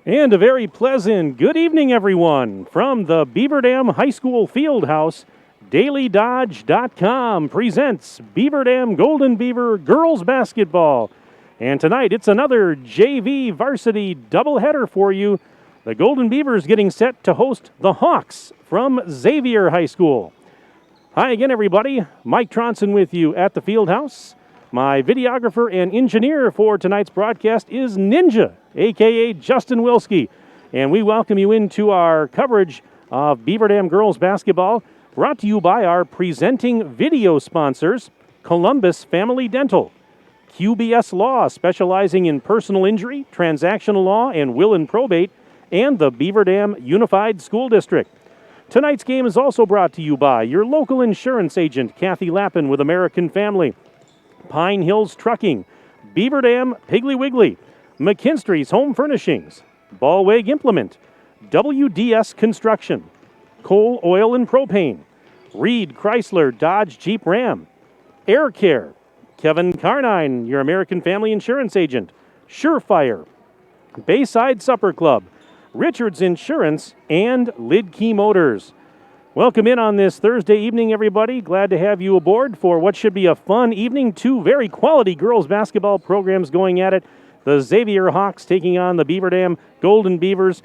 And a very pleasant good evening, everyone. From the Beaver Dam High School Fieldhouse, DailyDodge.com presents Beaver Dam Golden Beaver girls basketball. And tonight, it's another JV varsity doubleheader for you. The Golden Beavers getting set to host the Hawks from Xavier High School. Hi again, everybody. Mike Tronson with you at the Fieldhouse. My videographer and engineer for tonight's broadcast is Ninja, a.k.a. Justin Wilski. And we welcome you into our coverage of Beaver Dam girls basketball, brought to you by our presenting video sponsors, Columbus Family Dental, QBS Law, specializing in personal injury, transactional law, and will and probate, and the Beaver Dam Unified School District. Tonight's game is also brought to you by your local insurance agent, Kathy Lappin with American Family, Pine Hills Trucking, Beaver Dam Piggly Wiggly, McKinstry's Home Furnishings, Ballweg Implement, WDS Construction, Coal, Oil, and Propane, Reed Chrysler Dodge Jeep Ram, Air Care, Kevin Carnine, your American Family Insurance agent, Surefire, Bayside Supper Club, Richards Insurance, and Lid Key Motors. Welcome in on this Thursday evening, everybody. Glad to have you aboard for what should be a fun evening. Two very quality girls basketball programs going at it. The Xavier Hawks taking on the Beaver Dam Golden Beavers.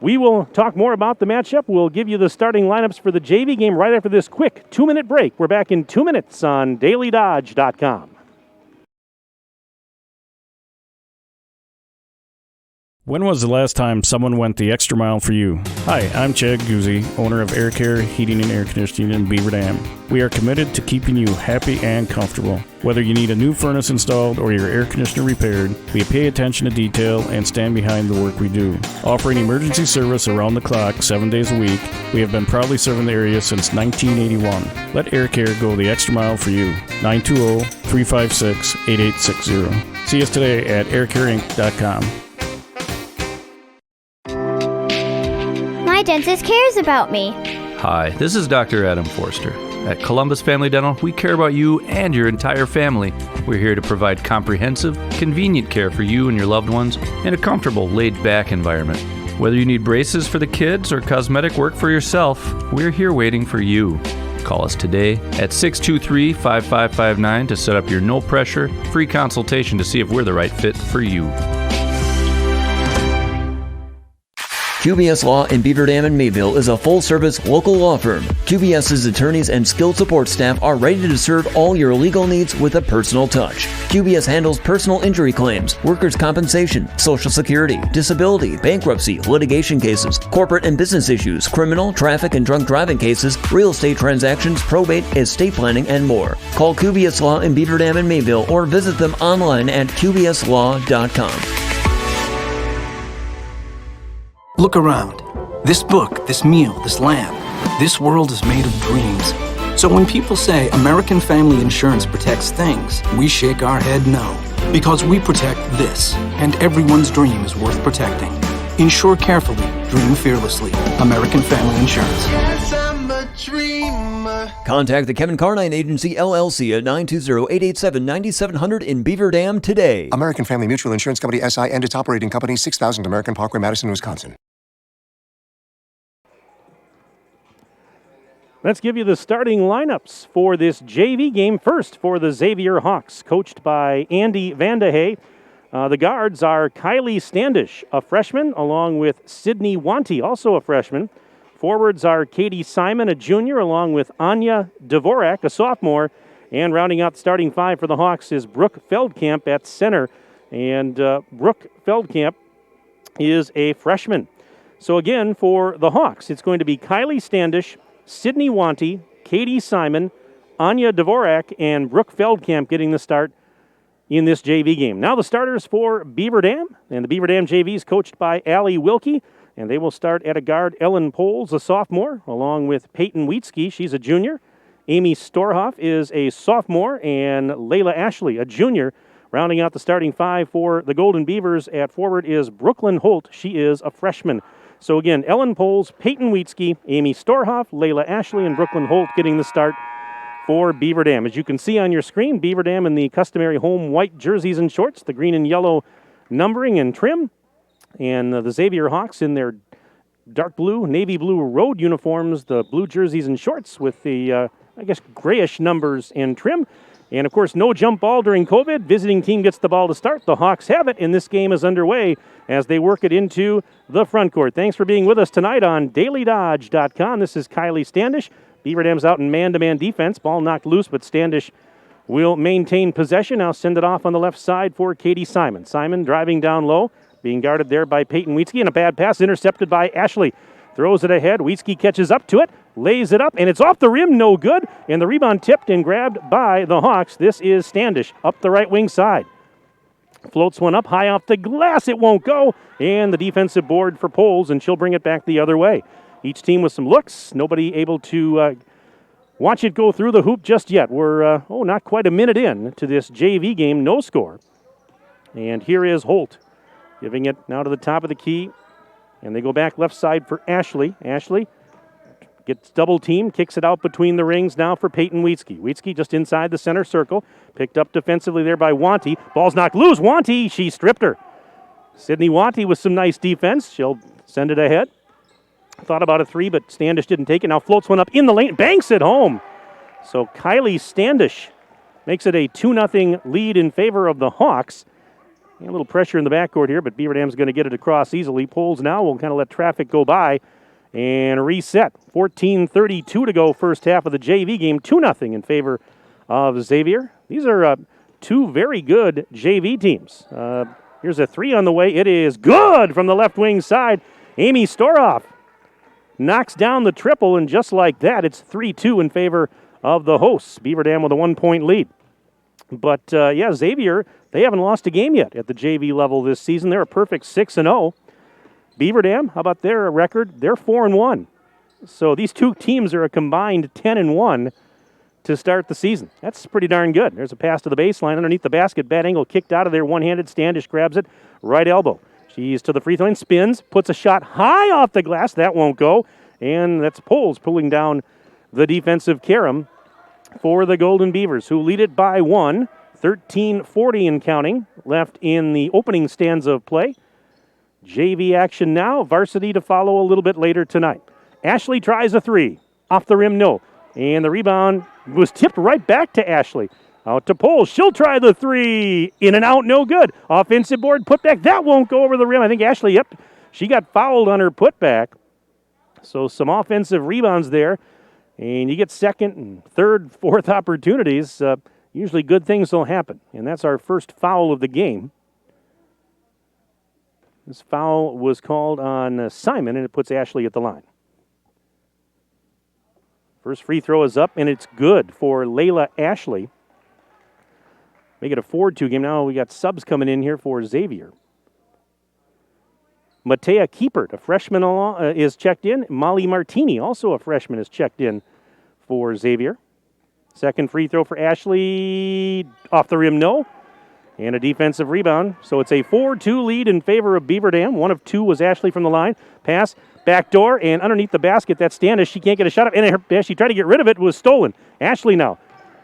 We will talk more about the matchup. We'll give you the starting lineups for the JV game right after this quick 2-minute break. We're back in 2 minutes on DailyDodge.com. When was the last time someone went the extra mile for you? Hi, I'm Chad Guzzi, owner of Air Care Heating and Air Conditioning in Beaver Dam. We are committed to keeping you happy and comfortable. Whether you need a new furnace installed or your air conditioner repaired, we pay attention to detail and stand behind the work we do. Offering emergency service around the clock 7 days a week, we have been proudly serving the area since 1981. Let Air Care go the extra mile for you. 920-356-8860. See us today at aircareinc.com. My dentist cares about me. Hi, this is Dr. Adam Forster. At Columbus Family Dental, we care about you and your entire family. We're here to provide comprehensive, convenient care for you and your loved ones in a comfortable, laid-back environment. Whether you need braces for the kids or cosmetic work for yourself, we're here waiting for you. Call us today at 623-5559 to set up your no-pressure, free consultation to see if we're the right fit for you. QBS Law in Beaver Dam and Mayville is a full-service local law firm. QBS's attorneys and skilled support staff are ready to serve all your legal needs with a personal touch. QBS handles personal injury claims, workers' compensation, Social Security, disability, bankruptcy, litigation cases, corporate and business issues, criminal, traffic and drunk driving cases, real estate transactions, probate, estate planning, and more. Call QBS Law in Beaver Dam and Mayville or visit them online at qbslaw.com. Look around. This book, this meal, this lamb, this world is made of dreams. So when people say American Family Insurance protects things, we shake our head no. Because we protect this, and everyone's dream is worth protecting. Insure carefully, dream fearlessly. American Family Insurance. Yes, I'm a dreamer. Contact the Kevin Carnine Agency, LLC at 920-887-9700 in Beaver Dam today. American Family Mutual Insurance Company, SI, and its operating company, 6000 American Parkway, Madison, Wisconsin. Let's give you the starting lineups for this JV game. First, for the Xavier Hawks, coached by Andy Vandehay. The guards are Kylie Standish, a freshman, along with Sydney Wanty, also a freshman. Forwards are Katie Simon, a junior, along with Anya Dvorak, a sophomore. And rounding out the starting five for the Hawks is Brooke Feldkamp at center. And Brooke Feldkamp is a freshman. So again, for the Hawks, it's going to be Kylie Standish, Sydney Wanty, Katie Simon, Anya Dvorak, and Brooke Feldkamp getting the start in this JV game. Now the starters for Beaver Dam, and the Beaver Dam JV is coached by Allie Wilkie, and they will start at a guard, Ellen Poles, a sophomore, along with Peyton Wheatsky, she's a junior. Amy Storhoff is a sophomore, and Layla Ashley, a junior. Rounding out the starting five for the Golden Beavers at forward is Brooklyn Holt, she is a freshman. So again, Ellen Poles, Peyton Wheatsky, Amy Storhoff, Layla Ashley, and Brooklyn Holt getting the start for Beaver Dam. As you can see on your screen, Beaver Dam in the customary home white jerseys and shorts, the green and yellow numbering and trim. And the Xavier Hawks in their dark blue, navy blue road uniforms, the blue jerseys and shorts with the, grayish numbers and trim. And, of course, no jump ball during COVID. Visiting team gets the ball to start. The Hawks have it, and this game is underway as they work it into the front court. Thanks for being with us tonight on DailyDodge.com. This is Kylie Standish. Beaver Dam's out in man-to-man defense. Ball knocked loose, but Standish will maintain possession. Now send it off on the left side for Katie Simon. Simon driving down low, being guarded there by Peyton Wietzke, and a bad pass intercepted by Ashley. Throws it ahead. Wietzke catches up to it, lays it up, and it's off the rim, no good. And the rebound tipped and grabbed by the Hawks. This is Standish up the right wing side. Floats one up high off the glass. It won't go. And the defensive board for Poles, and she'll bring it back the other way. Each team with some looks. Nobody able to watch it go through the hoop just yet. We're, not quite a minute in to this JV game. No score. And here is Holt giving it now to the top of the key. And they go back left side for Ashley. Ashley gets double teamed, kicks it out between the rings now for Peyton Wietzke. Wietzke just inside the center circle. Picked up defensively there by Wanty. Ball's knocked loose. Wanty, she stripped her. Sydney Wanty with some nice defense. She'll send it ahead. Thought about a three, but Standish didn't take it. Now floats one up in the lane. Banks it home. So Kylie Standish makes it a 2-0 lead in favor of the Hawks. A little pressure in the backcourt here, but Beaver Dam's going to get it across easily. Poles now will kind of let traffic go by and reset. 14:32 to go first half of the JV game. 2-0 in favor of Xavier. These are two very good JV teams. Here's a three on the way. It is good from the left wing side. Amy Storoff knocks down the triple, and just like that, it's 3-2 in favor of the hosts. Beaver Dam with a 1-point lead. But, Xavier, they haven't lost a game yet at the JV level this season. They're a perfect 6-0. Beaver Dam, how about their record? They're 4-1. So these two teams are a combined 10-1 to start the season. That's pretty darn good. There's a pass to the baseline underneath the basket. Bad angle kicked out of there. One-handed. Standish grabs it. Right elbow. She's to the free throw line. Spins. Puts a shot high off the glass. That won't go. And that's Poles pulling down the defensive carom for the Golden Beavers, who lead it by 1. 13:40 and counting left in the opening stanza of play. JV action now. Varsity to follow a little bit later tonight. Ashley tries a three. Off the rim, no. And the rebound was tipped right back to Ashley. Out to Poles. She'll try the three. In and out, no good. Offensive board, putback. That won't go over the rim. I think Ashley, she got fouled on her putback. So some offensive rebounds there. And you get second and third, fourth opportunities. Usually good things will happen. And that's our first foul of the game. This foul was called on Simon, and it puts Ashley at the line. First free throw is up, and it's good for Layla Ashley. Make it a 4-2 game. Now we got subs coming in here for Xavier. Matea Kiepert, a freshman, is checked in. Molly Martini, also a freshman, is checked in for Xavier. Second free throw for Ashley. Off the rim, no. And a defensive rebound. So it's a 4-2 lead in favor of Beaver Dam. One of two was Ashley from the line. Pass, back door, and underneath the basket, that's Standish. She can't get a shot up. And she tried to get rid of it. It was stolen. Ashley now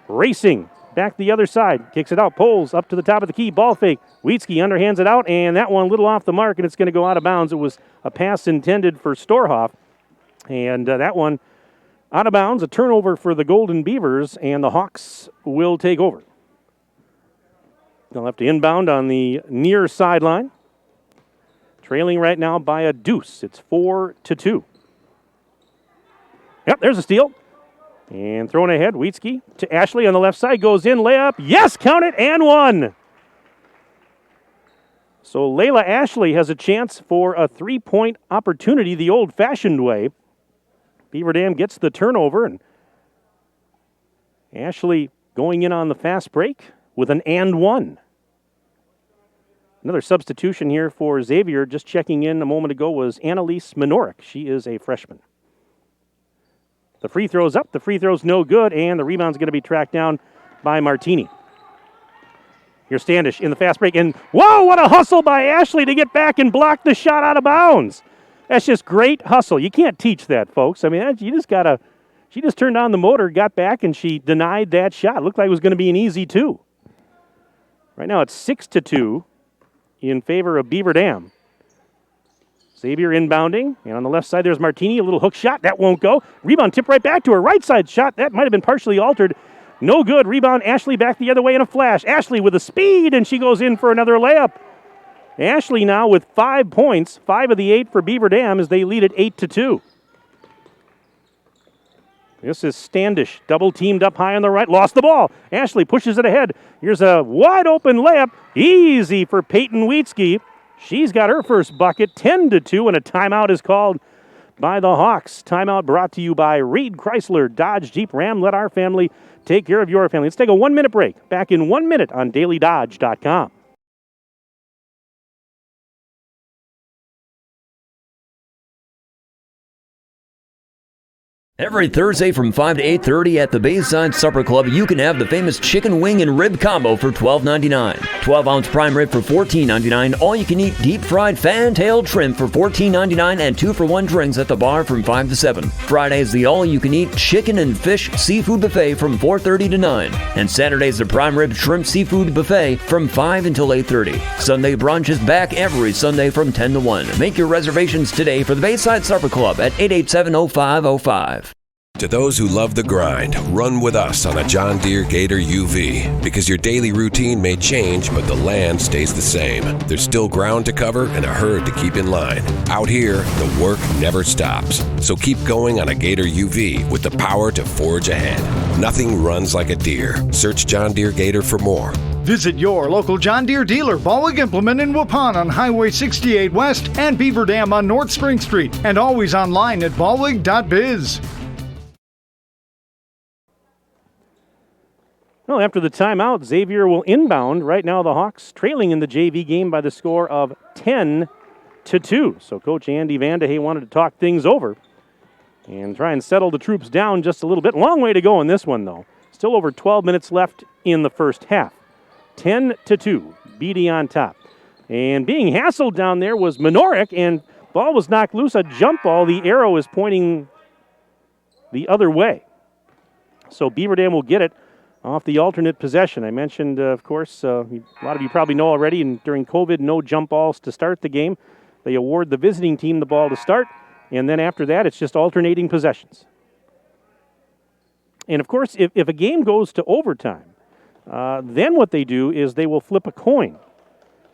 racing back the other side. Kicks it out. Poles up to the top of the key. Ball fake. Wietzke underhands it out, and that one a little off the mark, and it's going to go out of bounds. It was a pass intended for Storhoff. And that one out of bounds. A turnover for the Golden Beavers, and the Hawks will take over. They'll have to inbound on the near sideline. Trailing right now by a deuce. It's 4-2. Yep, there's a steal. And thrown ahead, Wietzke to Ashley on the left side. Goes in, layup. Yes, count it, and one. So Layla Ashley has a chance for a three-point opportunity the old-fashioned way. Beaver Dam gets the turnover, and Ashley going in on the fast break with an and one. Another substitution here for Xavier, just checking in a moment ago, was Annalise Minorik. She is a freshman. The free throw's up, the free throw's no good, and the rebound's going to be tracked down by Martini. Here's Standish in the fast break, and whoa, what a hustle by Ashley to get back and block the shot out of bounds. That's just great hustle. You can't teach that, folks. I mean, you just got to, she just turned on the motor, got back, and she denied that shot. Looked like it was going to be an easy two. Right now it's 6-2 in favor of Beaver Dam. Xavier inbounding, and on the left side there's Martini, a little hook shot. That won't go. Rebound tip right back to her. Right side shot. That might have been partially altered. No good. Rebound, Ashley back the other way in a flash. Ashley with the speed, and she goes in for another layup. Ashley now with 5 points, 5 of the 8 for Beaver Dam as they lead it 8-2. This is Standish, double teamed up high on the right, lost the ball. Ashley pushes it ahead. Here's a wide open layup, easy for Peyton Wheatsky. She's got her first bucket, 10-2, and a timeout is called by the Hawks. Timeout brought to you by Reed Chrysler, Dodge, Jeep, Ram. Let our family take care of your family. Let's take a 1-minute break. Back in 1 minute on DailyDodge.com. Every Thursday from 5 to 8:30 at the Bayside Supper Club, you can have the famous chicken wing and rib combo for $12.99. 12-ounce prime rib for $14.99. All-you-can-eat deep-fried fan-tailed shrimp for $14.99 and 2-for-1 drinks at the bar from 5 to 7. Fridays, the all-you-can-eat chicken and fish seafood buffet from 4:30 to 9. And Saturdays, the prime rib shrimp seafood buffet from 5 until 8:30. Sunday brunch is back every Sunday from 10 to 1. Make your reservations today for the Bayside Supper Club at 887-0505. To those who love the grind, run with us on a John Deere Gator UV. Because your daily routine may change, but the land stays the same. There's still ground to cover and a herd to keep in line. Out here, the work never stops. So keep going on a Gator UV with the power to forge ahead. Nothing runs like a Deere. Search John Deere Gator for more. Visit your local John Deere dealer, Ballweg Implement in Waupun on Highway 68 West and Beaver Dam on North Spring Street. And always online at ballweg.biz. Well, after the timeout, Xavier will inbound. Right now, the Hawks trailing in the JV game by the score of 10-2. So Coach Andy Vandehey wanted to talk things over and try and settle the troops down just a little bit. Long way to go in this one, though. Still over 12 minutes left in the first half. 10-2, BD on top. And being hassled down there was Minorik, and ball was knocked loose. A jump ball. The arrow is pointing the other way. So Beaver Dam will get it off the alternate possession. I mentioned, of course, a lot of you probably know already, and during COVID, no jump balls to start the game. They award the visiting team the ball to start, and then after that, it's just alternating possessions. And, of course, if a game goes to overtime, then what they do is they will flip a coin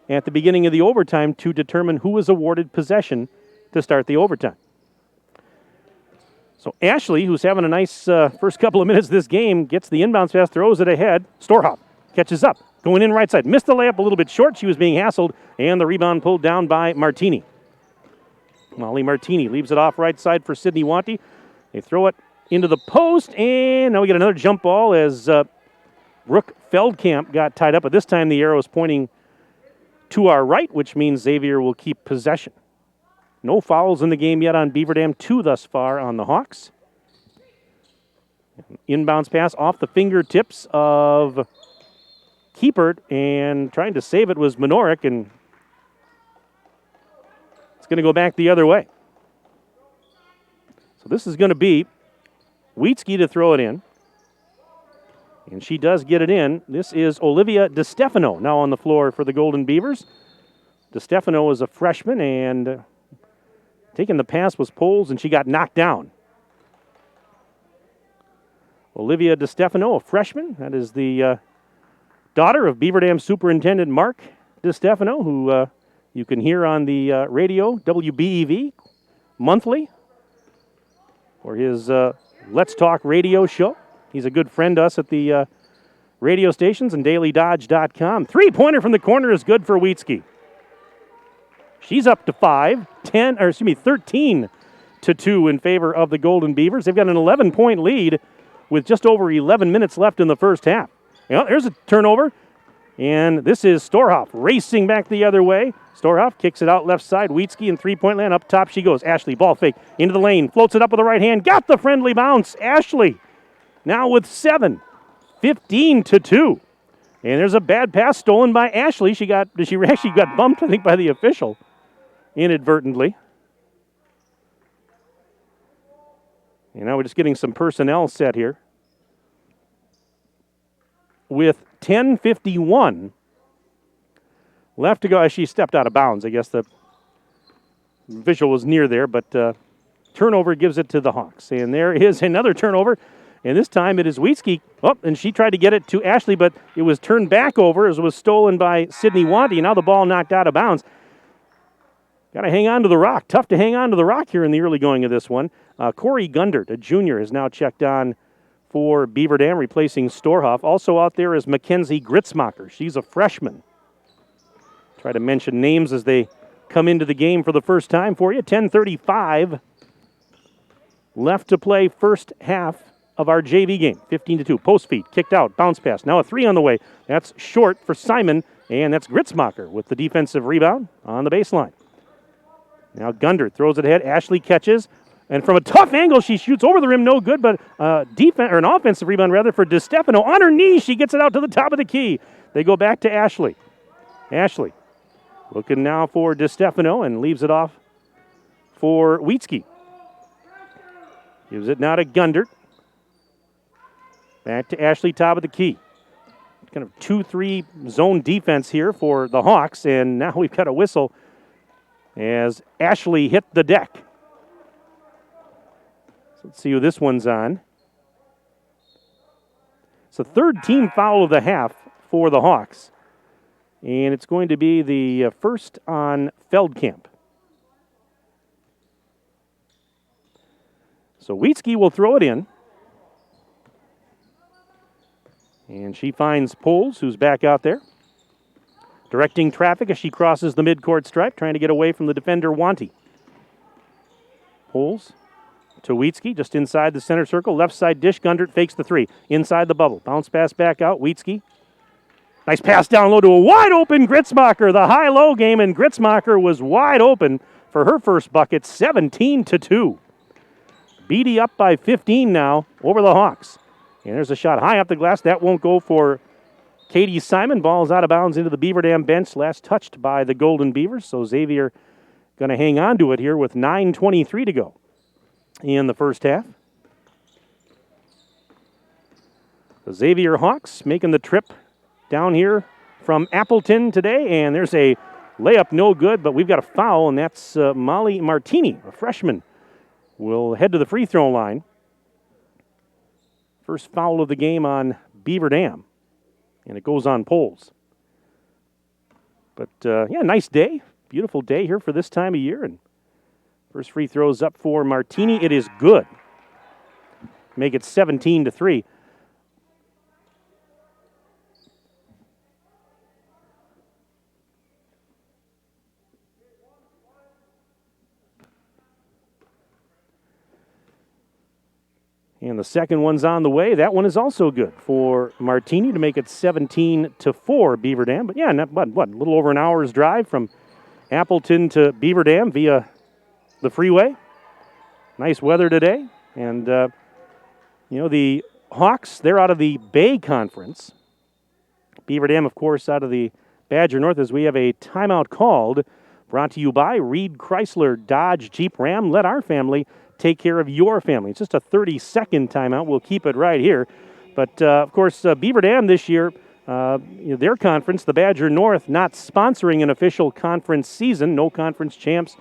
at the beginning of the overtime to determine who is awarded possession to start the overtime. So Ashley, who's having a nice first couple of minutes of this game, gets the inbounds pass, throws it ahead. Storhoff catches up, going in right side. Missed the layup a little bit short. She was being hassled, and the rebound pulled down by Martini. Molly Martini leaves it off right side for Sydney Wanty. They throw it into the post, and now we get another jump ball as Brooke Feldkamp got tied up, but this time the arrow is pointing to our right, which means Xavier will keep possession. No fouls in the game yet on Beaver Dam, 2 thus far on the Hawks. Inbounds pass off the fingertips of Kiepert, and trying to save it was Minorik, and it's going to go back the other way. So this is going to be Wheatsky to throw it in, and she does get it in. This is Olivia DeStefano now on the floor for the Golden Beavers. DeStefano is a freshman, and taking the pass was Poles, and she got knocked down. Olivia DeStefano, a freshman. That is the daughter of Beaver Dam Superintendent Mark DeStefano, who you can hear on the radio, WBEV, monthly, for his Let's Talk radio show. He's a good friend to us at the radio stations and DailyDodge.com. Three-pointer from the corner is good for Wheatsky. She's up to 13-2 in favor of the Golden Beavers. They've got an 11-point lead with just over 11 minutes left in the first half. You know, there's a turnover, and this is Storhoff racing back the other way. Storhoff kicks it out left side. Wheatsky in three-point land. Up top she goes. Ashley, ball fake into the lane. Floats it up with the right hand. Got the friendly bounce. Ashley now with 7. 15-2. And there's a bad pass stolen by Ashley. She actually got bumped, I think, by the official inadvertently. And now we're just getting some personnel set here. With 10:51 left to go, as she stepped out of bounds. I guess the visual was near there, but turnover gives it to the Hawks. And there is another turnover, and this time it is Wietzke. Oh, and she tried to get it to Ashley, but it was turned back over as it was stolen by Sydney Wanty. Now the ball knocked out of bounds. Got to hang on to the rock. Tough to hang on to the rock here in the early going of this one. Corey Gundert, a junior, has now checked on for Beaver Dam, replacing Storhoff. Also out there is Mackenzie Gritzmacher. She's a freshman. Try to mention names as they come into the game for the first time for you. 10:35 left to play first half of our JV game. 15-2. Post feed, kicked out, bounce pass. Now a three on the way. That's short for Simon, and that's Gritzmacher with the defensive rebound on the baseline. Now Gundert throws it ahead. Ashley catches, and from a tough angle, she shoots over the rim. No good, but an offensive rebound rather for DeStefano. On her knee, she gets it out to the top of the key. They go back to Ashley. Ashley looking now for DeStefano and leaves it off for Wietzke. Gives it now to Gundert. Back to Ashley, top of the key. Kind of 2-3 zone defense here for the Hawks, and now we've got a whistle as Ashley hit the deck. So let's see who this one's on. It's the third team foul of the half for the Hawks, and it's going to be the first on Feldkamp. So Wietzke will throw it in. And she finds Poles, who's back out there, directing traffic as she crosses the midcourt stripe, trying to get away from the defender, Wanty. Poles to Wietzke, just inside the center circle. Left side dish, Gundert fakes the three. Inside the bubble. Bounce pass back out, Wietzke. Nice pass down low to a wide-open Gritzmacher. The high-low game, and Gritzmacher was wide open for her first bucket, 17-2. Beatty up by 15 now over the Hawks. And there's a shot high up the glass. That won't go for Katie Simon. Ball's out of bounds into the Beaver Dam bench. Last touched by the Golden Beavers. So Xavier going to hang on to it here with 9:23 to go in the first half. The Xavier Hawks making the trip down here from Appleton today. And there's a layup no good, but we've got a foul, and that's Molly Martini, a freshman, will head to the free throw line. First foul of the game on Beaver Dam, and it goes on Poles. But, nice day. Beautiful day here for this time of year. And first free throws up for Martini. It is good. Make it 17-3. And the second one's on the way. That one is also good for Martini to make it 17-4 Beaver Dam. But yeah, a little over an hour's drive from Appleton to Beaver Dam via the freeway. Nice weather today. And, the Hawks, they're out of the Bay Conference. Beaver Dam, of course, out of the Badger North, as we have a timeout called. Brought to you by Reed Chrysler Dodge Jeep Ram. Let our family take care of your family. It's just a 30-second timeout. We'll keep it right here. But, of course, Beaver Dam this year, their conference, the Badger North, not sponsoring an official conference season. No conference champs,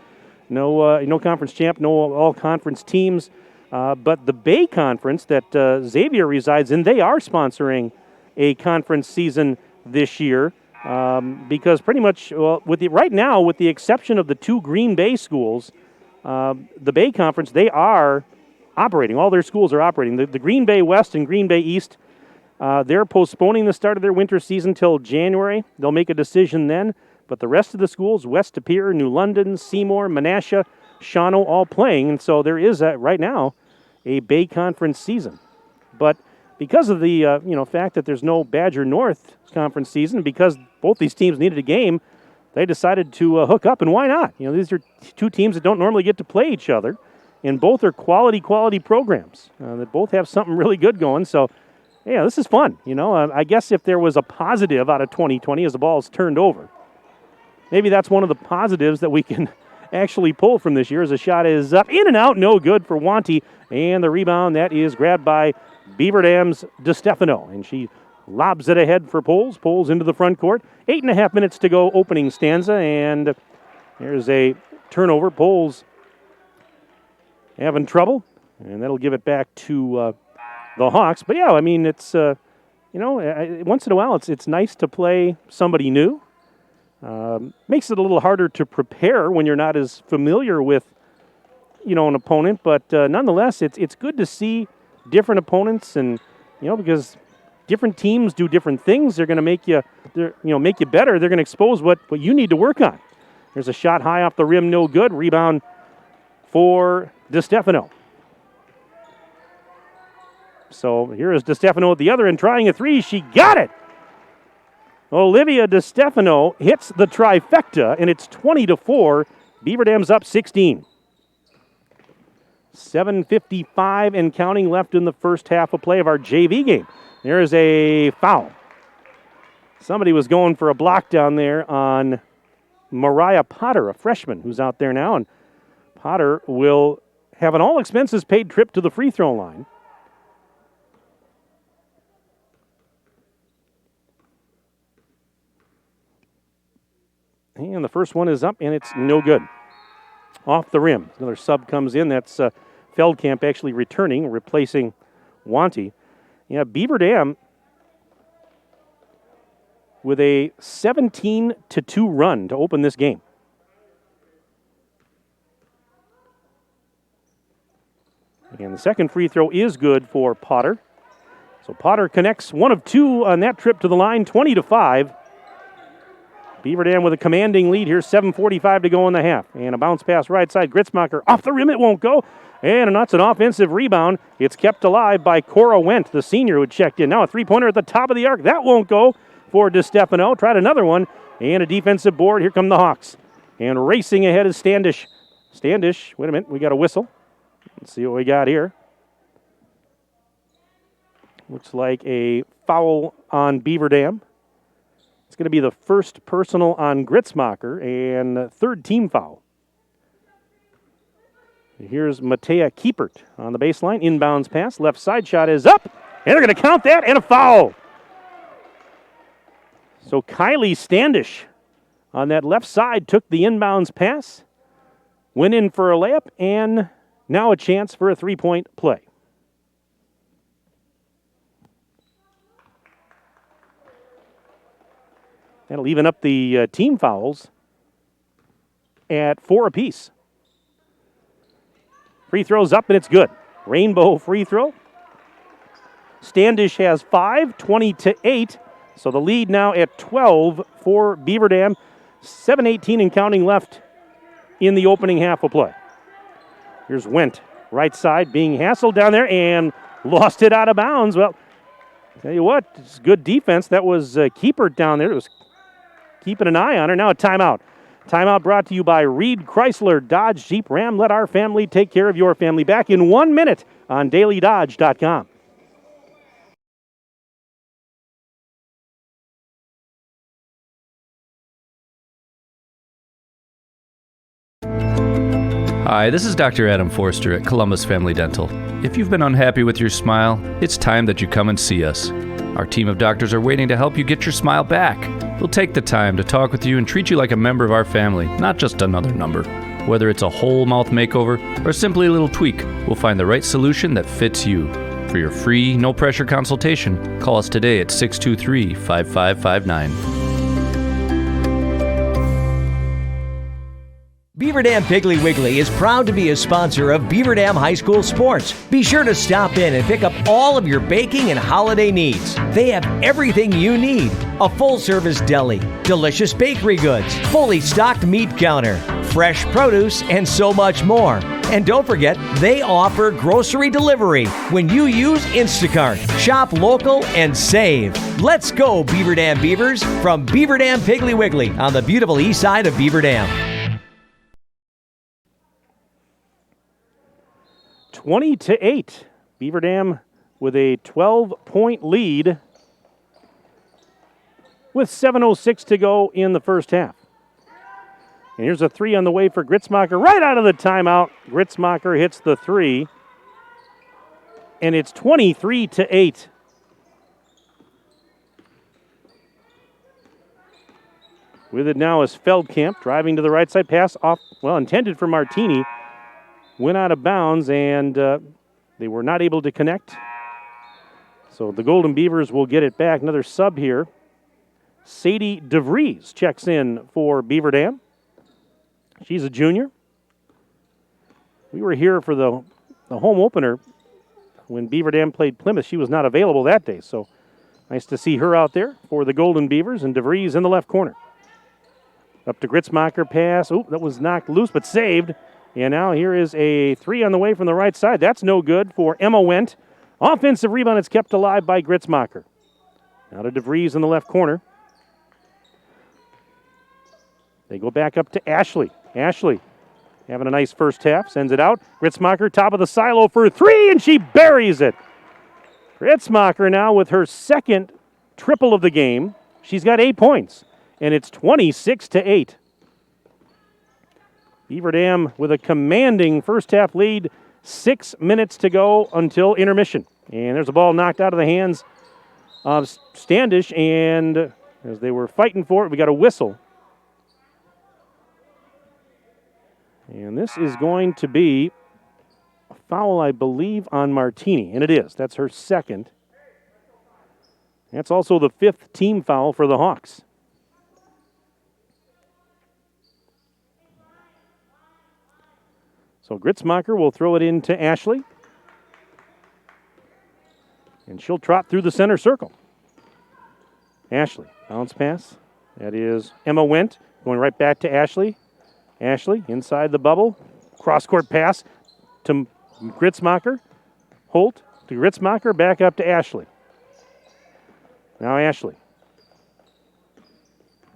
no conference champ, no all-conference teams. But the Bay Conference that Xavier resides in, they are sponsoring a conference season this year because pretty much, right now, with the exception of the two Green Bay schools, the Bay Conference, they are operating. All their schools are operating. The Green Bay West and Green Bay East, they're postponing the start of their winter season till January. They'll make a decision then. But the rest of the schools, West Superior, New London, Seymour, Menasha, Shawano, all playing. And so there is, right now, a Bay Conference season. But because of the fact that there's no Badger North Conference season, because both these teams needed a game, they decided to hook up, and why not? These are two teams that don't normally get to play each other, and both are quality programs that both have something really good going. So, yeah, this is fun. I guess if there was a positive out of 2020 as the ball's turned over, maybe that's one of the positives that we can actually pull from this year as the shot is up, in and out, no good for Wanty, and the rebound, that is grabbed by Beaver Dam's DeStefano, and she lobs it ahead for Poles. Poles into the front court. 8.5 minutes to go, opening stanza, and there's a turnover. Poles having trouble, and that'll give it back to the Hawks. But yeah, I mean, it's once in a while it's nice to play somebody new. Makes it a little harder to prepare when you're not as familiar with an opponent, but nonetheless, it's good to see different opponents, and because different teams do different things. They're going to make you better. They're going to expose what you need to work on. There's a shot high off the rim, no good. Rebound for DiStefano. So here is DiStefano at the other end trying a three. She got it. Olivia DiStefano hits the trifecta, and it's 20-4. Beaver Dam's up 16. 7:55 and counting left in the first half of play of our JV game. There's a foul. Somebody was going for a block down there on Mariah Potter, a freshman who's out there now, and Potter will have an all-expenses-paid trip to the free throw line. And the first one is up, and it's no good. Off the rim. Another sub comes in. That's Feldkamp actually returning, replacing Wanty. Yeah, Beaver Dam with a 17-2 run to open this game. And the second free throw is good for Potter. So Potter connects one of two on that trip to the line, 20-5. Beaver Dam with a commanding lead here, 7:45 to go in the half. And a bounce pass right side. Gritzmacher off the rim, it won't go. And that's an offensive rebound. It's kept alive by Cora Wendt, the senior who checked in. Now a three-pointer at the top of the arc. That won't go for DiStefano. Tried another one. And a defensive board. Here come the Hawks. And racing ahead is Standish. Standish, wait a minute, we got a whistle. Let's see what we got here. Looks like a foul on Beaver Dam. It's going to be the first personal on Gritzmacher and third team foul. Here's Matea Kiepert on the baseline. Inbounds pass. Left side shot is up. And they're going to count that and a foul. So Kylie Standish on that left side took the inbounds pass, went in for a layup, and now a chance for a three-point play. That'll even up the team fouls at 4 apiece. Free throw's up, and it's good. Rainbow free throw. Standish has 5, 20-8. So the lead now at 12 for Beaver Dam. 7:18 and counting left in the opening half of play. Here's Wendt, right side, being hassled down there and lost it out of bounds. Well, tell you what, it's good defense. That was Kiepert down there. It was keeping an eye on her. Now a timeout. Timeout brought to you by Reed Chrysler Dodge Jeep Ram. Let our family take care of your family. Back in 1 minute on dailydodge.com. Hi, this is Dr. Adam Forster at Columbus Family Dental. If you've been unhappy with your smile, it's time that you come and see us. Our team of doctors are waiting to help you get your smile back. We'll take the time to talk with you and treat you like a member of our family, not just another number. Whether it's a whole mouth makeover or simply a little tweak, we'll find the right solution that fits you. For your free, no-pressure consultation, call us today at 623-5559. Beaver Dam Piggly Wiggly is proud to be a sponsor of Beaver Dam High School sports. Be sure to stop in and pick up all of your baking and holiday needs. They have everything you need. A full-service deli, delicious bakery goods, fully stocked meat counter, fresh produce, and so much more. And don't forget, they offer grocery delivery when you use Instacart. Shop local and save. Let's go, Beaver Dam Beavers, from Beaver Dam Piggly Wiggly on the beautiful east side of Beaver Dam. 20-8. Beaver Dam with a 12-point lead with 7:06 to go in the first half. And here's a three on the way for Gritzmacher right out of the timeout. Gritzmacher hits the three, and it's 23-8. With it now is Feldkamp driving to the right side. Pass off, well, intended for Martini. Went out of bounds, and they were not able to connect. So the Golden Beavers will get it back. Another sub here. Sadie DeVries checks in for Beaver Dam. She's a junior. We were here for the home opener when Beaver Dam played Plymouth. She was not available that day, so nice to see her out there for the Golden Beavers, and DeVries in the left corner. Up to Gritzmacher, pass. Oop, that was knocked loose, but saved. And now here is a 3 on the way from the right side. That's no good for Emma Wendt. Offensive rebound, it's kept alive by Gritzmacher. Now to DeVries in the left corner. They go back up to Ashley. Ashley having a nice first half, sends it out. Gritzmacher, top of the silo for 3, and she buries it. Gritzmacher now with her second triple of the game. She's got 8 points, and it's 26-8. Beaver Dam with a commanding first half lead. 6 minutes to go until intermission. And there's a ball knocked out of the hands of Standish, and as they were fighting for it, we got a whistle. And this is going to be a foul, I believe, on Martini, and it is. That's her second. That's also the 5th team foul for the Hawks. So Gritzmacher will throw it into Ashley. And she'll trot through the center circle. Ashley, bounce pass. That is Emma Wendt going right back to Ashley. Ashley inside the bubble. Cross-court pass to Gritzmacher. Holt to Gritzmacher, back up to Ashley. Now Ashley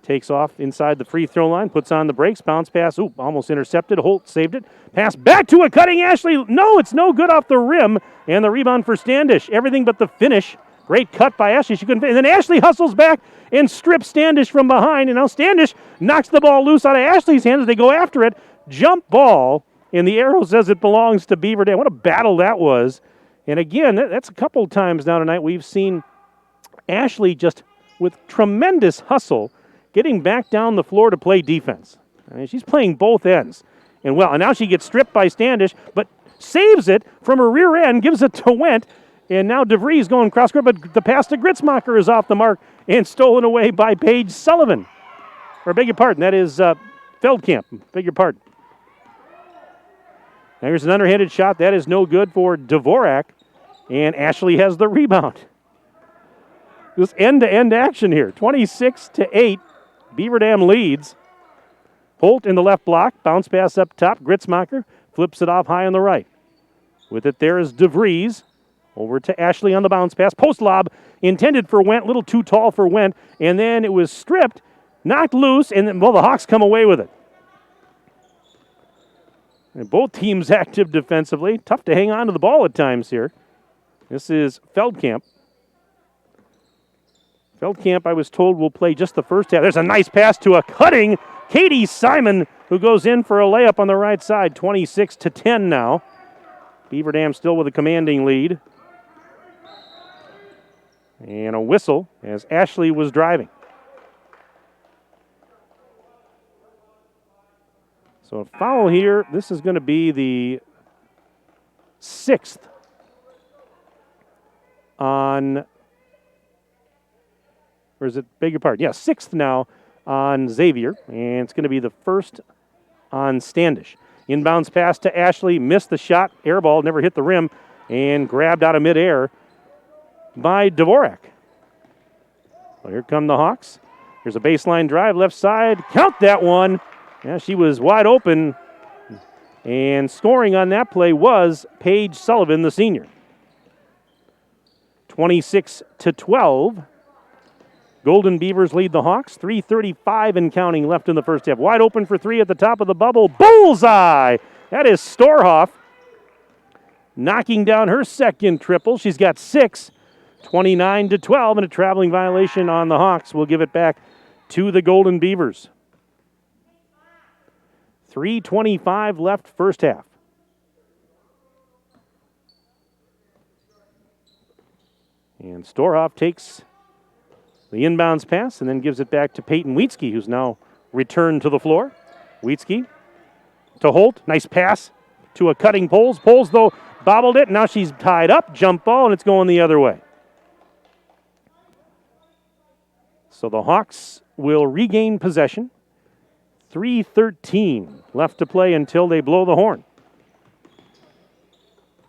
takes off inside the free throw line, puts on the brakes, bounce pass. Oop, almost intercepted. Holt saved it. Pass back to a cutting Ashley. No, it's no good off the rim. And the rebound for Standish. Everything but the finish. Great cut by Ashley. She couldn't. And then Ashley hustles back and strips Standish from behind. And now Standish knocks the ball loose out of Ashley's hands as they go after it. Jump ball. And the arrow says it belongs to Beaver Dam. What a battle that was. And again, that's a couple times now tonight we've seen Ashley just with tremendous hustle getting back down the floor to play defense. I mean, she's playing both ends. And now she gets stripped by Standish, but saves it from her rear end, gives it to Wendt. And now DeVries going cross-court, but the pass to Gritzmacher is off the mark and stolen away by Paige Sullivan. Or beg your pardon, that is Feldkamp. Beg your pardon. There's an underhanded shot. That is no good for Dvorak. And Ashley has the rebound. Just end-to-end action here. 26-8. Beaver Dam leads. Holt in the left block. Bounce pass up top. Gritzmacher flips it off high on the right. With it there is DeVries. Over to Ashley on the bounce pass. Post lob intended for Wendt. A little too tall for Wendt. And then it was stripped, knocked loose, and then, the Hawks come away with it. And both teams active defensively. Tough to hang on to the ball at times here. This is Feldkamp. Feldkamp, I was told, will play just the first half. There's a nice pass to a cutting Katie Simon, who goes in for a layup on the right side. 26-10 now. Beaver Dam still with a commanding lead. And a whistle as Ashley was driving. So a foul here. This is going to be the 6th on, or is it, beg your pardon? Yeah, 6th now on Xavier, and it's going to be the 1st on Standish. Inbounds pass to Ashley, missed the shot, air ball, never hit the rim, and grabbed out of midair by Dvorak. Well, here come the Hawks. Here's a baseline drive, left side. Count that one. Yeah, she was wide open, and scoring on that play was Paige Sullivan, the senior. 26-12. Golden Beavers lead the Hawks. 3:35 and counting left in the first half. Wide open for 3 at the top of the bubble. Bullseye! That is Storhoff knocking down her second triple. She's got 6. 29-12, and a traveling violation on the Hawks. We'll give it back to the Golden Beavers. 3:25 left first half. And Storhoff takes the inbounds pass and then gives it back to Peyton Wheatsky, who's now returned to the floor. Wheatsky to Holt. Nice pass to a cutting Poles. Poles, though, bobbled it. Now she's tied up. Jump ball, and it's going the other way. So the Hawks will regain possession. 3:13 left to play until they blow the horn.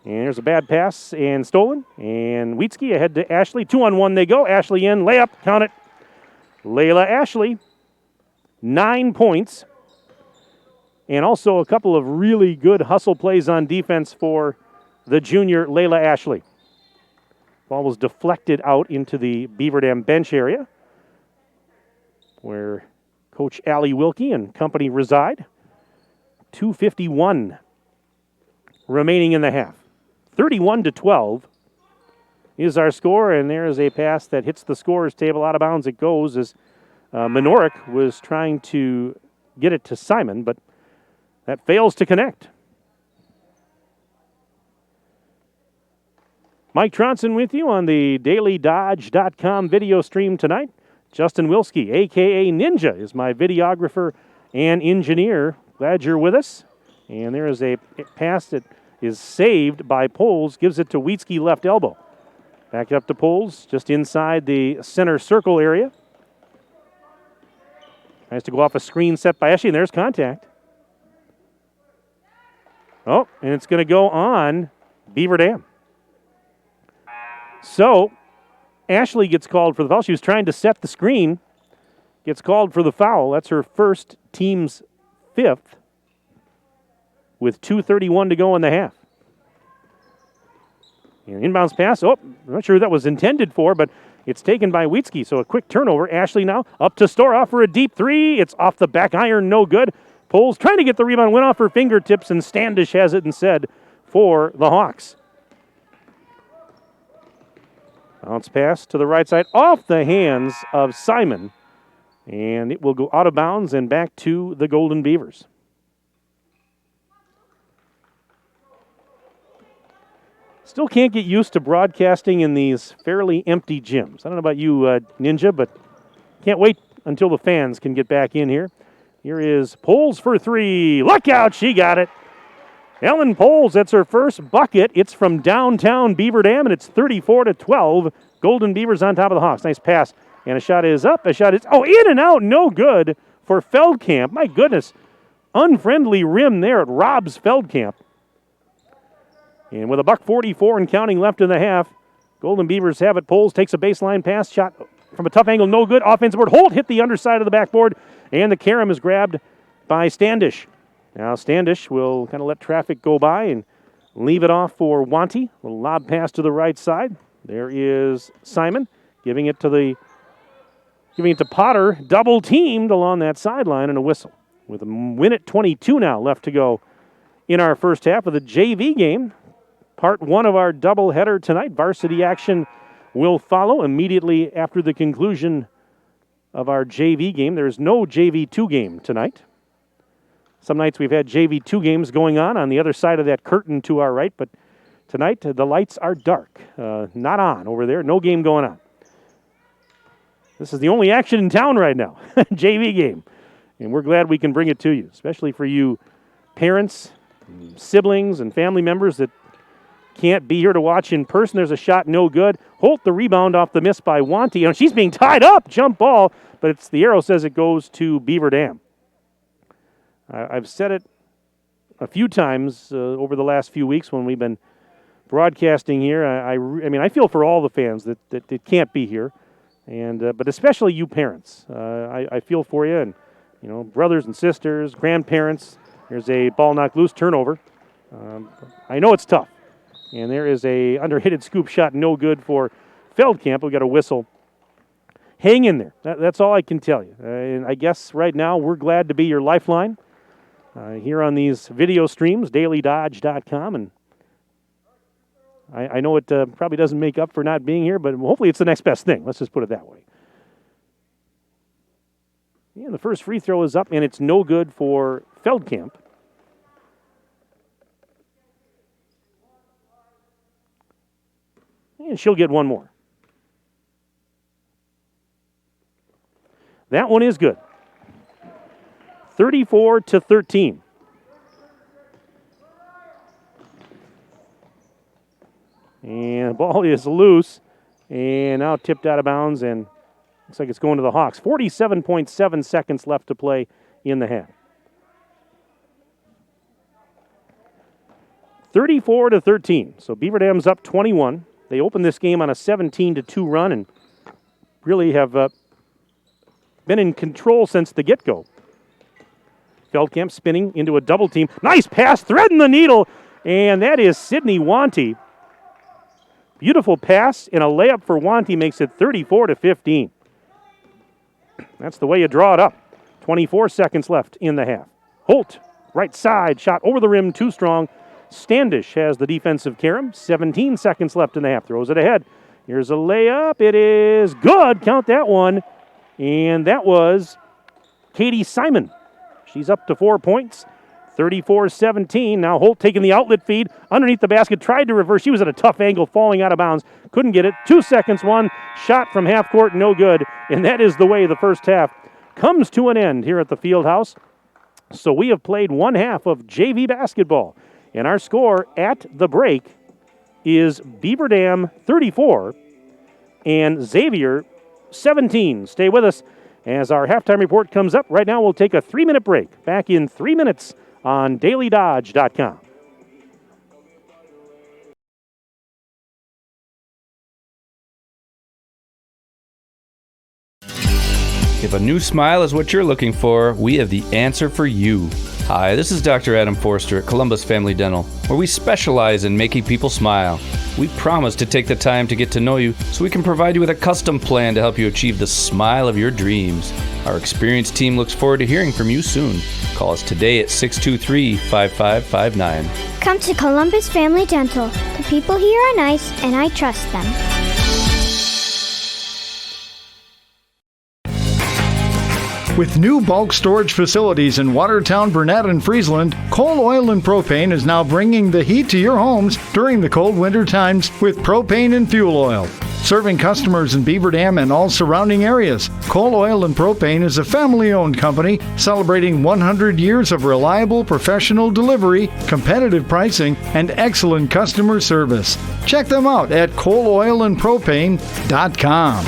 And there's a bad pass and stolen. And Wheatsky ahead to Ashley. 2-on-1 they go. Ashley in. Layup. Count it. Layla Ashley. 9 points. And also a couple of really good hustle plays on defense for the junior Layla Ashley. Ball was deflected out into the Beaver Dam bench area, where Coach Allie Wilkie and company reside. 2:51 remaining in the half. 31-12 is our score, and there is a pass that hits the scorer's table. Out of bounds it goes as Minorik was trying to get it to Simon, but that fails to connect. Mike Tronson with you on the DailyDodge.com video stream tonight. Justin Wilski, a.k.a. Ninja, is my videographer and engineer. Glad you're with us. And there is a pass that is saved by Poles, gives it to Wheatsky left elbow. Back up to Poles, just inside the center circle area. Tries to go off a screen set by Eshe, and there's contact. Oh, and it's going to go on Beaver Dam. So, Ashley gets called for the foul. She was trying to set the screen. Gets called for the foul. That's her first, team's 5th, with 2:31 to go in the half. And inbounds pass. Oh, I'm not sure who that was intended for, but it's taken by Wheatsky. So a quick turnover. Ashley now up to Storhoff for a deep three. It's off the back iron, no good. Poles trying to get the rebound, went off her fingertips, and Standish has it instead for the Hawks. Bounce pass to the right side off the hands of Simon, and it will go out of bounds and back to the Golden Beavers. Still can't get used to broadcasting in these fairly empty gyms. I don't know about you, Ninja, but can't wait until the fans can get back in here. Here is Poles for three. Look out, she got it. Ellen Poles, that's her first bucket. It's from downtown Beaver Dam, and it's 34-12. Golden Beavers on top of the Hawks. Nice pass, and a shot is up. A shot is, in and out, no good for Feldkamp. My goodness, unfriendly rim there. It robs Feldkamp. And with $1:44 and counting left in the half, Golden Beavers have it. Poles takes a baseline pass, shot from a tough angle, no good. Offensive board. Holt hit the underside of the backboard, and the carom is grabbed by Standish. Now Standish will kind of let traffic go by and leave it off for Wanty. A little lob pass to the right side. There is Simon giving it to Potter, double teamed along that sideline, and a whistle. With a minute 22 now left to go in our first half of the JV game. Part one of our doubleheader tonight. Varsity action will follow immediately after the conclusion of our JV game. There is no JV2 game tonight. Some nights we've had JV2 games going on the other side of that curtain to our right, but tonight the lights are dark. Not on over there. No game going on. This is the only action in town right now. JV game. And we're glad we can bring it to you, especially for you parents, siblings, and family members that can't be here to watch in person. There's a shot, no good. Holt the rebound off the miss by Wanty. And she's being tied up. Jump ball, but the arrow says it goes to Beaver Dam. I've said it a few times over the last few weeks when we've been broadcasting here. I mean, I feel for all the fans that can't be here, and but especially you parents. I feel for you, and brothers and sisters, grandparents. There's a ball knocked loose turnover. I know it's tough. And there is a underhitted scoop shot, no good for Feldkamp. We got a whistle. Hang in there. That's all I can tell you. And I guess right now we're glad to be your lifeline here on these video streams, DailyDodge.com. And I know it probably doesn't make up for not being here, but hopefully it's the next best thing. Let's just put it that way. Yeah, the first free throw is up, and it's no good for Feldkamp. And she'll get one more. That one is good. 34-13. And the ball is loose and now tipped out of bounds, and looks like it's going to the Hawks. 47.7 seconds left to play in the half. 34-13. So Beaver Dam's up 21. They opened this game on a 17-2 run and really have been in control since the get-go. Feldkamp spinning into a double team. Nice pass, threading the needle, and that is Sidney Wanty. Beautiful pass and a layup for Wanty makes it 34-15. That's the way you draw it up. 24 seconds left in the half. Holt, right side, shot over the rim, too strong. Standish has the defensive carom. 17 seconds left in the half. Throws it ahead. Here's a layup. It is good. Count that one. And that was Katie Simon. She's up to 4 points. 34-17. Now Holt taking the outlet feed underneath the basket. Tried to reverse. She was at a tough angle, falling out of bounds. Couldn't get it. 2 seconds. One shot from half court. No good. And that is the way the first half comes to an end here at the field house. So we have played one half of JV basketball. And our score at the break is Beaver Dam 34 and Xavier 17. Stay with us as our halftime report comes up. Right now we'll take a 3-minute break. Back in 3 minutes on DailyDodge.com. If a new smile is what you're looking for, we have the answer for you. Hi, this is Dr. Adam Forster at Columbus Family Dental, where we specialize in making people smile. We promise to take the time to get to know you so we can provide you with a custom plan to help you achieve the smile of your dreams. Our experienced team looks forward to hearing from you soon. Call us today at 623-5559. Come to Columbus Family Dental. The people here are nice, and I trust them. With new bulk storage facilities in Watertown, Burnett, and Friesland, Coal Oil and Propane is now bringing the heat to your homes during the cold winter times with propane and fuel oil. Serving customers in Beaver Dam and all surrounding areas, Coal Oil and Propane is a family-owned company celebrating 100 years of reliable professional delivery, competitive pricing, and excellent customer service. Check them out at coaloilandpropane.com.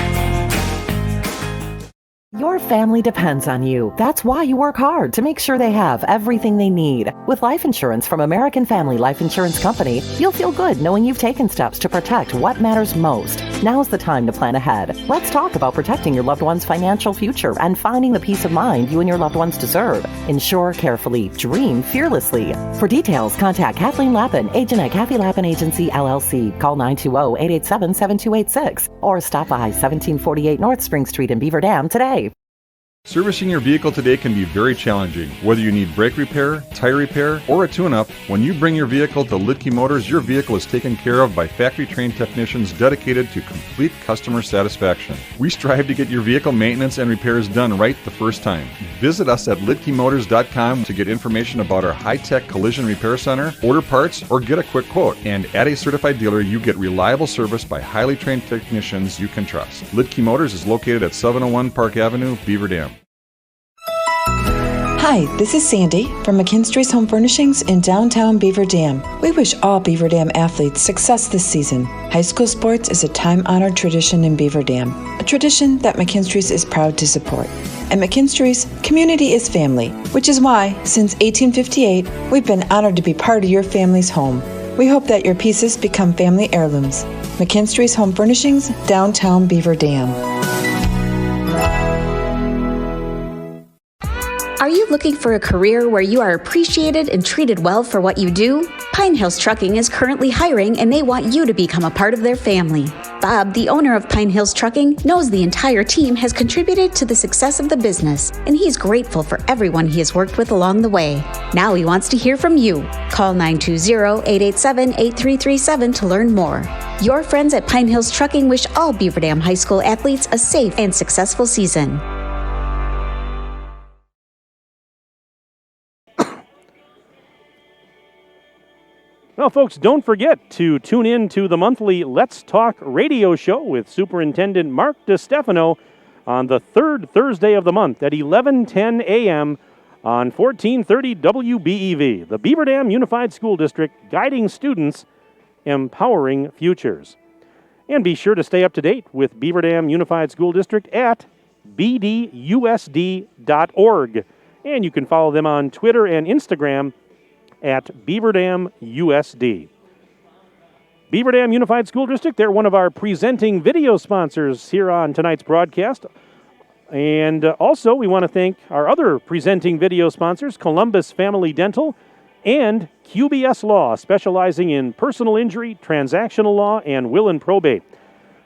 Your family depends on you. That's why you work hard to make sure they have everything they need. With life insurance from American Family Life Insurance Company, you'll feel good knowing you've taken steps to protect what matters most. Now's the time to plan ahead. Let's talk about protecting your loved one's financial future and finding the peace of mind you and your loved ones deserve. Insure carefully. Dream fearlessly. For details, contact Kathleen Lappin, agent at Kathy Lappin Agency, LLC. Call 920-887-7286 or stop by 1748 North Spring Street in Beaver Dam today. Servicing your vehicle today can be very challenging. Whether you need brake repair, tire repair, or a tune-up, when you bring your vehicle to Lidke Motors, your vehicle is taken care of by factory-trained technicians dedicated to complete customer satisfaction. We strive to get your vehicle maintenance and repairs done right the first time. Visit us at lidkemotors.com to get information about our high-tech collision repair center, order parts, or get a quick quote. And at a certified dealer, you get reliable service by highly trained technicians you can trust. Lidke Motors is located at 701 Park Avenue, Beaver Dam. Hi, this is Sandy from McKinstry's Home Furnishings in downtown Beaver Dam. We wish all Beaver Dam athletes success this season. High school sports is a time-honored tradition in Beaver Dam, a tradition that McKinstry's is proud to support. At McKinstry's, community is family, which is why, since 1858, we've been honored to be part of your family's home. We hope that your pieces become family heirlooms. McKinstry's Home Furnishings, downtown Beaver Dam. Are you looking for a career where you are appreciated and treated well for what you do? Pine Hills Trucking is currently hiring and they want you to become a part of their family. Bob, the owner of Pine Hills Trucking, knows the entire team has contributed to the success of the business, and he's grateful for everyone he has worked with along the way. Now he wants to hear from you. Call 920-887-8337 to learn more. Your friends at Pine Hills Trucking wish all Beaver Dam High School athletes a safe and successful season. Well, folks, don't forget to tune in to the monthly Let's Talk radio show with Superintendent Mark DeStefano on the third Thursday of the month at 11:10 a.m. on 1430 WBEV, the Beaver Dam Unified School District, guiding students, empowering futures. And be sure to stay up to date with Beaver Dam Unified School District at bdusd.org. And you can follow them on Twitter and Instagram at Beaver Dam USD. Beaver Dam Unified School District, they're one of our presenting video sponsors here on tonight's broadcast. And also, we want to thank our other presenting video sponsors, Columbus Family Dental and QBS Law, specializing in personal injury, transactional law, and will and probate.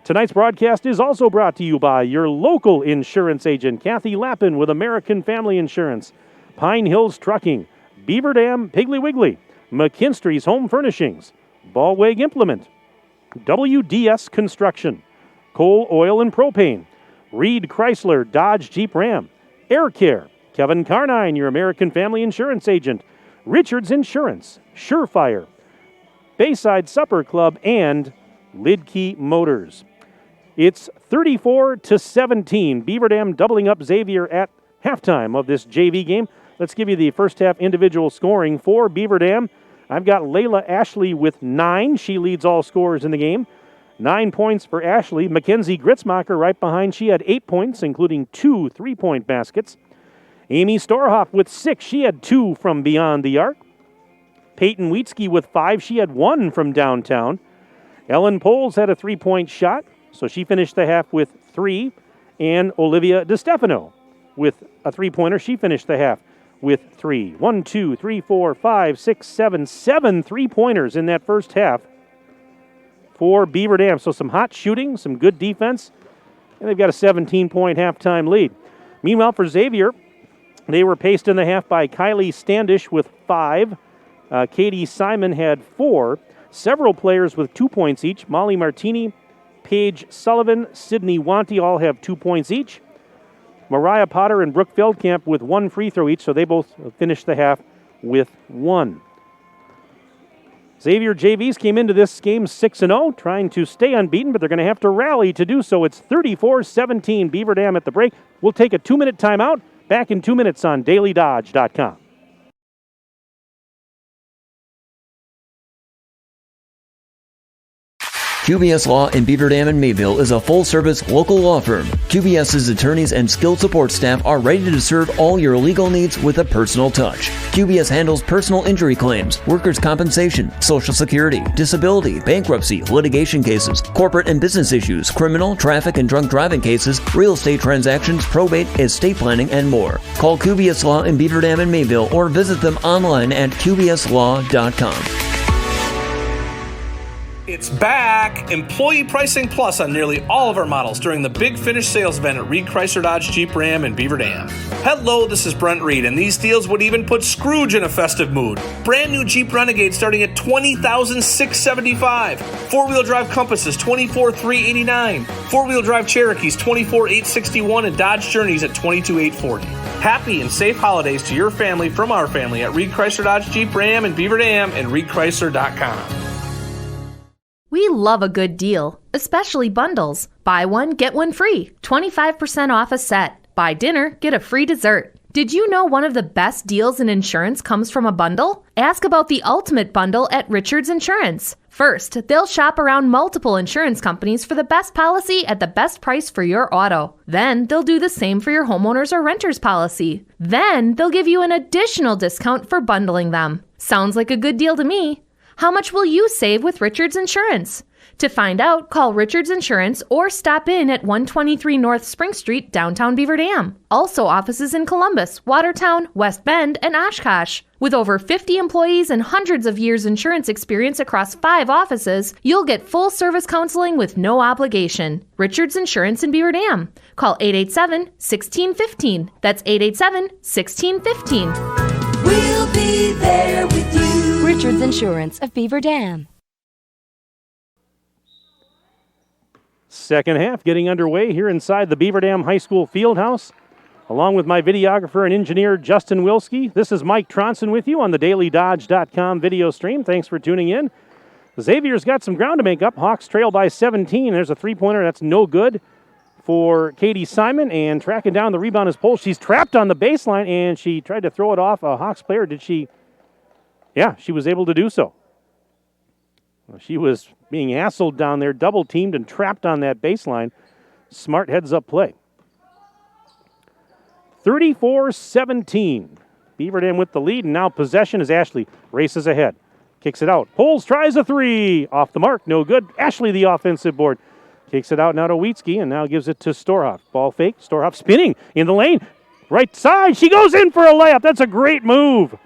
Tonight's broadcast is also brought to you by your local insurance agent, Kathy Lappin with American Family Insurance, Pine Hills Trucking, Beaver Dam Piggly Wiggly, McKinstry's Home Furnishings, Ballweg Implement, WDS Construction, Coal, Oil, and Propane, Reed Chrysler Dodge Jeep Ram, Air Care, Kevin Carnine, your American Family Insurance agent, Richards Insurance, Surefire, Bayside Supper Club, and Lidkey Motors. It's 34-17. Beaver Dam doubling up Xavier at halftime of this JV game. Let's give you the first half individual scoring for Beaver Dam. I've got Layla Ashley with 9. She leads all scorers in the game. 9 points for Ashley. Mackenzie Gritzmacher right behind. She had 8 points, including 2 3-point baskets. Amy Storhoff with 6. She had 2 from beyond the arc. Peyton Wheatsky with 5. She had 1 from downtown. Ellen Poles had a 3-point shot, so she finished the half with 3. And Olivia DeStefano with a 3-pointer. She finished the half with 3. 1, 2, 3, 4, 5, 6, 7, 7 3-pointers in that first half for Beaver Dam. So some hot shooting, some good defense, and they've got a 17-point halftime lead. Meanwhile, for Xavier, they were paced in the half by Kylie Standish with 5. Katie Simon had 4. Several players with 2 points each. Molly Martini, Paige Sullivan, Sydney Wanty all have 2 points each. Mariah Potter and Brooke Feldkamp with 1 free throw each, so they both finished the half with 1. Xavier JVs came into this game 6-0, trying to stay unbeaten, but they're going to have to rally to do so. It's 34-17 Beaver Dam at the break. We'll take a 2-minute timeout. Back in 2 minutes on DailyDodge.com. QBS Law in Beaver Dam and Mayville is a full-service local law firm. QBS's attorneys and skilled support staff are ready to serve all your legal needs with a personal touch. QBS handles personal injury claims, workers' compensation, Social Security, disability, bankruptcy, litigation cases, corporate and business issues, criminal, traffic and drunk driving cases, real estate transactions, probate, estate planning, and more. Call QBS Law in Beaver Dam and Mayville or visit them online at qbslaw.com. It's back! Employee Pricing Plus on nearly all of our models during the Big Finish sales event at Reed Chrysler Dodge Jeep Ram in Beaver Dam. Hello, this is Brent Reed, and these deals would even put Scrooge in a festive mood. Brand new Jeep Renegade starting at $20,675. Four-wheel drive Compasses, $24,389. Four-wheel drive Cherokees, $24,861, and Dodge Journeys at $22,840. Happy and safe holidays to your family from our family at Reed Chrysler Dodge Jeep Ram in Beaver Dam and ReedChrysler.com. We love a good deal, especially bundles. Buy one, get one free. 25% off a set. Buy dinner, get a free dessert. Did you know one of the best deals in insurance comes from a bundle? Ask about the ultimate bundle at Richards Insurance. First, they'll shop around multiple insurance companies for the best policy at the best price for your auto. Then, they'll do the same for your homeowner's or renter's policy. Then, they'll give you an additional discount for bundling them. Sounds like a good deal to me. How much will you save with Richards Insurance? To find out, call Richards Insurance or stop in at 123 North Spring Street, downtown Beaver Dam. Also offices in Columbus, Watertown, West Bend, and Oshkosh. With over 50 employees and hundreds of years insurance experience across 5 offices, you'll get full service counseling with no obligation. Richards Insurance in Beaver Dam. Call 887-1615. That's 887-1615. We'll be there with you. Richards Insurance of Beaver Dam. Second half getting underway here inside the Beaver Dam High School Fieldhouse. Along with my videographer and engineer, Justin Wilski, this is Mike Tronson with you on the DailyDodge.com video stream. Thanks for tuning in. Xavier's got some ground to make up. Hawks trail by 17. There's a three-pointer. That's no good for Katie Simon, and tracking down the rebound is Poles. She's trapped on the baseline, and she tried to throw it off a Hawks player. Did she? Yeah, she was able to do so. She was being hassled down there, double-teamed, and trapped on that baseline. Smart heads-up play. 34-17. Beaver Dam with the lead, and now possession as Ashley races ahead. Kicks it out. Poles tries a three. Off the mark, no good. Ashley, the offensive board. Kicks it out now to Wietzke, and now gives it to Storhoff. Ball fake. Storhoff spinning in the lane. Right side. She goes in for a layup. That's a great move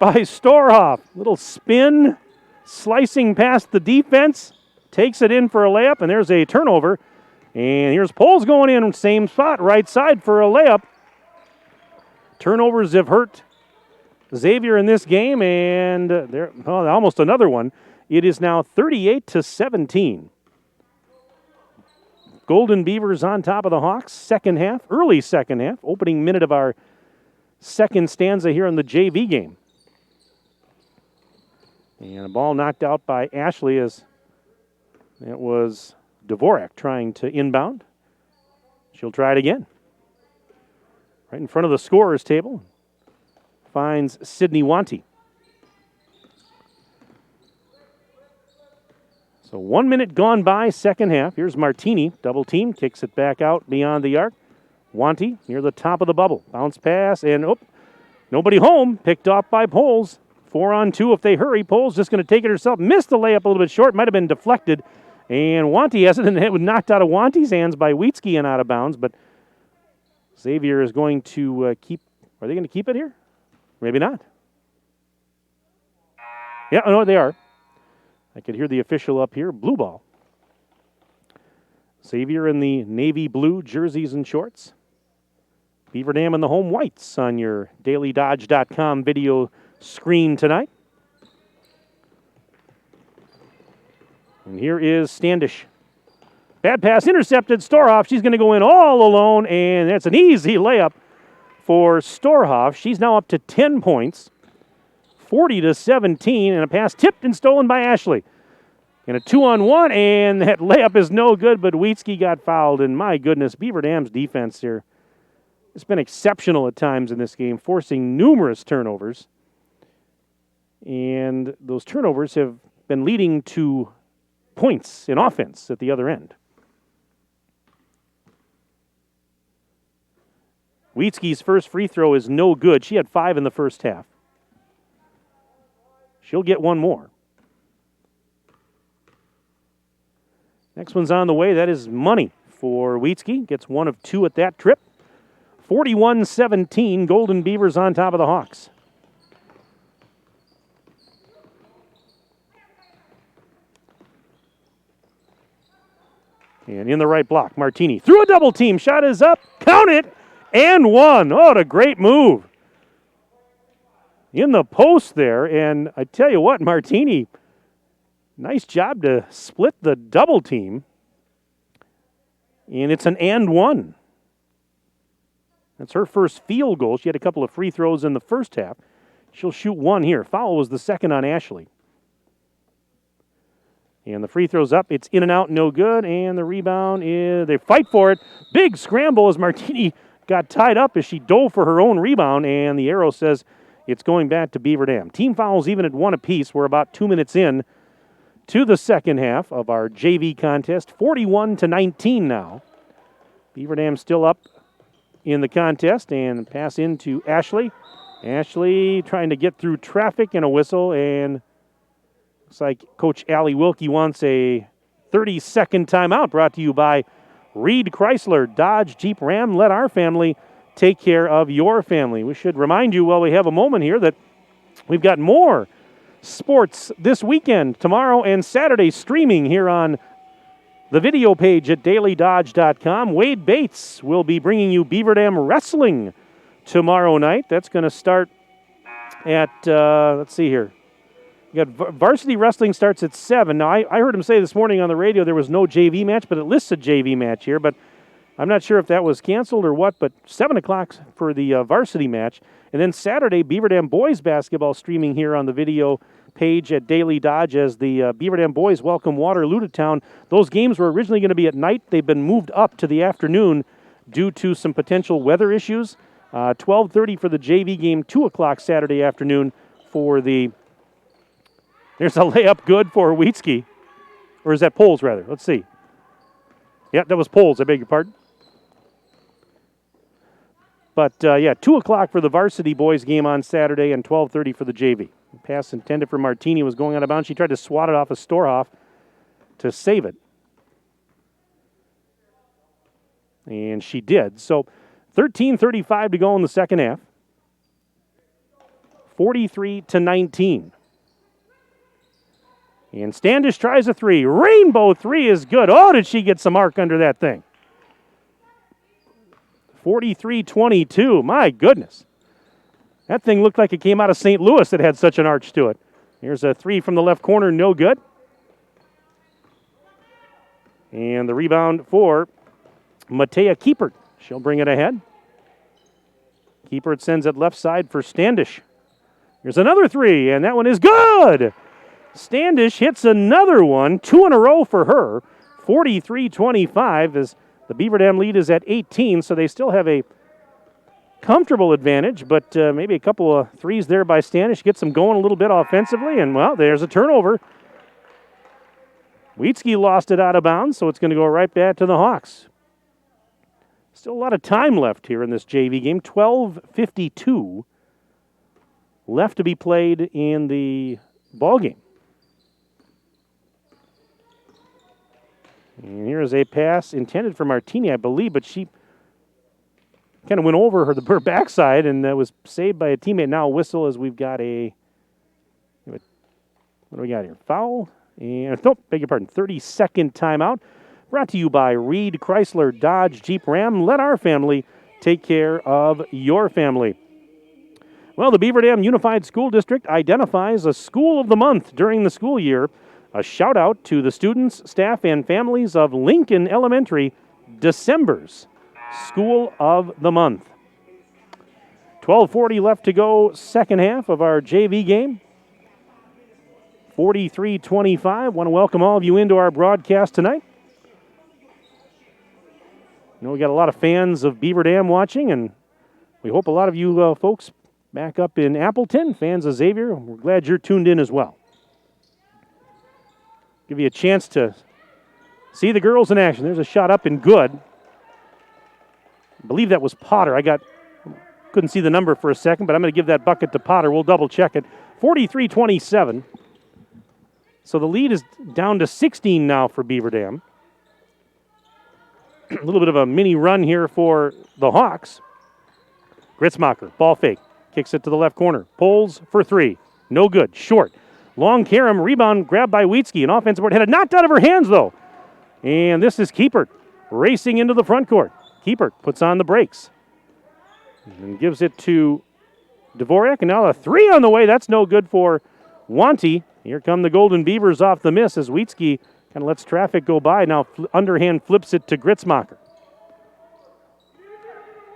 by Storhoff. Little spin, slicing past the defense. Takes it in for a layup, and there's a turnover. And here's Poles going in, same spot, right side for a layup. Turnovers have hurt Xavier in this game, and there almost another one. It is now 38-17. Golden Beavers on top of the Hawks. Second half, early second half, opening minute of our second stanza here in the JV game. And a ball knocked out by Ashley as it was Dvorak trying to inbound. She'll try it again. Right in front of the scorer's table. Finds Sydney Wanty. So 1 minute gone by, second half. Here's Martini, double team, kicks it back out beyond the arc. Wanty near the top of the bubble. Bounce pass, and nobody home. Picked off by Poles. 4-on-2 if they hurry. Poles just going to take it herself. Missed the layup a little bit short. Might have been deflected. And Wanty has it, and it was knocked out of Wanty's hands by Wietzke and out of bounds. But Xavier is going to keep. Are they going to keep it here? Maybe not. Yeah, no, they are. I could hear the official up here. Blue ball. Xavier in the navy blue jerseys and shorts. Beaver Dam in the home whites on your dailydodge.com video screen tonight. And here is Standish. Bad pass intercepted. Storhoff. She's going to go in all alone, and that's an easy layup for Storhoff. She's now up to 10 points. 40-17, and a pass tipped and stolen by Ashley. And a 2-on-1, and that layup is no good, but Wietzke got fouled. And my goodness, Beaver Dam's defense here has been exceptional at times in this game, forcing numerous turnovers. And those turnovers have been leading to points in offense at the other end. Wietzke's first free throw is no good. She had 5 in the first half. She'll get one more. Next one's on the way. That is money for Wietzke. Gets 1 of 2 at that trip. 41-17. Golden Beavers on top of the Hawks. And in the right block, Martini through a double team. Shot is up. Count it. And one. Oh, what a great move. In the post there, and I tell you what, Martini, nice job to split the double team. And it's an and one. That's her first field goal. She had a couple of free throws in the first half. She'll shoot one here. Foul was the second on Ashley. And the free throw's up. It's in and out, no good. And the rebound is, they fight for it. Big scramble as Martini got tied up as she dove for her own rebound. And the arrow says it's going back to Beaver Dam. Team fouls even at 1 apiece. We're about 2 minutes in to the second half of our JV contest. 41-19 now. Beaver Dam still up in the contest, and pass into Ashley. Ashley trying to get through traffic and a whistle, and looks like Coach Allie Wilkie wants a 30-second timeout, brought to you by Reed Chrysler, Dodge, Jeep, Ram. Let our family take care of your family. We should remind you while we have a moment here that we've got more sports this weekend, tomorrow and Saturday, streaming here on the video page at dailydodge.com. Wade Bates will be bringing you Beaver Dam Wrestling tomorrow night. That's going to start at, let's see here. You got varsity wrestling starts at 7. Now, I heard him say this morning on the radio there was no JV match, but it lists a JV match here. But I'm not sure if that was canceled or what, but 7 o'clock for the varsity match. And then Saturday, Beaver Dam boys basketball streaming here on the video page at Daily Dodge as the Beaver Dam boys welcome Waterloo to town. Those games were originally going to be at night. They've been moved up to the afternoon due to some potential weather issues. 12:30 for the JV game, 2 o'clock Saturday afternoon for the... There's a layup good for Wheatsky. Or is that Poles, rather? Let's see. Yeah, that was Poles, I beg your pardon. But, 2 o'clock for the varsity boys game on Saturday and 12:30 for the JV. Pass intended for Martini was going out of bounds. She tried to swat it off of Storhoff to save it. And she did. So 13:35 to go in the second half. 43-19. And Standish tries a three. Rainbow three is good. Oh, did she get some arc under that thing? 43-22. My goodness. That thing looked like it came out of St. Louis that had such an arch to it. Here's a three from the left corner. No good. And the rebound for Matea Kiepert. She'll bring it ahead. Kiepert sends it left side for Standish. Here's another three, and that one is good. Standish hits another one, 2 in a row for her. 43-25 as the Beaver Dam lead is at 18, so they still have a comfortable advantage, but maybe a couple of threes there by Standish gets them going a little bit offensively, and, well, there's a turnover. Wheatsky lost it out of bounds, so it's going to go right back to the Hawks. Still a lot of time left here in this JV game. 12:52 left to be played in the ball game. And here is a pass intended for Martini, I believe, but she kind of went over her backside and was saved by a teammate. Now a whistle as we've got a, what do we got here? Foul? And, nope, beg your pardon, 30-second timeout. Brought to you by Reed Chrysler Dodge Jeep Ram. Let our family take care of your family. Well, the Beaver Dam Unified School District identifies a School of the Month during the school year. A shout out to the students, staff, and families of Lincoln Elementary, December's School of the Month. 12:40 left to go, second half of our JV game. 43-25. Want to welcome all of you into our broadcast tonight. You know, we got a lot of fans of Beaver Dam watching, and we hope a lot of you folks back up in Appleton, fans of Xavier, we're glad you're tuned in as well. Give you a chance to see the girls in action. There's a shot up and good. I believe that was Potter. Couldn't see the number for a second, but I'm going to give that bucket to Potter. We'll double check it. 43-27. So the lead is down to 16 now for Beaver Dam. A little bit of a mini run here for the Hawks. Gritzmacher, ball fake. Kicks it to the left corner. Pulls for three. No good. Short. Long Karam, rebound grabbed by Wheatsky. An offensive board headed, knocked out of her hands, though. And this is Kiepert racing into the front court. Kiepert puts on the brakes and gives it to Dvorak. And now a three on the way. That's no good for Wanty. Here come the Golden Beavers off the miss as Wheatsky kind of lets traffic go by. Now underhand flips it to Gritzmacher.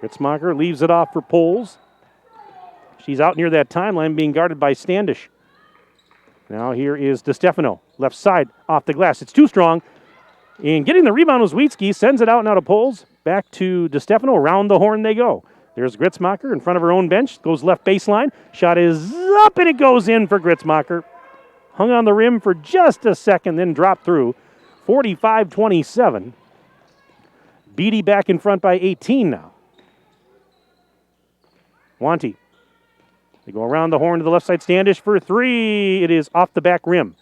Gritzmacher leaves it off for Poles. She's out near that timeline being guarded by Standish. Now here is DeStefano. Left side off the glass. It's too strong. And getting the rebound was Wheatsky. Sends it out and out of Poles. Back to DeStefano. Around the horn they go. There's Gritzmacher in front of her own bench. Goes left baseline. Shot is up and it goes in for Gritzmacher. Hung on the rim for just a second, then dropped through. 45-27. Beatty back in front by 18 now. Wanty. They go around the horn to the left side. Standish for three. It is off the back rim.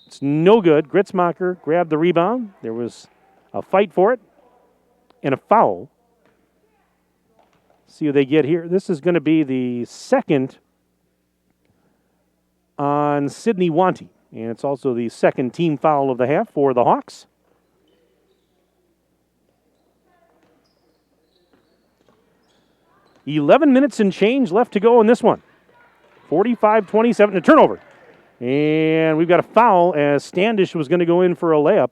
It's no good. Gritzmacher grabbed the rebound. There was a fight for it and a foul. See who they get here. This is going to be the second on Sydney Wanty. And it's also the second team foul of the half for the Hawks. $11 minutes and change left to go in this one. 45-27, a turnover. And we've got a foul as Standish was going to go in for a layup.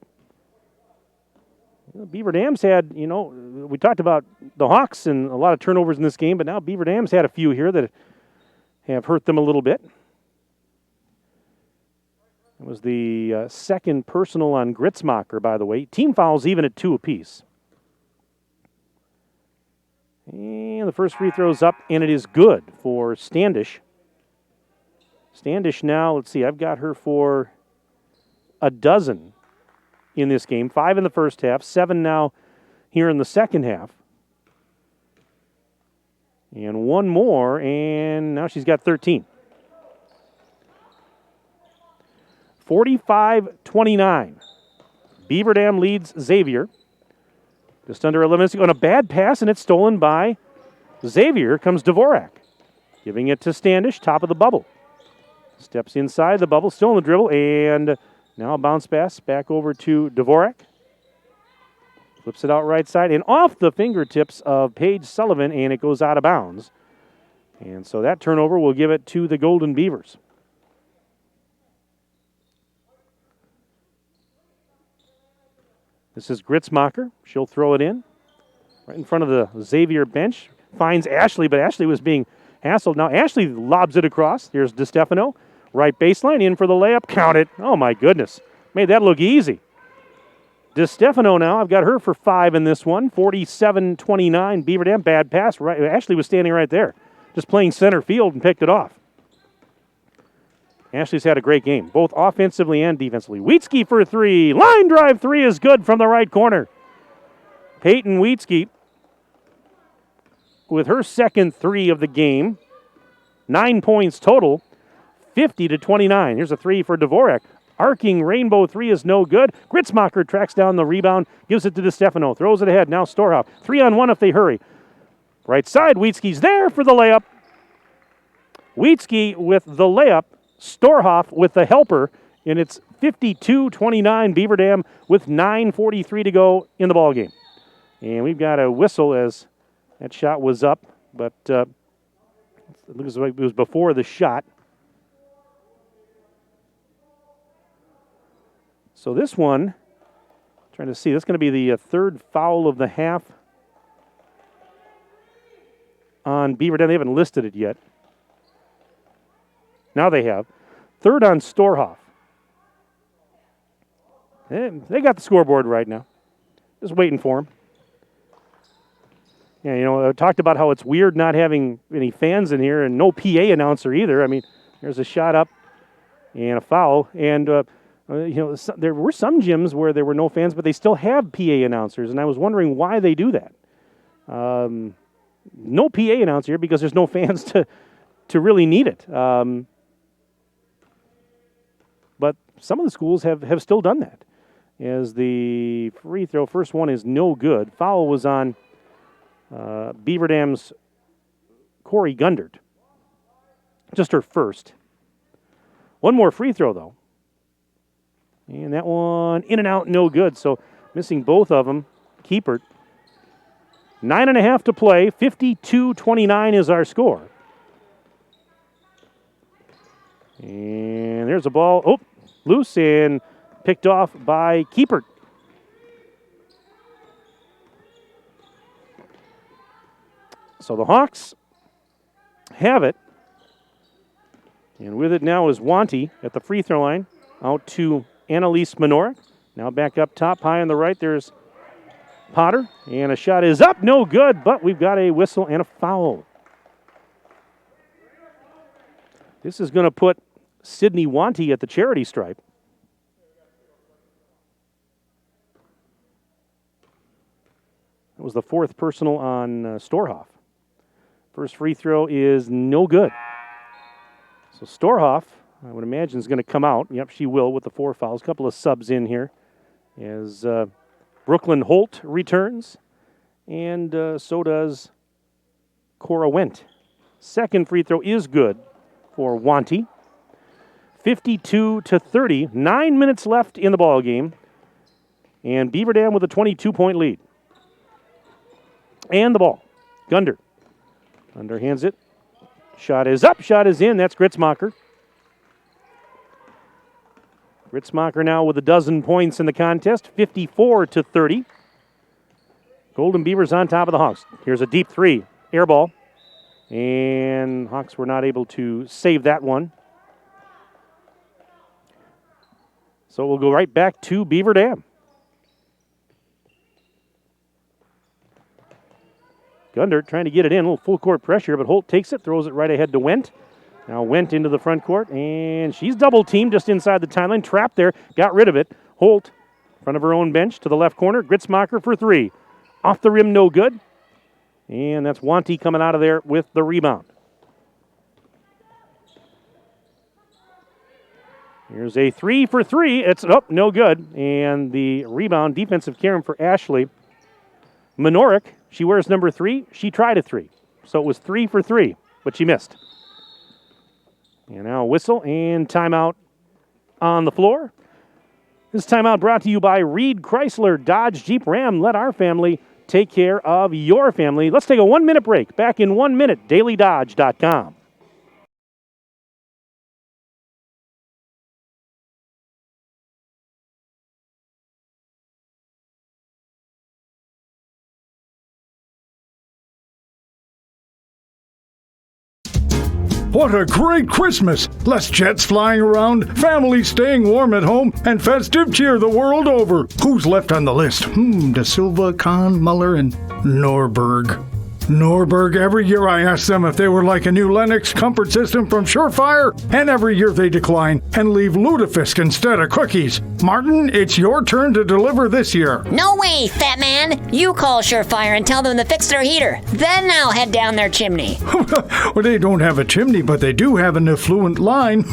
Beaver Dam's had, we talked about the Hawks and a lot of turnovers in this game, but now Beaver Dam's had a few here that have hurt them a little bit. That was the second personal on Gritzmacher, by the way. Team fouls even at 2 apiece. And the first free throw's up, and it is good for Standish. Standish now, let's see, I've got her for a dozen in this game. 5 in the first half, 7 now here in the second half. And one more, and now she's got 13. 45-29. Beaver Dam leads Xavier. Just under 11 minutes ago, and a bad pass, and it's stolen by Xavier. Comes Dvorak. Giving it to Standish, top of the bubble. Steps inside the bubble, still in the dribble, and now a bounce pass back over to Dvorak. Flips it out right side, and off the fingertips of Paige Sullivan, and it goes out of bounds. And so that turnover will give it to the Golden Beavers. This is Gritzmacher. She'll throw it in. Right in front of the Xavier bench. Finds Ashley, but Ashley was being hassled. Now Ashley lobs it across. Here's DeStefano. Right baseline, in for the layup. Count it. Oh, my goodness. Made that look easy. DeStefano now. I've got her for 5 in this one. 47-29. Beaver Dam. Bad pass. Right. Ashley was standing right there. Just playing center field and picked it off. Ashley's had a great game, both offensively and defensively. Wheatsky for 3. Line drive 3 is good from the right corner. Peyton Wheatsky with her second 3 of the game. 9 points total, 50-29. Here's a 3 for Dvorak. Arcing rainbow 3 is no good. Gritzmacher tracks down the rebound, gives it to DeStefano, throws it ahead. Now Storhoff. 3-on-1 if they hurry. Right side, Wheatsky's there for the layup. Wheatsky with the layup. Storhoff with the helper, and it's 52-29 Beaver Dam with 9:43 to go in the ballgame. And we've got a whistle as that shot was up, but it looks like it was before the shot. So this one, trying to see, this is going to be the third foul of the half on Beaver Dam. They haven't listed it yet. Now they have. Third on Storhoff. They got the scoreboard right now. Just waiting for him. Yeah, you know, I talked about how it's weird not having any fans in here and no PA announcer either. I mean, there's a shot up and a foul. And, you know, there were some gyms where there were no fans, but they still have PA announcers. And I was wondering why they do that. No PA announcer here because there's no fans to really need it. But some of the schools have still done that. As the free throw, first one is no good. Foul was on Beaver Dam's Corey Gundert. Just her first. One more free throw, though. And that one in and out, no good. So missing both of them. Keepert. 9.5 to play. 52-29 is our score. And there's a ball. Oh, loose and picked off by Keepert. So the Hawks have it. And with it now is Wanty at the free throw line. Out to Annalise Minorik. Now back up top, high on the right. There's Potter. And a shot is up. No good, but we've got a whistle and a foul. This is going to put Sydney Wanty at the charity stripe. That was the fourth personal on Storhoff. First free throw is no good. So Storhoff, I would imagine, is going to come out. Yep, she will with the 4 fouls. A couple of subs in here as Brooklyn Holt returns. And so does Cora Wendt. Second free throw is good for Wanty. 52-30. 9 minutes left in the ball game. And Beaver Dam with a 22-point lead. And the ball. Gunder. Underhands it. Shot is up. Shot is in. That's Gritzmacher. Gritzmacher now with a dozen points in the contest. 54-30. Golden Beavers on top of the Hawks. Here's a deep 3. Air ball. And Hawks were not able to save that one. So we'll go right back to Beaver Dam. Gundert trying to get it in, a little full court pressure, but Holt takes it, throws it right ahead to Wendt. Now Wendt into the front court, and she's double teamed just inside the timeline, trapped there, got rid of it. Holt, in front of her own bench to the left corner, Gritzmacher for three. Off the rim, no good. And that's Wanty coming out of there with the rebound. Here's a 3 for 3. It's no good. And the rebound, defensive Karen for Ashley. Minorik, she wears number 3. She tried a 3. So it was 3 for 3, but she missed. And now a whistle and timeout on the floor. This timeout brought to you by Reed Chrysler Dodge Jeep Ram. Let our family take care of your family. Let's take a 1-minute break. Back in 1 minute, dailydodge.com. What a great Christmas! Less jets flying around, families staying warm at home, and festive cheer the world over. Who's left on the list? De Silva, Kahn, Muller, and Norberg. Norberg, every year I ask them if they were like a new Lennox comfort system from Surefire, and every year they decline and leave lutefisk instead of cookies. Martin, it's your turn to deliver this year. No way, fat man. You call Surefire and tell them to fix their heater. Then I'll head down their chimney. Well, they don't have a chimney, but they do have an effluent line.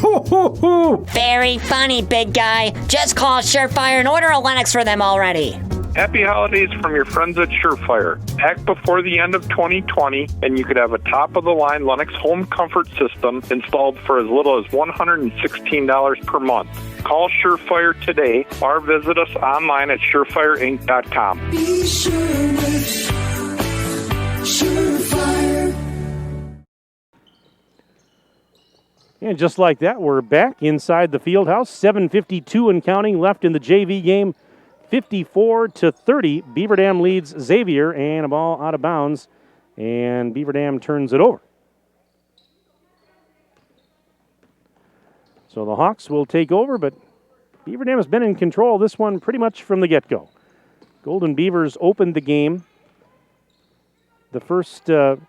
Very funny, big guy. Just call Surefire and order a Lennox for them already. Happy holidays from your friends at Surefire. Act before the end of 2020, and you could have a top-of-the-line Lennox home comfort system installed for as little as $116 per month. Call Surefire today or visit us online at surefireinc.com. Be sure with Surefire. And just like that, we're back inside the field house. 7:52 and counting left in the JV game. 54-30, Beaver Dam leads Xavier, and a ball out of bounds, and Beaver Dam turns it over. So the Hawks will take over, but Beaver Dam has been in control of this one pretty much from the get-go. Golden Beavers opened the game. The first about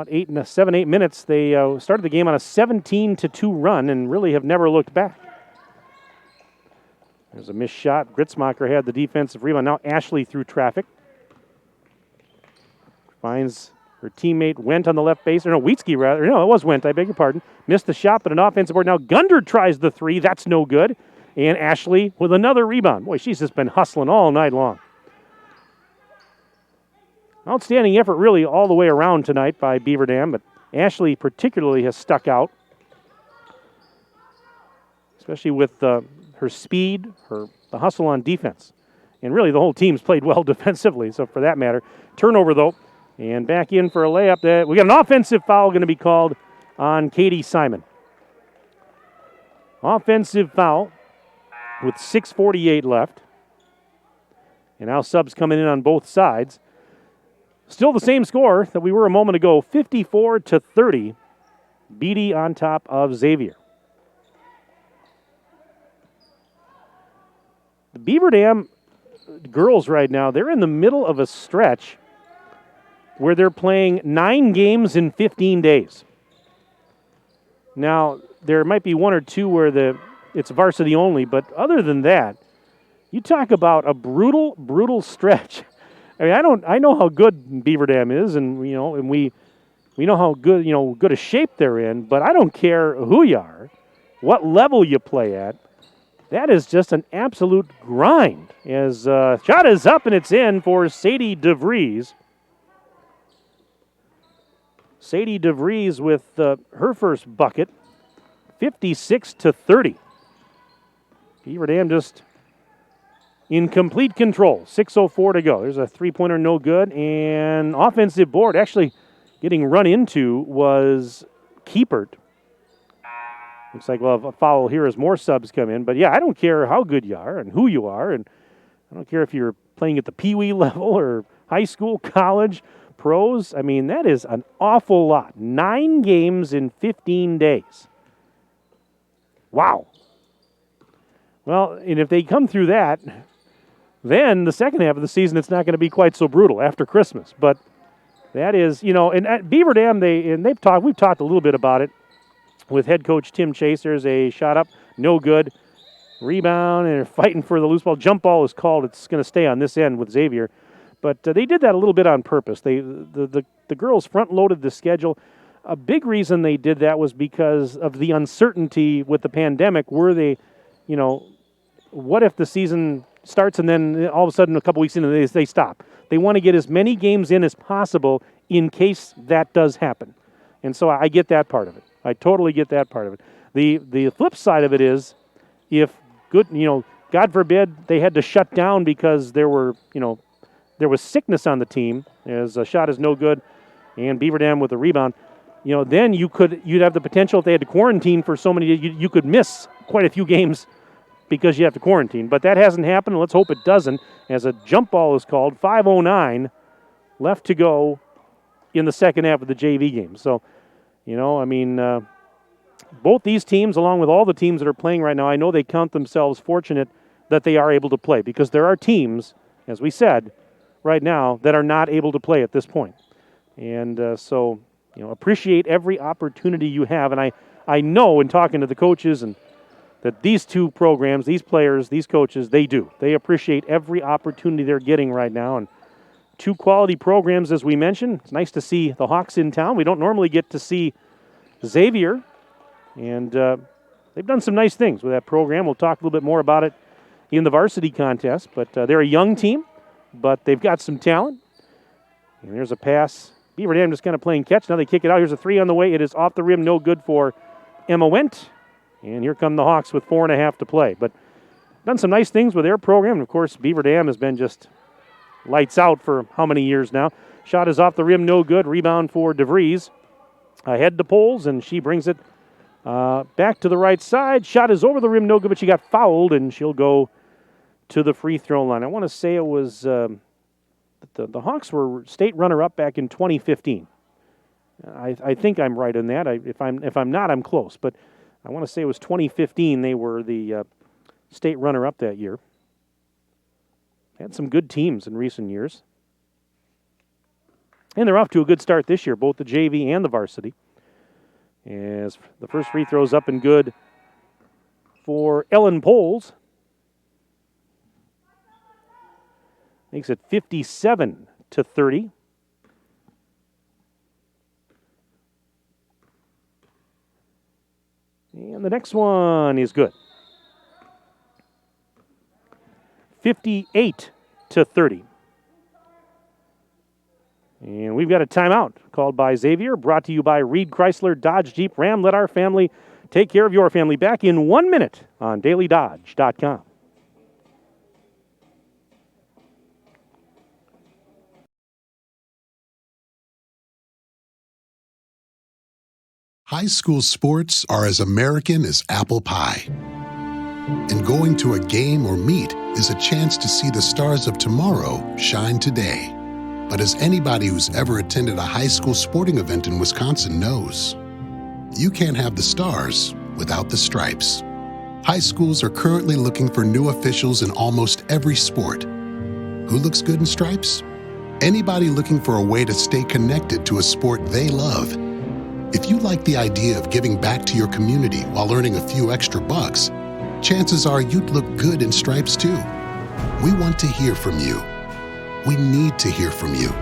8 minutes, they started the game on a 17-2 run and really have never looked back. There's a missed shot. Gritzmacher had the defensive rebound. Now Ashley through traffic. Finds her teammate Wendt on the left base. Or no, Wietzke rather. No, it was Wendt. I beg your pardon. Missed the shot, but an offensive board. Now Gundert tries the 3. That's no good. And Ashley with another rebound. Boy, she's just been hustling all night long. Outstanding effort really all the way around tonight by Beaver Dam, but Ashley particularly has stuck out. Especially with her speed, the hustle on defense. And really the whole team's played well defensively, so for that matter. Turnover, though, and back in for a layup. We got an offensive foul going to be called on Katie Simon. Offensive foul with 6:48 left. And now subs coming in on both sides. Still the same score that we were a moment ago, 54-30. Beatty on top of Xavier. The Beaver Dam girls right now, they're in the middle of a stretch where they're playing 9 games in 15 days. Now, there might be 1 or 2 where it's varsity only, but other than that, you talk about a brutal, brutal stretch. I mean, I know how good Beaver Dam is, and we know how good, good a shape they're in, but I don't care who you are, what level you play at. That is just an absolute grind. As shot is up and it's in for Sadie DeVries. Sadie DeVries with her first bucket, 56-30. Beaver Dam just in complete control. 6:04 to go. There's a three-pointer, no good, and offensive board actually getting run into was Kiepert. Looks like we'll have a foul here as more subs come in. But, yeah, I don't care how good you are and who you are. And I don't care if you're playing at the Pee Wee level or high school, college, pros. I mean, that is an awful lot. 9 games in 15 days. Wow. Well, and if they come through that, then the second half of the season, it's not going to be quite so brutal after Christmas. But that is, and at Beaver Dam, we've talked a little bit about it with head coach Tim Chase. There's a shot up, no good. Rebound, and they're fighting for the loose ball. Jump ball is called. It's going to stay on this end with Xavier. But they did that a little bit on purpose. The girls front-loaded the schedule. A big reason they did that was because of the uncertainty with the pandemic. Were they, what if the season starts and then all of a sudden a couple weeks in they stop? They want to get as many games in as possible in case that does happen. And so I get that part of it. I totally get that part of it. The flip side of it is if God forbid they had to shut down because there was sickness on the team, as a shot is no good, and Beaver Dam with a rebound, then you'd have the potential if they had to quarantine for so many days, you could miss quite a few games because you have to quarantine. But that hasn't happened. Let's hope it doesn't, as a jump ball is called. 5:09 left to go in the second half of the JV game. So, both these teams, along with all the teams that are playing right now, I know they count themselves fortunate that they are able to play, because there are teams, as we said, right now that are not able to play at this point. And so appreciate every opportunity you have. And I know in talking to the coaches and that these two programs, these players, these coaches, they do. They appreciate every opportunity they're getting right now. And two quality programs, as we mentioned. It's nice to see the Hawks in town. We don't normally get to see Xavier. And they've done some nice things with that program. We'll talk a little bit more about it in the varsity contest. But they're a young team, but they've got some talent. And there's a pass. Beaver Dam just kind of playing catch. Now they kick it out. Here's a three on the way. It is off the rim. No good for Emma Wendt. And here come the Hawks with 4.5 to play. But done some nice things with their program. And, of course, Beaver Dam has been just lights out for how many years now. Shot is off the rim. No good. Rebound for DeVries. Ahead to Poles, and she brings it back to the right side. Shot is over the rim, no good, but she got fouled, and she'll go to the free throw line. I want to say it was the Hawks were state runner-up back in 2015. I think I'm right in that. If I'm not, I'm close. But I want to say it was 2015. They were the state runner-up that year. Had some good teams in recent years. And they're off to a good start this year, both the JV and the varsity. As the first free throw's up and good for Ellen Poles. Makes it 57-30. And the next one is good. 58-30. And we've got a timeout called by Xavier, brought to you by Reed Chrysler Dodge Jeep Ram. Let our family take care of your family. Back in 1 minute on dailydodge.com. High school sports are as American as apple pie. And going to a game or meet is a chance to see the stars of tomorrow shine today. But as anybody who's ever attended a high school sporting event in Wisconsin knows, you can't have the stars without the stripes. High schools are currently looking for new officials in almost every sport. Who looks good in stripes? Anybody looking for a way to stay connected to a sport they love. If you like the idea of giving back to your community while earning a few extra bucks, chances are you'd look good in stripes too. We want to hear from you. We need to hear from you.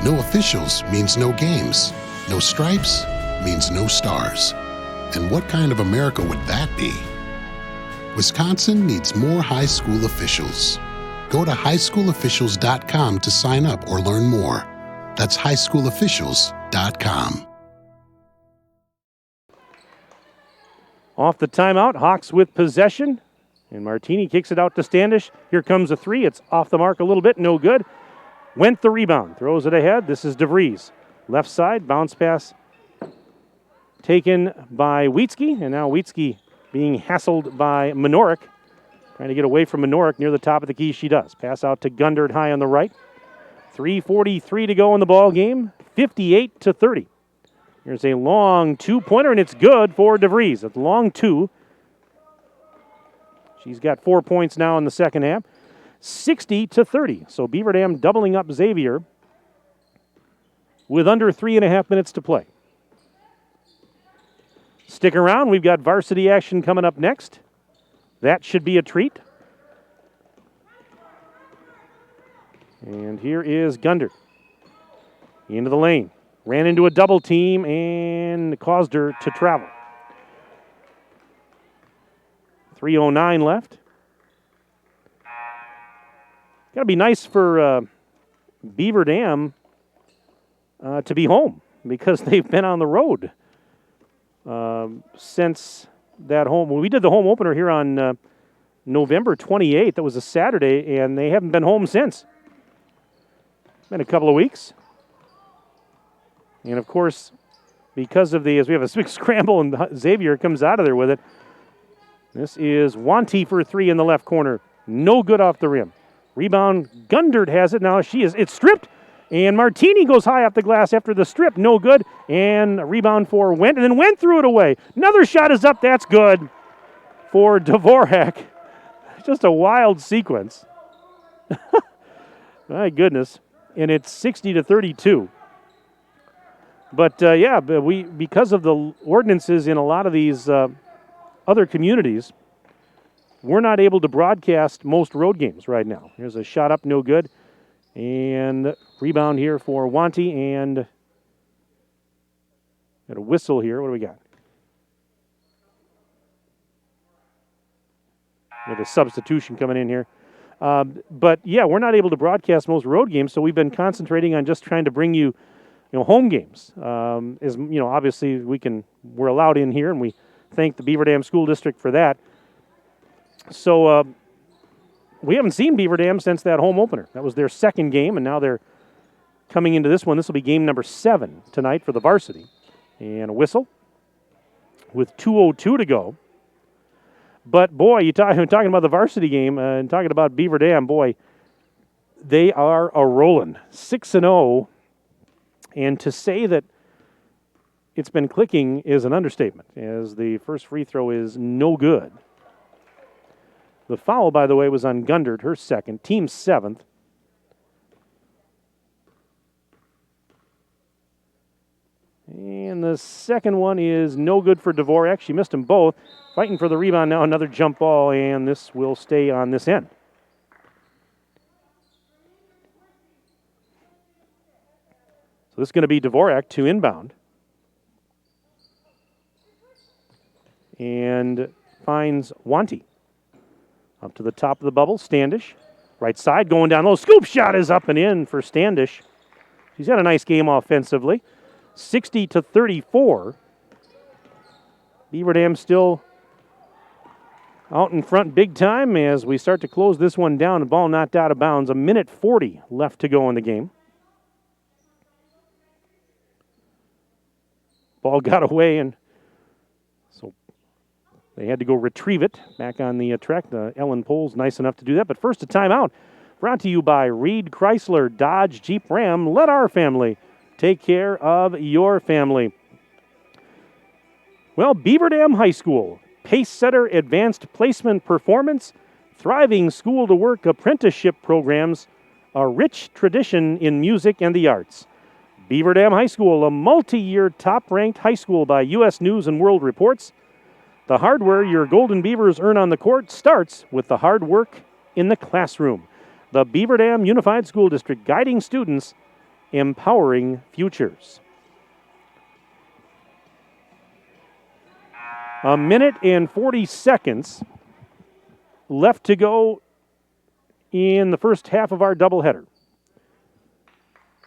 No officials means no games. No stripes means no stars. And what kind of America would that be? Wisconsin needs more high school officials. Go to highschoolofficials.com to sign up or learn more. That's highschoolofficials.com. Off the timeout, Hawks with possession. And Martini kicks it out to Standish. Here comes a three. It's off the mark a little bit. No good. Went the rebound. Throws it ahead. This is DeVries. Left side. Bounce pass taken by Wietzke. And now Wietzke being hassled by Minoric. Trying to get away from Minoric near the top of the key. She does. Pass out to Gundert high on the right. 3:43 to go in the ball game. 58-30. Here's a long two-pointer, and it's good for DeVries. A long two. She's got 4 points now in the second half. 60-30. So Beaver Dam doubling up Xavier with under 3.5 minutes to play. Stick around. We've got varsity action coming up next. That should be a treat. And here is Gundert. Into the lane. Ran into a double team and caused her to travel. 3:09 left. Got to be nice for Beaver Dam to be home because they've been on the road since that home. Well, we did the home opener here on November 28th. That was a Saturday, and they haven't been home since. Been a couple of weeks. And, of course, because of as we have a big scramble and Xavier comes out of there with it, this is Wanty for 3 in the left corner. No good off the rim. Rebound, Gundert has it. Now it's stripped, and Martini goes high off the glass after the strip. No good. And a rebound for Wendt, and then Wendt threw it away. Another shot is up. That's good for Dvorak. Just a wild sequence. My goodness. And it's 60-32. But, because of the ordinances in a lot of these other communities, we're not able to broadcast most road games right now. Here's a shot up, no good. And rebound here for Wanty, and got a whistle here. What do we got? We have a substitution coming in here. We're not able to broadcast most road games, so we've been concentrating on just trying to bring you, home games. Obviously we're allowed in here, and we thank the Beaver Dam School District for that. So we haven't seen Beaver Dam since that home opener. That was their second game, and now they're coming into this one. This will be game number 7 tonight for the varsity. And a whistle with 2:02 to go. But, boy, you're talking about the varsity game and talking about Beaver Dam, boy, they are a-rolling. 6-0. And to say that it's been clicking is an understatement, as the first free throw is no good. The foul, by the way, was on Gundert, her second, team 7th. And the second one is no good for Dvorak. She missed them both. Fighting for the rebound now, another jump ball, and this will stay on this end. So this is going to be Dvorak to inbound. And finds Wanty. Up to the top of the bubble, Standish. Right side, going down low. Scoop shot is up and in for Standish. She's had a nice game offensively. 60-34. Beaver Dam still out in front big time as we start to close this one down. The ball knocked out of bounds. 1:40 left to go in the game. Ball got away, and so they had to go retrieve it back on the track. Ellen Pohl's nice enough to do that. But first, a timeout. Brought to you by Reed Chrysler, Dodge, Jeep, Ram. Let our family take care of your family. Well, Beaver Dam High School, Pace Setter Advanced Placement Performance, thriving school-to-work apprenticeship programs, a rich tradition in music and the arts. Beaver Dam High School, a multi-year top-ranked high school by U.S. News and World Reports. The hardware your Golden Beavers earn on the court starts with the hard work in the classroom. The Beaver Dam Unified School District, guiding students, empowering futures. 1:40 left to go in the first half of our doubleheader.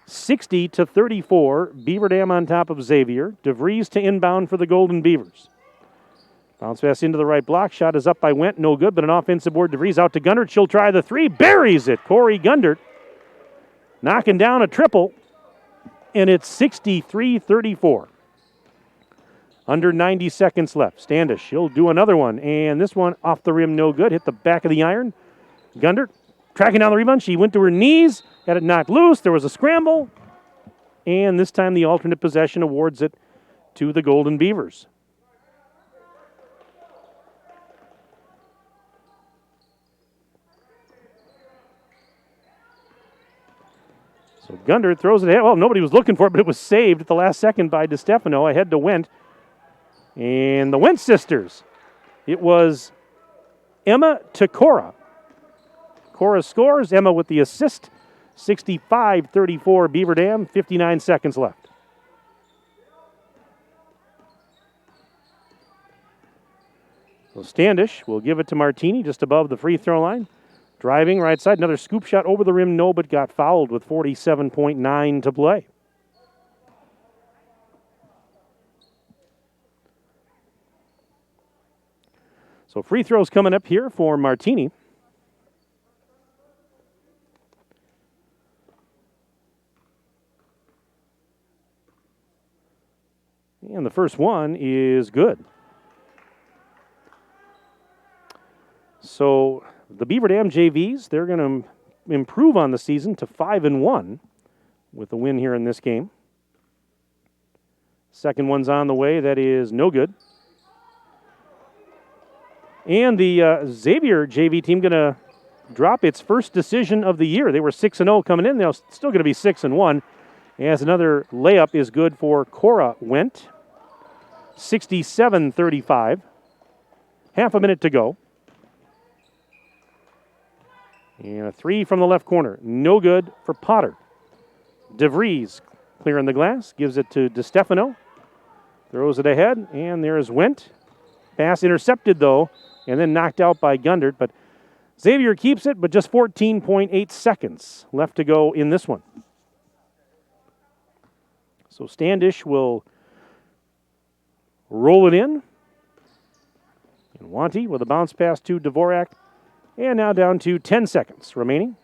60-34, Beaver Dam on top of Xavier. DeVries to inbound for the Golden Beavers. Bounce pass into the right block. Shot is up by Wendt. No good, but an offensive board. DeVries out to Gundert. She'll try the three. Buries it. Corey Gundert knocking down a triple. And it's 63-34. Under 90 seconds left. Standish, she'll do another one. And this one off the rim, no good. Hit the back of the iron. Gundert tracking down the rebound. She went to her knees. Had it knocked loose. There was a scramble. And this time the alternate possession awards it to the Golden Beavers. So Gundert throws it ahead. Well, nobody was looking for it, but it was saved at the last second by DiStefano. Ahead to Wendt. And the Wendt sisters. It was Emma to Cora. Cora scores. Emma with the assist. 65-34 Beaver Dam. 59 seconds left. So Standish will give it to Martini just above the free throw line. Driving right side. Another scoop shot over the rim. No, but got fouled with 47.9 to play. So free throws coming up here for Martini. And the first one is good. So the Beaver Dam JVs, they're going to improve on the season to 5-1 with a win here in this game. Second one's on the way. That is no good. And the Xavier JV team going to drop its first decision of the year. They were 6-0 coming in. They're still going to be 6-1. As another layup is good for Cora Wendt. 67-35. Half a minute to go. And a three from the left corner. No good for Potter. DeVries clearing the glass. Gives it to DiStefano. Throws it ahead. And there's Wendt. Pass intercepted, though, and then knocked out by Gundert. But Xavier keeps it, but just 14.8 seconds left to go in this one. So Standish will roll it in. And Wanty with a bounce pass to Dvorak. And now down to 10 seconds remaining.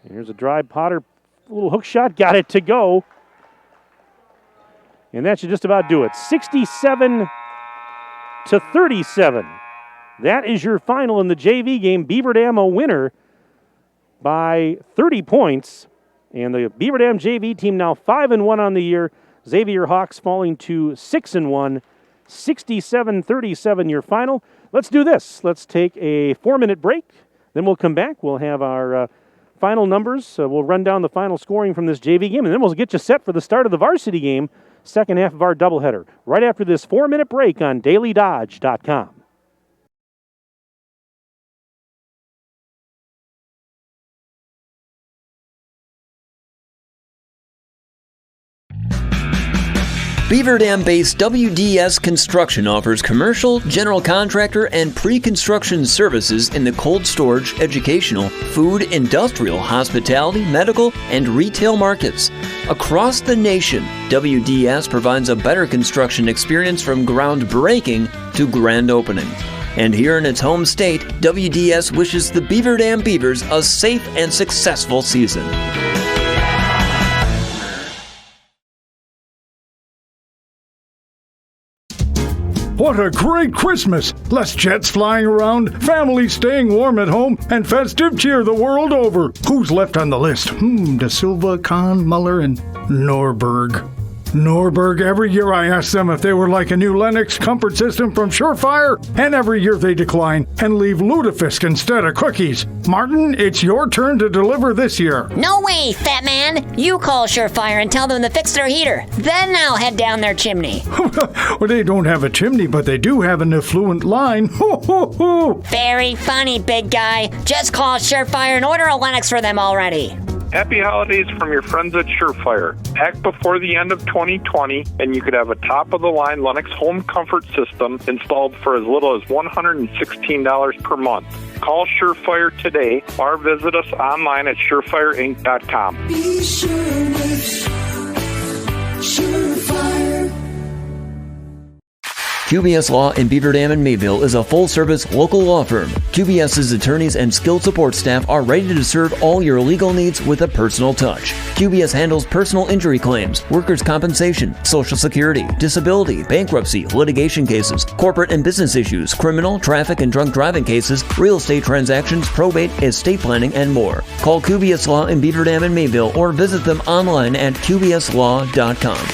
And here's a drive. Potter, a little hook shot, got it to go. And that should just about do it. 67-37. That is your final in the JV game. Beaver Dam a winner by 30 points. And the Beaver Dam JV team now 5-1 on the year. Xavier Hawks falling to 6-1. 67-37 your final. Let's do this. Let's take a 4-minute break. Then we'll come back. We'll have our final numbers. We'll run down the final scoring from this JV game. And then we'll get you set for the start of the varsity game. Second half of our doubleheader. Right after this 4-minute break on DailyDodge.com. Beaver Dam-based WDS Construction offers commercial, general contractor, and pre-construction services in the cold storage, educational, food, industrial, hospitality, medical, and retail markets. Across the nation, WDS provides a better construction experience from groundbreaking to grand opening. And here in its home state, WDS wishes the Beaver Dam Beavers a safe and successful season. What a great Christmas! Less jets flying around, families staying warm at home, and festive cheer the world over. Who's left on the list? De Silva, Kahn, Muller, and Norberg. Norberg, every year I ask them if they were like a new Lennox comfort system from Surefire, and every year they decline and leave lutefisk instead of cookies. Martin, it's your turn to deliver this year. No way, fat man. You call Surefire and tell them to fix their heater. Then I'll head down their chimney. Well, they don't have a chimney, but they do have an effluent line. Very funny, big guy. Just call Surefire and order a Lennox for them already. Happy holidays from your friends at Surefire. Act before the end of 2020, and you could have a top-of-the-line Lennox home comfort system installed for as little as $116 per month. Call Surefire today or visit us online at surefireinc.com. Be sure with Surefire. QBS Law in Beaver Dam and Mayville is a full-service local law firm. QBS's attorneys and skilled support staff are ready to serve all your legal needs with a personal touch. QBS handles personal injury claims, workers' compensation, Social Security, disability, bankruptcy, litigation cases, corporate and business issues, criminal, traffic and drunk driving cases, real estate transactions, probate, estate planning, and more. Call QBS Law in Beaver Dam and Mayville or visit them online at qbslaw.com.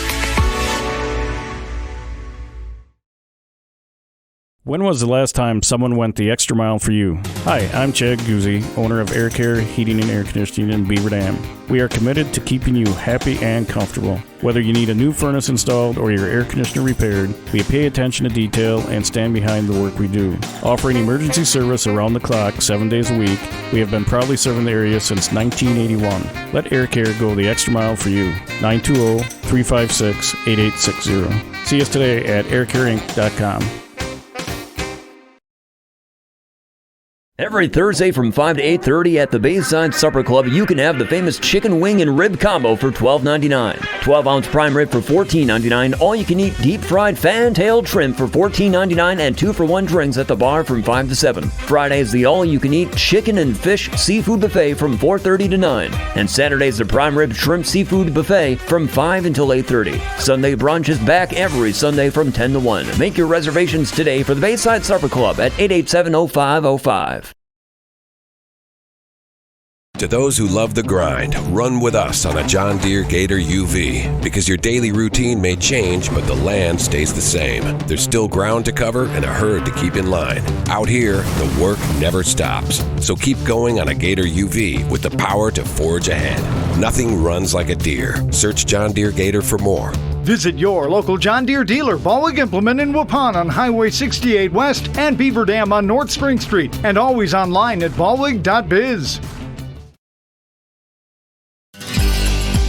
When was the last time someone went the extra mile for you? Hi, I'm Chad Guzzi, owner of Air Care Heating and Air Conditioning in Beaver Dam. We are committed to keeping you happy and comfortable. Whether you need a new furnace installed or your air conditioner repaired, we pay attention to detail and stand behind the work we do. Offering emergency service around the clock 7 days a week, we have been proudly serving the area since 1981. Let Air Care go the extra mile for you. 920-356-8860. See us today at aircareinc.com. Every Thursday from 5 to 8:30 at the Bayside Supper Club, you can have the famous chicken wing and rib combo for $12.99. 12-ounce prime rib for $14.99. All-you-can-eat deep-fried fan-tailed shrimp for $14.99 and 2-for-1 drinks at the bar from 5 to 7. Friday's the all-you-can-eat chicken and fish seafood buffet from 4:30 to 9. And Saturday's the prime rib shrimp seafood buffet from 5 until 8:30. Sunday brunch is back every Sunday from 10 to 1. Make your reservations today for the Bayside Supper Club at 887-0505. To those who love the grind, run with us on a John Deere Gator UV. Because your daily routine may change, but the land stays the same. There's still ground to cover and a herd to keep in line. Out here, the work never stops. So keep going on a Gator UV with the power to forge ahead. Nothing runs like a Deere. Search John Deere Gator for more. Visit your local John Deere dealer, Ballweg Implement in Waupun on Highway 68 West and Beaver Dam on North Spring Street. And always online at ballweg.biz.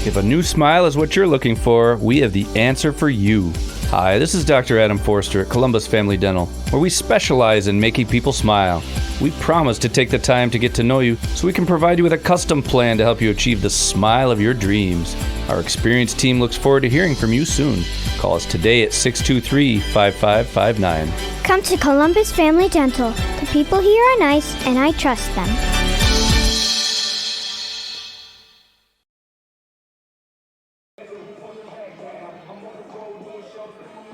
If a new smile is what you're looking for, we have the answer for you. Hi, this is Dr. Adam Forster at Columbus Family Dental, where we specialize in making people smile. We promise to take the time to get to know you so we can provide you with a custom plan to help you achieve the smile of your dreams. Our experienced team looks forward to hearing from you soon. Call us today at 623-5559. Come to Columbus Family Dental. The people here are nice, and I trust them.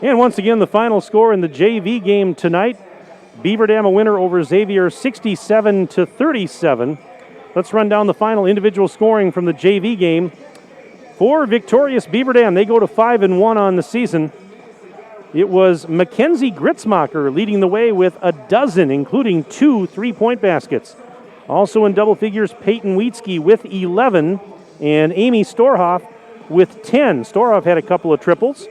And once again, the final score in the JV game tonight. Beaver Dam a winner over Xavier 67-37. Let's run down the final individual scoring from the JV game. For victorious Beaver Dam, they go to 5-1 on the season. It was Mackenzie Gritzmacher leading the way with a dozen, including 2 3-point baskets. Also in double figures, Peyton Wheatsky with 11 and Amy Storhoff with 10. Storhoff had a couple of triples.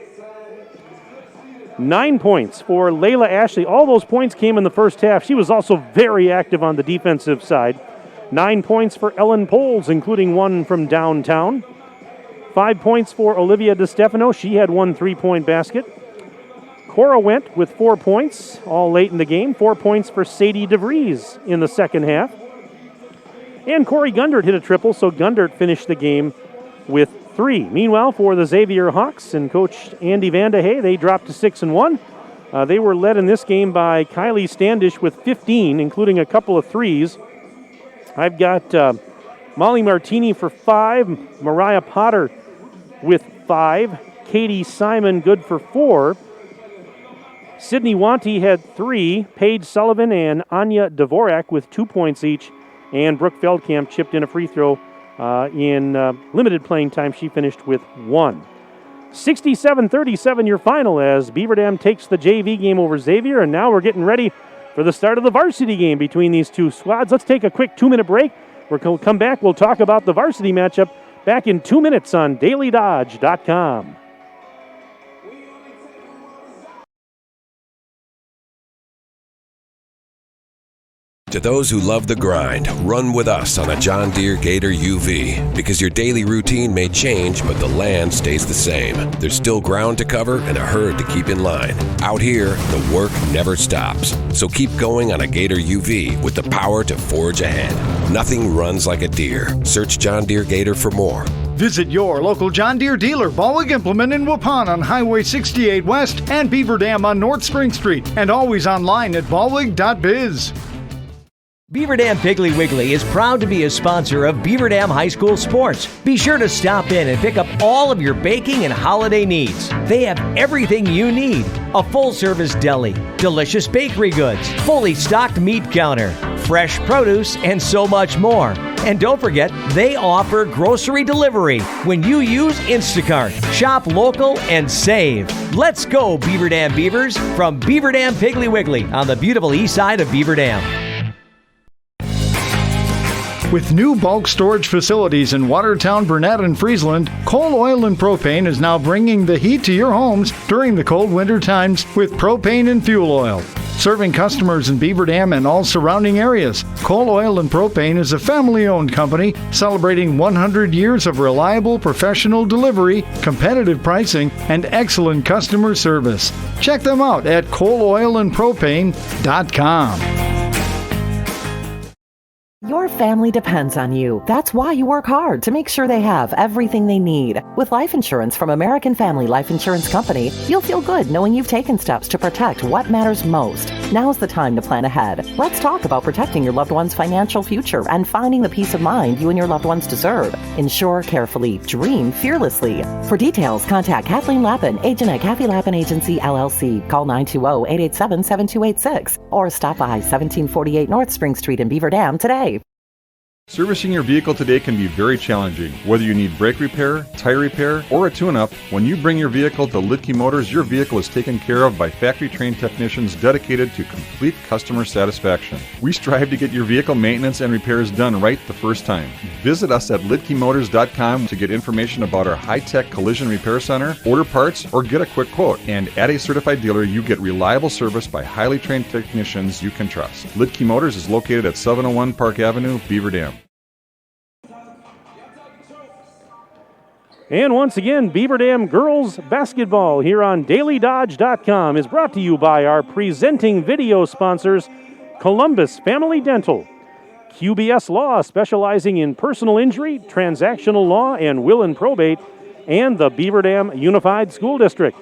9 points for Layla Ashley. All those points came in the first half. She was also very active on the defensive side. 9 points for Ellen Poles, including 1 from downtown. 5 points for Olivia DeStefano. She had 1 3-point basket. Cora went with 4 points, all late in the game. 4 points for Sadie DeVries in the second half. And Corey Gundert hit a triple, so Gundert finished the game with 3. Meanwhile, for the Xavier Hawks and Coach Andy Vandehay, they dropped to 6-1. They were led in this game by Kylie Standish with 15, including a couple of threes. I've got Molly Martini for 5, Mariah Potter with 5, Katie Simon good for 4. Sydney Wanty had 3, Paige Sullivan and Anya Dvorak with 2 points each, and Brooke Feldkamp chipped in a free throw in limited playing time. She finished with 1. 67-37 your final as Beaver Dam takes the JV game over Xavier, and now we're getting ready for the start of the varsity game between these two squads. Let's take a quick 2-minute break. We'll come back. We'll talk about the varsity matchup back in 2 minutes on DailyDodge.com. To those who love the grind, run with us on a John Deere Gator UV. Because your daily routine may change, but the land stays the same. There's still ground to cover and a herd to keep in line. Out here, the work never stops. So keep going on a Gator UV with the power to forge ahead. Nothing runs like a Deere. Search John Deere Gator for more. Visit your local John Deere dealer, Ballweg Implement in Waupun on Highway 68 West and Beaver Dam on North Spring Street. And always online at ballweg.biz. Beaver Dam Piggly Wiggly is proud to be a sponsor of Beaver Dam High School Sports. Be sure to stop in and pick up all of your baking and holiday needs. They have everything you need. A full-service deli, delicious bakery goods, fully stocked meat counter, fresh produce, and so much more. And don't forget, they offer grocery delivery when you use Instacart. Shop local and save. Let's go, Beaver Dam Beavers, from Beaver Dam Piggly Wiggly on the beautiful east side of Beaver Dam. With new bulk storage facilities in Watertown, Burnett, and Friesland, Coal Oil and Propane is now bringing the heat to your homes during the cold winter times with propane and fuel oil. Serving customers in Beaver Dam and all surrounding areas, Coal Oil and Propane is a family-owned company celebrating 100 years of reliable professional delivery, competitive pricing, and excellent customer service. Check them out at coaloilandpropane.com. Your family depends on you. That's why you work hard to make sure they have everything they need. With life insurance from American Family Life Insurance Company, you'll feel good knowing you've taken steps to protect what matters most. Now's the time to plan ahead. Let's talk about protecting your loved one's financial future and finding the peace of mind you and your loved ones deserve. Insure carefully. Dream fearlessly. For details, contact Kathleen Lappin, agent at Kathy Lappin Agency, LLC. Call 920-887-7286 or stop by 1748 North Spring Street in Beaver Dam today. Servicing your vehicle today can be very challenging. Whether you need brake repair, tire repair, or a tune-up, when you bring your vehicle to Lidke Motors, your vehicle is taken care of by factory-trained technicians dedicated to complete customer satisfaction. We strive to get your vehicle maintenance and repairs done right the first time. Visit us at lidkemotors.com to get information about our high-tech collision repair center, order parts, or get a quick quote. And at a certified dealer, you get reliable service by highly trained technicians you can trust. Lidke Motors is located at 701 Park Avenue, Beaver Dam. And once again, Beaver Dam girls basketball here on DailyDodge.com is brought to you by our presenting video sponsors, Columbus Family Dental, QBS Law, specializing in personal injury, transactional law, and will and probate, and the Beaver Dam Unified School District.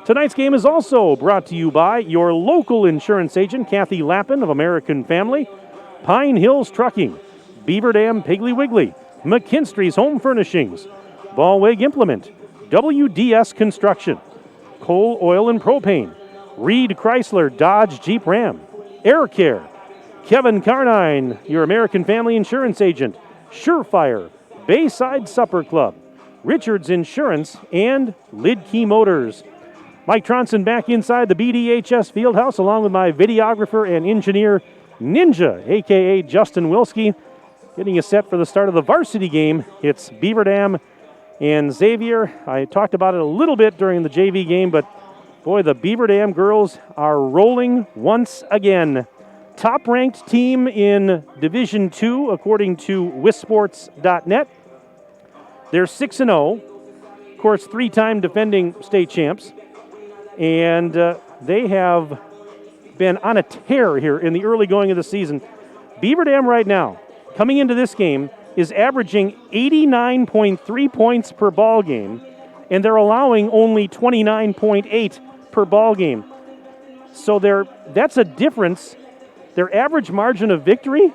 Tonight's game is also brought to you by your local insurance agent, Kathy Lappin of American Family, Pine Hills Trucking, Beaver Dam Piggly Wiggly, McKinstry's Home Furnishings, Ballweg Implement, WDS Construction, Coal Oil and Propane, Reed Chrysler Dodge Jeep Ram, Air Care, Kevin Carnine, your American Family Insurance Agent, Surefire, Bayside Supper Club, Richards Insurance, and Lidke Motors. Mike Tronson back inside the BDHS Fieldhouse along with my videographer and engineer, Ninja, a.k.a. Justin Wilski, getting us set for the start of the varsity game. It's Beaver Dam and Xavier. I talked about it a little bit during the JV game, but boy, the Beaver Dam girls are rolling once again. Top-ranked team in Division II, according to wisports.net. They're 6-0. Of course, three-time defending state champs. And they have been on a tear here in the early going of the season. Beaver Dam right now, coming into this game, is averaging 89.3 points per ball game, and they're allowing only 29.8 per ball game. So that's a difference. Their average margin of victory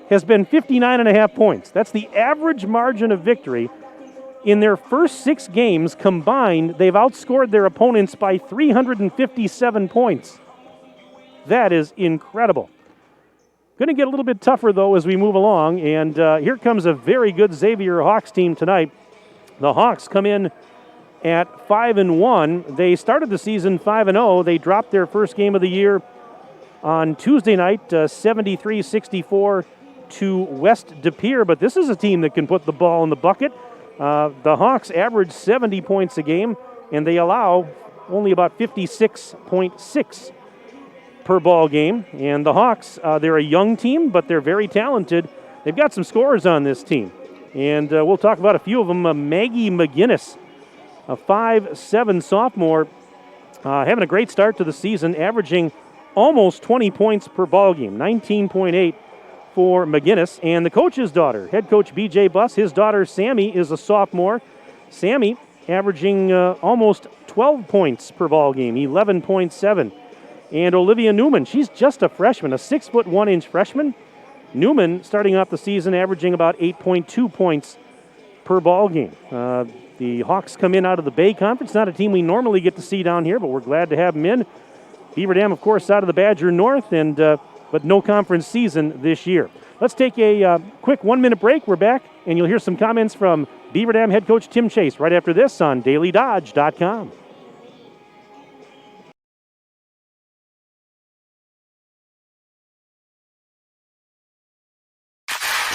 has been 59.5 points. That's the average margin of victory. In their first 6 games combined, they've outscored their opponents by 357 points. That is incredible. Going to get a little bit tougher, though, as we move along, and here comes a very good Xavier Hawks team tonight. The Hawks come in at 5-1. They started the season 5-0. They dropped their first game of the year on Tuesday night, 73-64 to West De Pere, but this is a team that can put the ball in the bucket. The Hawks average 70 points a game, and they allow only about 56.6 per ball game. And the Hawks, they're a young team, but they're very talented. They've got some scorers on this team, and we'll talk about a few of them. Maggie McGinnis, a 5'7" sophomore, having a great start to the season, averaging almost 20 points per ball game, 19.8 for McGinnis. And the coach's daughter, head coach B.J. Buss, his daughter Sammy is a sophomore. Sammy averaging almost 12 points per ball game, 11.7. And Olivia Newman, she's just a freshman, a 6'1" freshman. Newman starting off the season averaging about 8.2 points per ball game. The Hawks come in out of the Bay Conference, not a team we normally get to see down here, but we're glad to have them in. Beaver Dam, of course, out of the Badger North, and but no conference season this year. Let's take a quick 1-minute break. We're back, and you'll hear some comments from Beaver Dam head coach Tim Chase right after this on DailyDodge.com.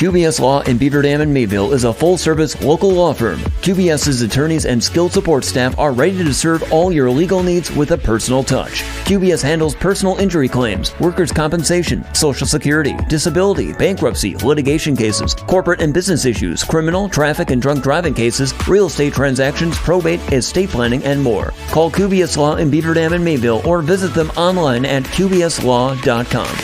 QBS Law in Beaver Dam and Mayville is a full-service local law firm. QBS's attorneys and skilled support staff are ready to serve all your legal needs with a personal touch. QBS handles personal injury claims, workers' compensation, Social Security, disability, bankruptcy, litigation cases, corporate and business issues, criminal, traffic and drunk driving cases, real estate transactions, probate, estate planning, and more. Call QBS Law in Beaver Dam and Mayville or visit them online at qbslaw.com.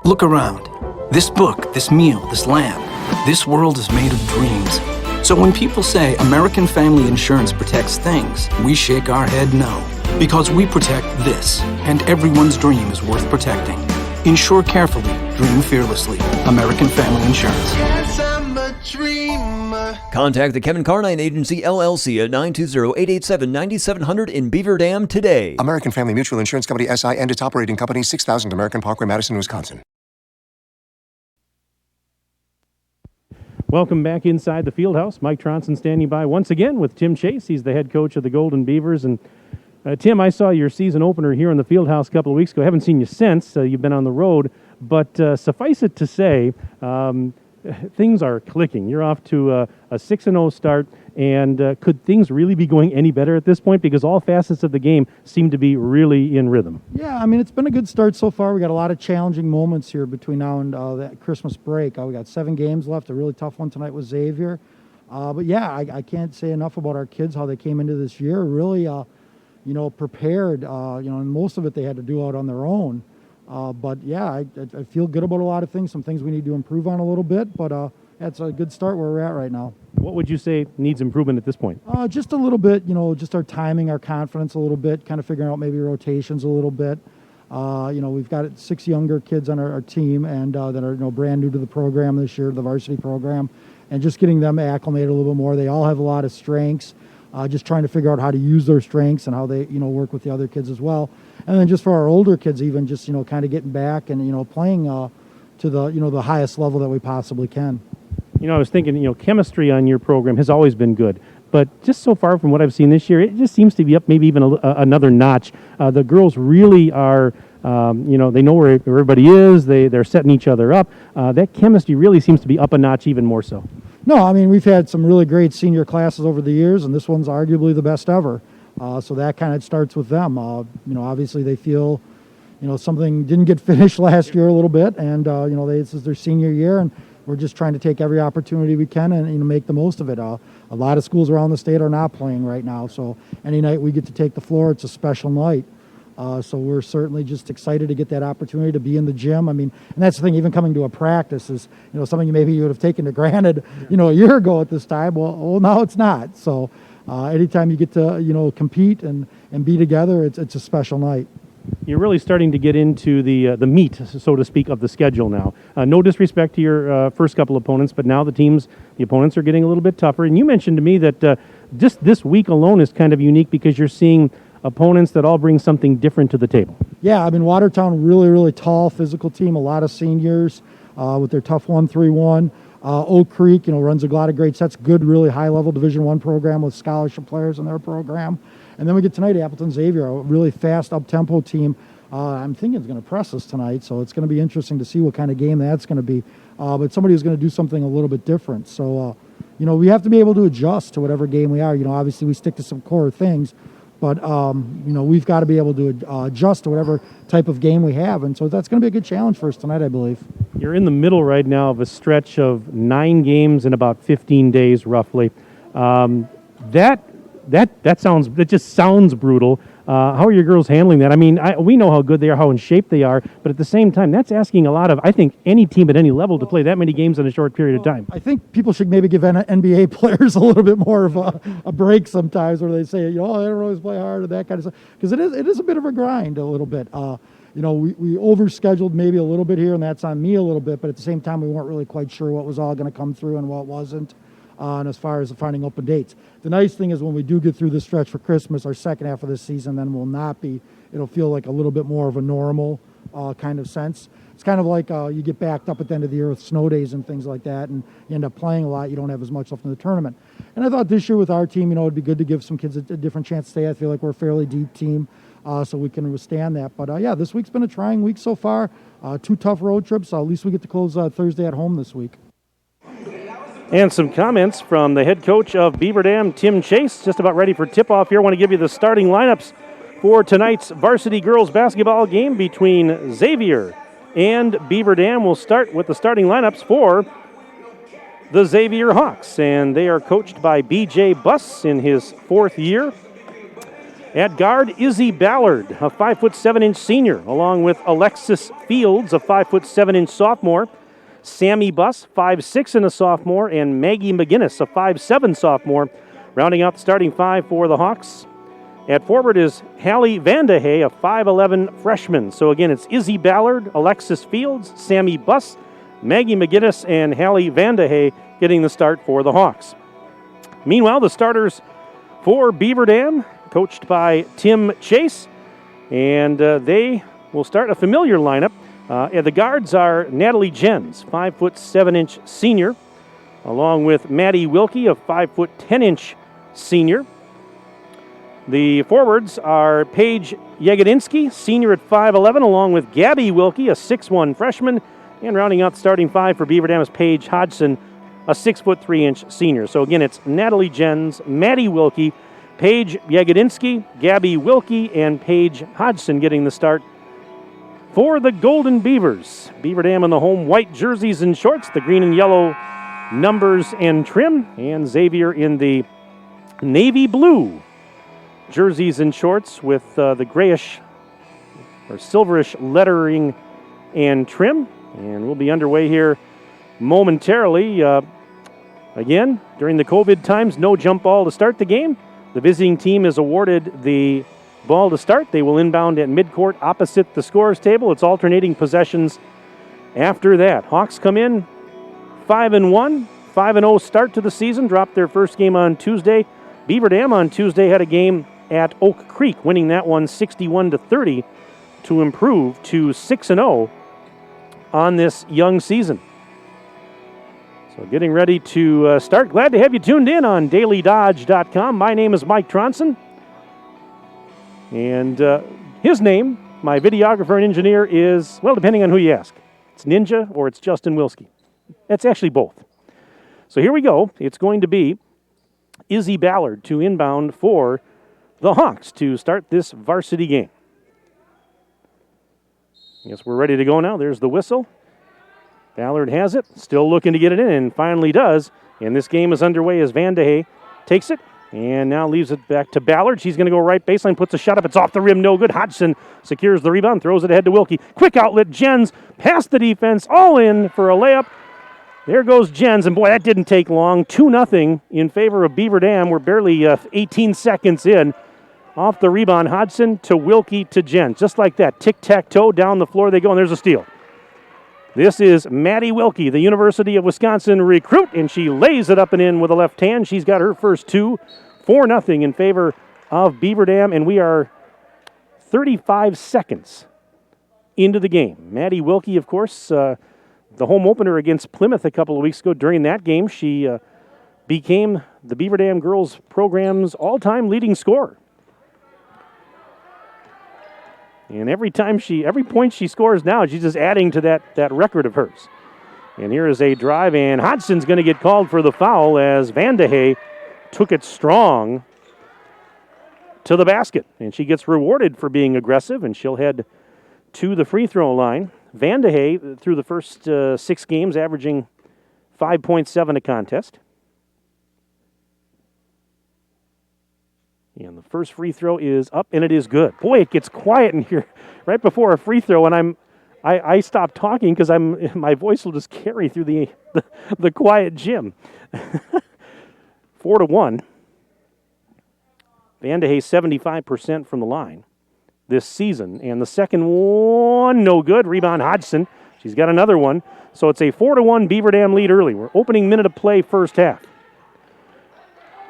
Look around. This book, this meal, this lamp, this world is made of dreams. So when people say American Family Insurance protects things, we shake our head no. Because we protect this, and everyone's dream is worth protecting. Insure carefully, dream fearlessly. American Family Insurance. Yes, I'm a dreamer. Contact the Kevin Carnine Agency, LLC at 920-887-9700 in Beaver Dam today. American Family Mutual Insurance Company, SI, and its operating company, 6000 American Parkway, Madison, Wisconsin. Welcome back inside the Fieldhouse. Mike Tronson standing by once again with Tim Chase. He's the head coach of the Golden Beavers. And Tim, I saw your season opener here in the Fieldhouse a couple of weeks ago. I haven't seen you since. You've been on the road. But suffice it to say, things are clicking. You're off to a 6-0 start. And could things really be going any better at this point? Because all facets of the game seem to be really in rhythm. Yeah, I mean, it's been a good start so far. We got a lot of challenging moments here between now and that Christmas break. We got 7 games left, a really tough one tonight with Xavier. But yeah, I can't say enough about our kids, how they came into this year really, prepared. And most of it they had to do out on their own. But yeah, I feel good about a lot of things. Some things we need to improve on a little bit, but that's a good start where we're at right now. What would you say needs improvement at this point? Just a little bit, just our timing, our confidence a little bit, kind of figuring out maybe rotations a little bit. We've got 6 younger kids on our team and that are brand new to the program this year, the varsity program, and just getting them acclimated a little bit more. They all have a lot of strengths, just trying to figure out how to use their strengths and how they, work with the other kids as well. And then just for our older kids even, just, kind of getting back and, playing to the, the highest level that we possibly can. I was thinking, chemistry on your program has always been good. But just so far from what I've seen this year, it just seems to be up maybe even another notch. The girls really are, they know where everybody is. They're setting each other up. That chemistry really seems to be up a notch even more so. No, I mean, we've had some really great senior classes over the years, and this one's arguably the best ever. So that kind of starts with them. Obviously they feel, something didn't get finished last year a little bit, and, this is their senior year, and we're just trying to take every opportunity we can and make the most of it. A lot of schools around the state are not playing right now, so any night we get to take the floor, it's a special night. So we're certainly just excited to get that opportunity to be in the gym. I mean, and that's the thing, even coming to a practice is, something maybe you would have taken for granted, a year ago at this time. Well, now it's not. So anytime you get to, compete and be together, it's a special night. You're really starting to get into the meat, so to speak, of the schedule now. No disrespect to your first couple opponents, but now the opponents are getting a little bit tougher. And you mentioned to me that just this week alone is kind of unique because you're seeing opponents that all bring something different to the table. Yeah, I mean, Watertown, really, really tall, physical team, a lot of seniors with their tough 1-3-1. Oak Creek, runs a lot of great sets, good, really high-level Division I program with scholarship players in their program. And then we get tonight, Appleton Xavier, a really fast, up-tempo team. I'm thinking it's going to press us tonight, so it's going to be interesting to see what kind of game that's going to be. But somebody who's going to do something a little bit different. So, we have to be able to adjust to whatever game we are. Obviously we stick to some core things, but, we've got to be able to adjust to whatever type of game we have. And so that's going to be a good challenge for us tonight, I believe. You're in the middle right now of a stretch of 9 games in about 15 days, roughly. That just sounds brutal. How are your girls handling that? I mean, we know how good they are, how in shape they are, but at the same time, that's asking a lot of, I think, any team at any level to play that many games in a short period of time. I think people should maybe give NBA players a little bit more of a break sometimes, where they say, they don't always play hard and that kind of stuff, because it is a bit of a grind a little bit. We overscheduled maybe a little bit here, and that's on me a little bit, but at the same time, we weren't really quite sure what was all going to come through and what wasn't. And as far as finding open dates. The nice thing is when we do get through this stretch for Christmas, our second half of this season, then will not be, it'll feel like a little bit more of a normal kind of sense. It's kind of like you get backed up at the end of the year with snow days and things like that, and you end up playing a lot. You don't have as much left in the tournament. And I thought this year with our team, it'd be good to give some kids a different chance to stay. I feel like we're a fairly deep team, so we can withstand that. But yeah, this week's been a trying week so far. 2 tough road trips. At least we get to close Thursday at home this week. And some comments from the head coach of Beaver Dam, Tim Chase, just about ready for tip-off here. I want to give you the starting lineups for tonight's varsity girls basketball game between Xavier and Beaver Dam. We'll start with the starting lineups for the Xavier Hawks, and they are coached by B.J. Buss in his 4th year. At guard, Izzy Ballard, a 5'7" senior, along with Alexis Fields, a 5'7" sophomore. Sammy Buss, 5'6" and a sophomore, and Maggie McGinnis, a 5'7" sophomore, rounding out the starting 5 for the Hawks. At forward is Hallie Vandehay, a 5'11" freshman. So again, it's Izzy Ballard, Alexis Fields, Sammy Buss, Maggie McGinnis, and Hallie Vandehay getting the start for the Hawks. Meanwhile, the starters for Beaver Dam, coached by Tim Chase, and they will start a familiar lineup. The guards are Natalie Jens, 5'7" senior, along with Maddie Wilkie, a 5'10" senior. The forwards are Paige Yegodinsky, senior at 5'11", along with Gabby Wilkie, a 6'1" freshman. And rounding out the starting 5 for Beaver Dam is Paige Hodgson, a 6'3" senior. So again, it's Natalie Jens, Maddie Wilkie, Paige Yegodinsky, Gabby Wilkie, and Paige Hodgson getting the start for the Golden Beavers. Beaver Dam in the home white jerseys and shorts, the green and yellow numbers and trim, and Xavier in the navy blue jerseys and shorts with the grayish or silverish lettering and trim. And we'll be underway here momentarily. Again, during the COVID times, no jump ball to start the game. The visiting team is awarded the ball to start. They will inbound at midcourt opposite the scorer's table. It's alternating possessions after that. Hawks come in 5-1, 5-0 start to the season, dropped their first game on Tuesday. Beaver Dam on Tuesday had a game at Oak Creek, winning that one 61-30 to improve to 6-0 on this young season. So getting ready to start. Glad to have you tuned in on dailydodge.com. My name is Mike Tronson. And his name, my videographer and engineer, is, well, depending on who you ask. It's Ninja or it's Justin Wilski. It's actually both. So here we go. It's going to be Izzy Ballard to inbound for the Hawks to start this varsity game. I guess we're ready to go now. There's the whistle. Ballard has it, still looking to get it in, and finally does. And this game is underway as Vandehay takes it and now leaves it back to Ballard. She's going to go right baseline, puts a shot up. It's off the rim, no good. Hodgson secures the rebound, throws it ahead to Wilkie. Quick outlet, Jens past the defense, all in for a layup. There goes Jens, and boy, that didn't take long. 2-0 in favor of Beaver Dam. We're barely 18 seconds in. Off the rebound, Hodgson to Wilkie to Jens. Just like that, tic-tac-toe, down the floor they go, and there's a steal. This is Maddie Wilkie, the University of Wisconsin recruit, and she lays it up and in with a left hand. She's got her first 2, 4-0 in favor of Beaver Dam, and we are 35 seconds into the game. Maddie Wilkie, of course, the home opener against Plymouth a couple of weeks ago. During that game, she became the Beaver Dam girls program's all-time leading scorer. And every point she scores now, she's just adding to that record of hers. And here is a drive, and Hodgson's going to get called for the foul as Vandehay took it strong to the basket. And she gets rewarded for being aggressive, and she'll head to the free throw line. Vandehay, through the first 6 games, averaging 5.7 a contest. And the first free throw is up, and it is good. Boy, it gets quiet in here right before a free throw, and I stop talking because my voice will just carry through the quiet gym. 4-1. Vandehay 75% from the line this season, and the second one no good. Rebound Hodgson. She's got another one, so it's a 4-1 Beaver Dam lead early. We're opening minute of play, first half.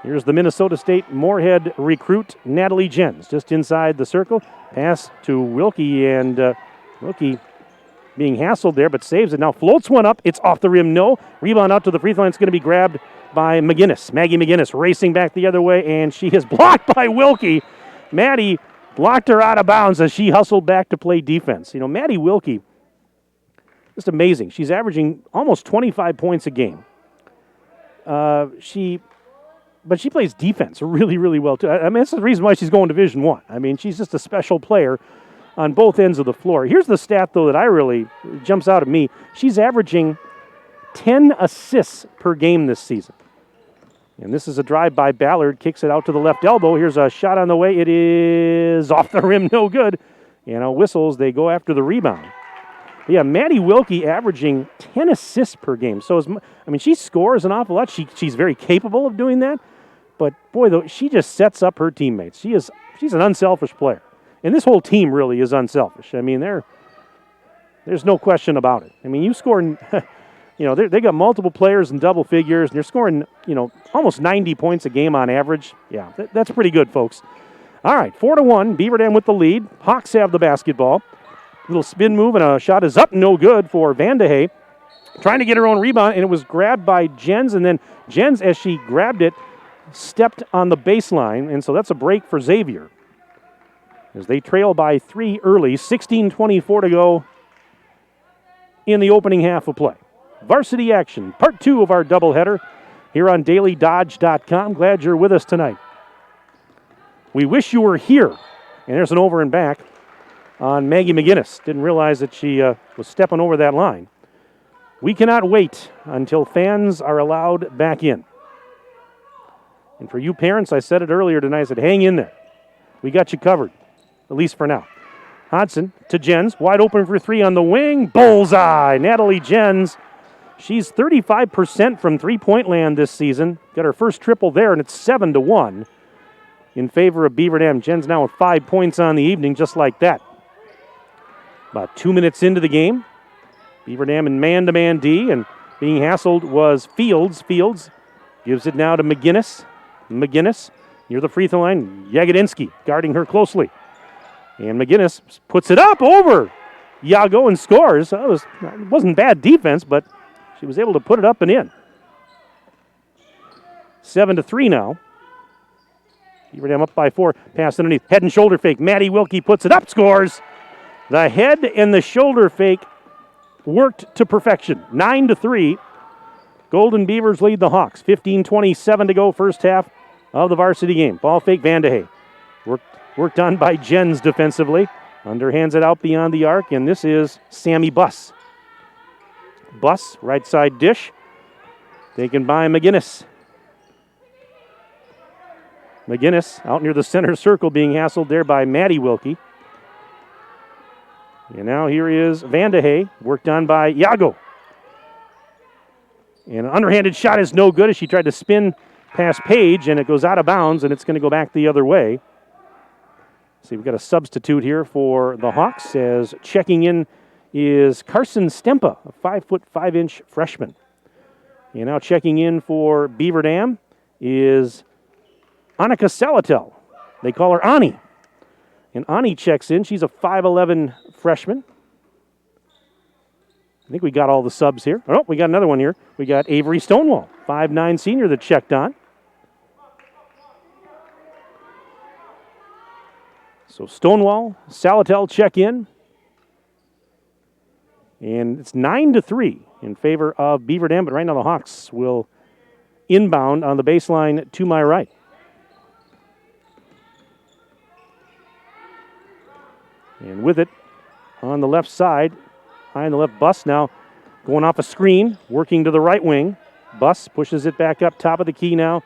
Here's the Minnesota State Moorhead recruit, Natalie Jens, just inside the circle. Pass to Wilkie, and Wilkie being hassled there, but saves it. Now floats one up. It's off the rim. No. Rebound out to the free throw line. It's going to be grabbed by McGinnis. Maggie McGinnis racing back the other way, and she is blocked by Wilkie. Maddie blocked her out of bounds as she hustled back to play defense. You know, Maddie Wilkie, just amazing. She's averaging almost 25 points a game. But she plays defense really, really well, too. I mean, that's the reason why she's going Division I. I mean, she's just a special player on both ends of the floor. Here's the stat, though, that really jumps out at me. She's averaging 10 assists per game this season. And this is a drive by Ballard. Kicks it out to the left elbow. Here's a shot on the way. It is off the rim, no good. Whistles. They go after the rebound. But yeah, Maddie Wilkie averaging 10 assists per game. So, she scores an awful lot. She's very capable of doing that. But, boy, though, she just sets up her teammates. She's an unselfish player. And this whole team really is unselfish. I mean, there's no question about it. I mean, you score, they got multiple players in double figures, and they're scoring, almost 90 points a game on average. Yeah, that's pretty good, folks. All right, 4-1, Beaver Dam with the lead. Hawks have the basketball. Little spin move, and a shot is up, no good for Vandehay. Trying to get her own rebound, and it was grabbed by Jens, and then Jens, as she grabbed it, stepped on the baseline, and so that's a break for Xavier. As they trail by 3 early, 16:24 to go in the opening half of play. Varsity action, part 2 of our doubleheader here on DailyDodge.com. Glad you're with us tonight. We wish you were here. And there's an over and back on Maggie McGinnis. Didn't realize that she was stepping over that line. We cannot wait until fans are allowed back in. And for you parents, I said it earlier tonight, I said, hang in there. We got you covered. At least for now. Hodson to Jens. Wide open for 3 on the wing. Bullseye. Natalie Jens. She's 35% from three-point land this season. Got her first triple there, and it's 7-1 in favor of Beaver Dam. Jens now with 5 points on the evening, just like that. About 2 minutes into the game. Beaver Dam in man-to-man D, and being hassled was Fields. Fields gives it now to McGinnis. McGinnis near the free throw line. Jagodinski guarding her closely. And McGinnis puts it up over Yago and scores. It wasn't bad defense, but she was able to put it up and in. 7-3 now. Beaver Dam up by 4. Pass underneath. Head and shoulder fake. Maddie Wilkie puts it up, scores. The head and the shoulder fake worked to perfection. 9-3. Golden Beavers lead the Hawks. 15:27 to go, first half of the varsity game. Ball fake, Vandehay. Worked on by Jens defensively. Underhands it out beyond the arc, and this is Sammy Buss. Buss, right side dish. Taken by McGinnis. McGinnis out near the center circle, being hassled there by Maddie Wilkie. And now here is Vandehay, worked on by Yago. And an underhanded shot is no good as she tried to spin past Page, and it goes out of bounds, and it's going to go back the other way. See, we've got a substitute here for the Hawks, as checking in is Carson Stempa, a 5'5" freshman. And now checking in for Beaver Dam is Annika Salatel. They call her Ani. And Ani checks in. She's a 5'11" freshman. I think we got all the subs here. Oh, we got another one here. We got Avery Stonewall, 5'9" senior that checked on. So Stonewall, Salatel check in. And it's 9-3 in favor of Beaver Dam, but right now the Hawks will inbound on the baseline to my right. And with it on the left side, high on the left, Buss now going off a screen, working to the right wing. Buss pushes it back up top of the key now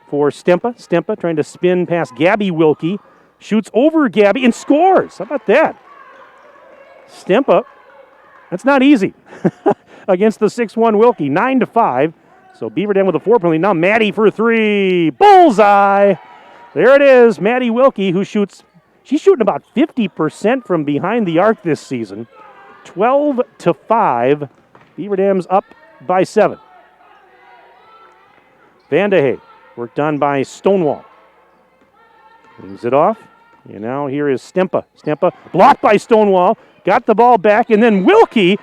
for Stempa. Stempa trying to spin past Gabby Wilkie. Shoots over Gabby and scores. How about that? Stempa, that's not easy against the 6'1" Wilkie. 9-5. So Beaver Dam with a 4 penalty. Now Maddie for 3. Bullseye. There it is. Maddie Wilkie, who shoots, she's shooting about 50% from behind the arc this season. 12-5. Beaver Dam's up by 7. Vandehay worked on by Stonewall. Moves it off. And now here is Stempa. Stempa blocked by Stonewall. Got the ball back, and then Wilkie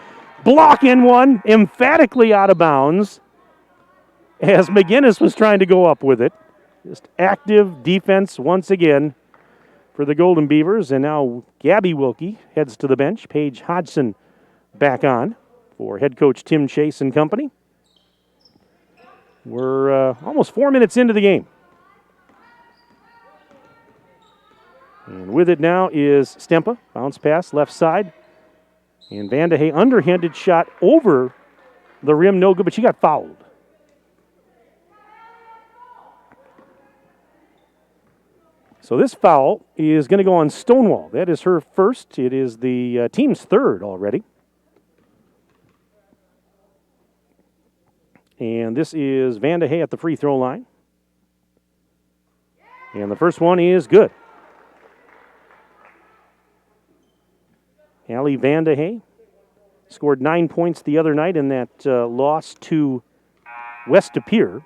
blocking one emphatically out of bounds as McGinnis was trying to go up with it. Just active defense once again for the Golden Beavers. And now Gabby Wilkie heads to the bench. Paige Hodgson back on for head coach Tim Chase and company. We're almost 4 minutes into the game. And with it now is Stempa. Bounce pass left side. And Vandehey underhanded shot over the rim. No good, but she got fouled. So this foul is going to go on Stonewall. That is her first. It is the team's third already. And this is Vandehey at the free throw line. And the first one is good. Allie Vandehey scored 9 points the other night in that loss to West De Pere.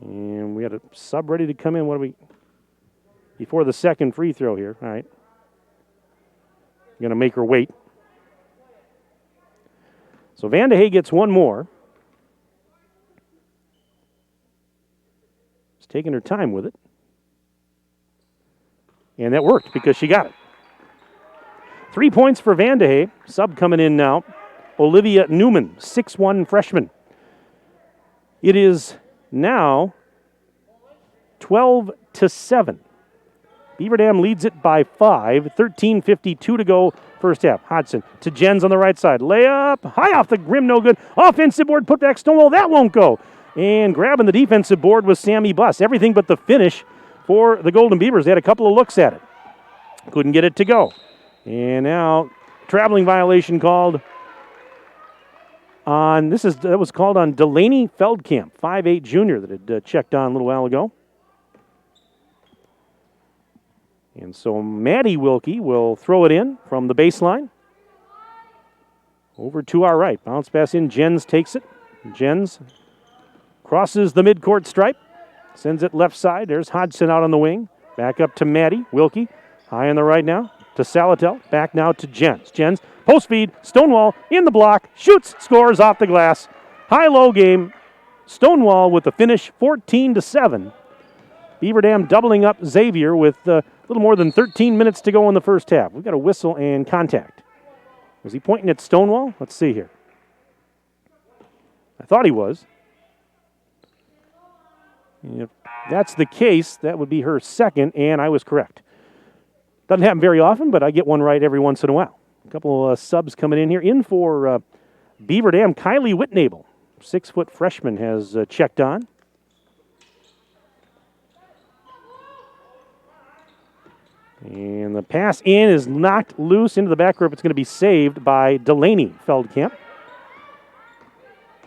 And we had a sub ready to come in. What do we... Before the second free throw here. All right. Going to make her wait. So Vandehey gets one more. She's taking her time with it. And that worked because she got it. 3 points for Vandehey. Sub coming in now. Olivia Newman, 6'1" freshman. It is now 12-7. Beaver Dam leads it by 5. 13:52 to go first half. Hodgson to Jens on the right side. Layup, high off the rim, no good. Offensive board, put back Stonewall, that won't go. And grabbing the defensive board was Sammy Buss. Everything but the finish for the Golden Beavers. They had a couple of looks at it. Couldn't get it to go. And now traveling violation called on, that was called on Delaney Feldkamp, 5'8" junior that had checked on a little while ago. And so Maddie Wilkie will throw it in from the baseline. Over to our right. Bounce pass in. Jens takes it. Jens crosses the midcourt stripe. Sends it left side. There's Hodgson out on the wing. Back up to Maddie Wilkie. High on the right now to Salatel. Back now to Jens. Jens, post feed. Stonewall in the block. Shoots, scores off the glass. High-low game. Stonewall with the finish, 14-7. Beaver Dam doubling up Xavier with a little more than 13 minutes to go in the first half. We've got a whistle and contact. Was he pointing at Stonewall? Let's see here. I thought he was. If that's the case, that would be her second, and I was correct. Doesn't happen very often, but I get one right every once in a while. A couple of subs coming in here. In for Beaver Dam, Kylie Whitnable, 6-foot freshman, has checked on. And the pass in is knocked loose into the back rope. It's going to be saved by Delaney Feldkamp.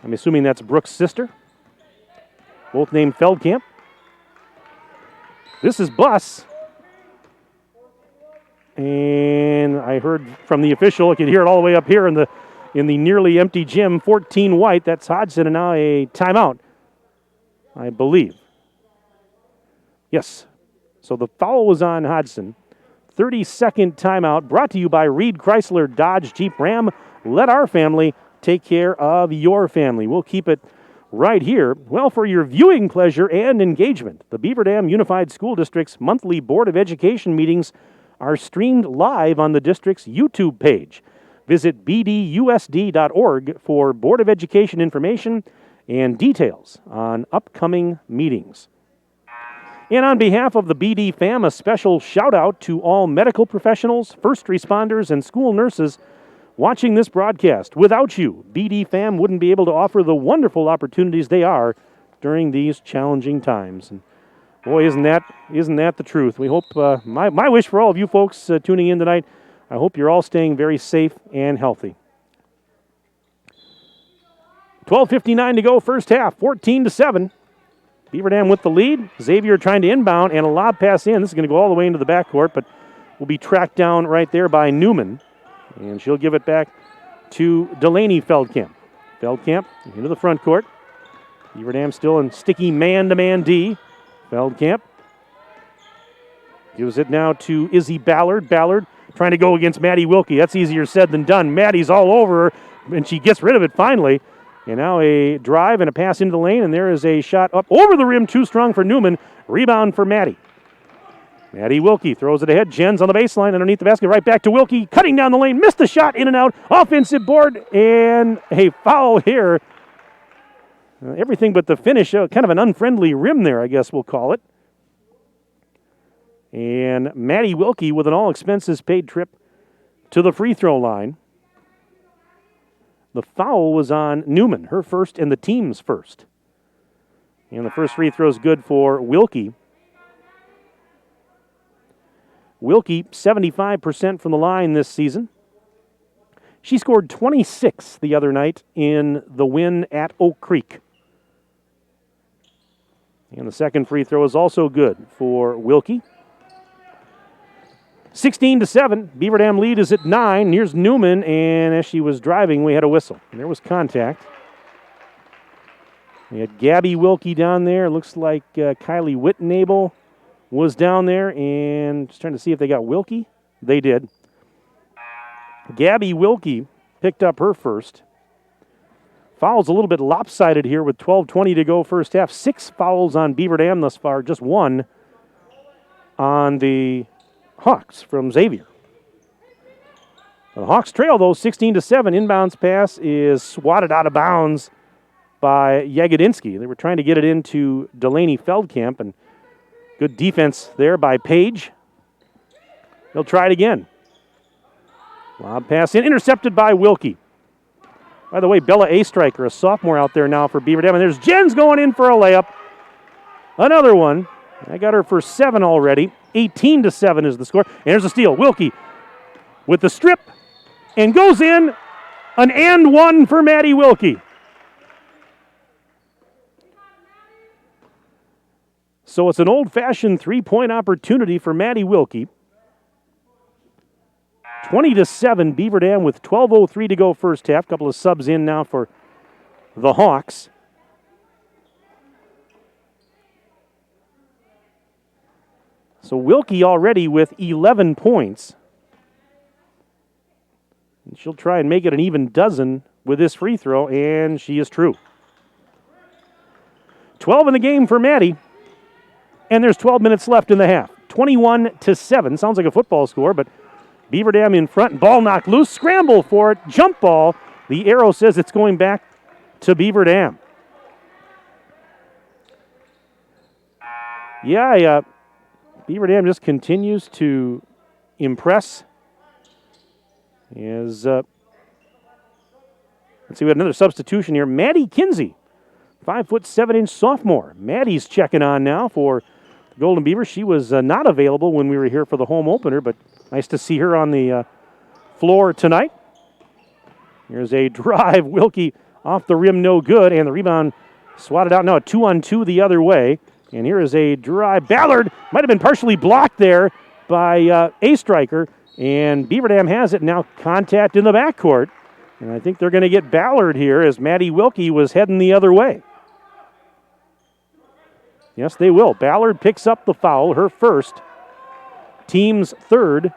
I'm assuming that's Brooke's sister. Both named Feldkamp. This is Buss. And I heard from the official, I could hear it all the way up here in the nearly empty gym, 14 white. That's Hodgson, and now a timeout, I believe. Yes. So the foul was on Hodgson. 30-second timeout brought to you by Reed Chrysler Dodge Jeep Ram. Let our family take care of your family. We'll keep it right here. Well, for your viewing pleasure and engagement, the Beaver Dam Unified School District's monthly Board of Education meetings are streamed live on the district's YouTube page. Visit bdusd.org for Board of Education information and details on upcoming meetings. And on behalf of the BD fam, a special shout out to all medical professionals, first responders, and school nurses watching this broadcast. Without you, BD fam wouldn't be able to offer the wonderful opportunities they are during these challenging times. And boy, isn't that the truth? We hope, my wish for all of you folks tuning in tonight, I hope you're all staying very safe and healthy. 12:59 to go, first half, 14-7. Beaver Dam with the lead. Xavier trying to inbound, and a lob pass in. This is going to go all the way into the backcourt, but will be tracked down right there by Newman. And she'll give it back to Delaney Feldkamp. Feldkamp into the front court. Beaver Dam still in sticky man-to-man D. Feldkamp Gives it now to Izzy Ballard. Ballard trying to go against Maddie Wilkie. That's easier said than done. Maddie's all over her, and she gets rid of it finally. And now a drive and a pass into the lane, and there is a shot up over the rim, too strong for Newman. Rebound for Maddie. Maddie Wilkie throws it ahead. Jens on the baseline underneath the basket. Right back to Wilkie. Cutting down the lane. Missed the shot. In and out. Offensive board. And a foul here. Everything but the finish. Kind of an unfriendly rim there, I guess we'll call it. And Maddie Wilkie with an all-expenses-paid trip to the free throw line. The foul was on Newman, her first and the team's first. And the first free throw is good for Wilkie. Wilkie, 75% from the line this season. She scored 26 the other night in the win at Oak Creek. And the second free throw is also good for Wilkie. 16-7. Beaver Dam lead is at 9. Here's Newman, and as she was driving, we had a whistle. And there was contact. We had Gabby Wilkie down there. Looks like Kylie Whitnable was down there, and just trying to see if they got Wilkie. They did. Gabby Wilkie picked up her first. Fouls a little bit lopsided here with 12:20 to go first half. 6 fouls on Beaver Dam thus far, just 1 on the Hawks from Xavier. The Hawks trail, though, 16-7. Inbounds pass is swatted out of bounds by Yagodinsky. They were trying to get it into Delaney Feldkamp, and good defense there by Page. They'll try it again. Lob pass in, intercepted by Wilkie. By the way, Bella A-Striker, a sophomore out there now for Beaver Dam, and there's Jens going in for a layup. Another one. I got her for 7 already. 18-7 is the score. And there's a steal. Wilkie with the strip and goes in. An and one for Maddie Wilkie. So it's an old-fashioned three-point opportunity for Maddie Wilkie. 20-7, Beaver Dam with 12:03 to go first half. Couple of subs in now for the Hawks. So Wilkie already with 11 points. And she'll try and make it an even dozen with this free throw, and she is true. 12 in the game for Maddie, and there's 12 minutes left in the half. 21-7, sounds like a football score, but Beaver Dam in front, ball knocked loose, scramble for it, jump ball. The arrow says it's going back to Beaver Dam. Beaver Dam just continues to impress. Let's see, we had another substitution here. Maddie Kinsey, 5'7" sophomore. Maddie's checking on now for the Golden Beavers. She was not available when we were here for the home opener, but nice to see her on the floor tonight. Here's a drive. Wilkie off the rim, no good, and the rebound swatted out. Now a 2-on-2 the other way. And here is a drive. Ballard might have been partially blocked there by A-Striker. And Beaver Dam has it now. Contact in the backcourt. And I think they're going to get Ballard here as Maddie Wilkie was heading the other way. Yes, they will. Ballard picks up the foul, her first. Team's third.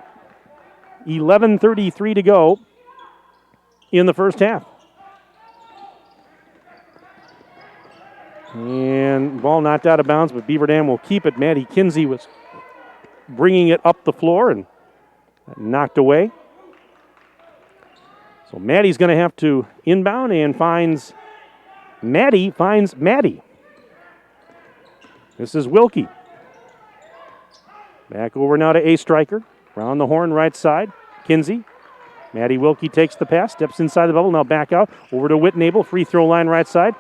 11:33 to go in the first half. And ball knocked out of bounds, but Beaver Dam will keep it. Maddie Kinsey was bringing it up the floor and knocked away. So Maddie's going to have to inbound and finds Maddie. This is Wilkie. Back over now to A-Striker. Round the horn right side. Kinsey. Maddie Wilkie takes the pass, steps inside the bubble, now back out. Over to Whitnable, free throw line right side.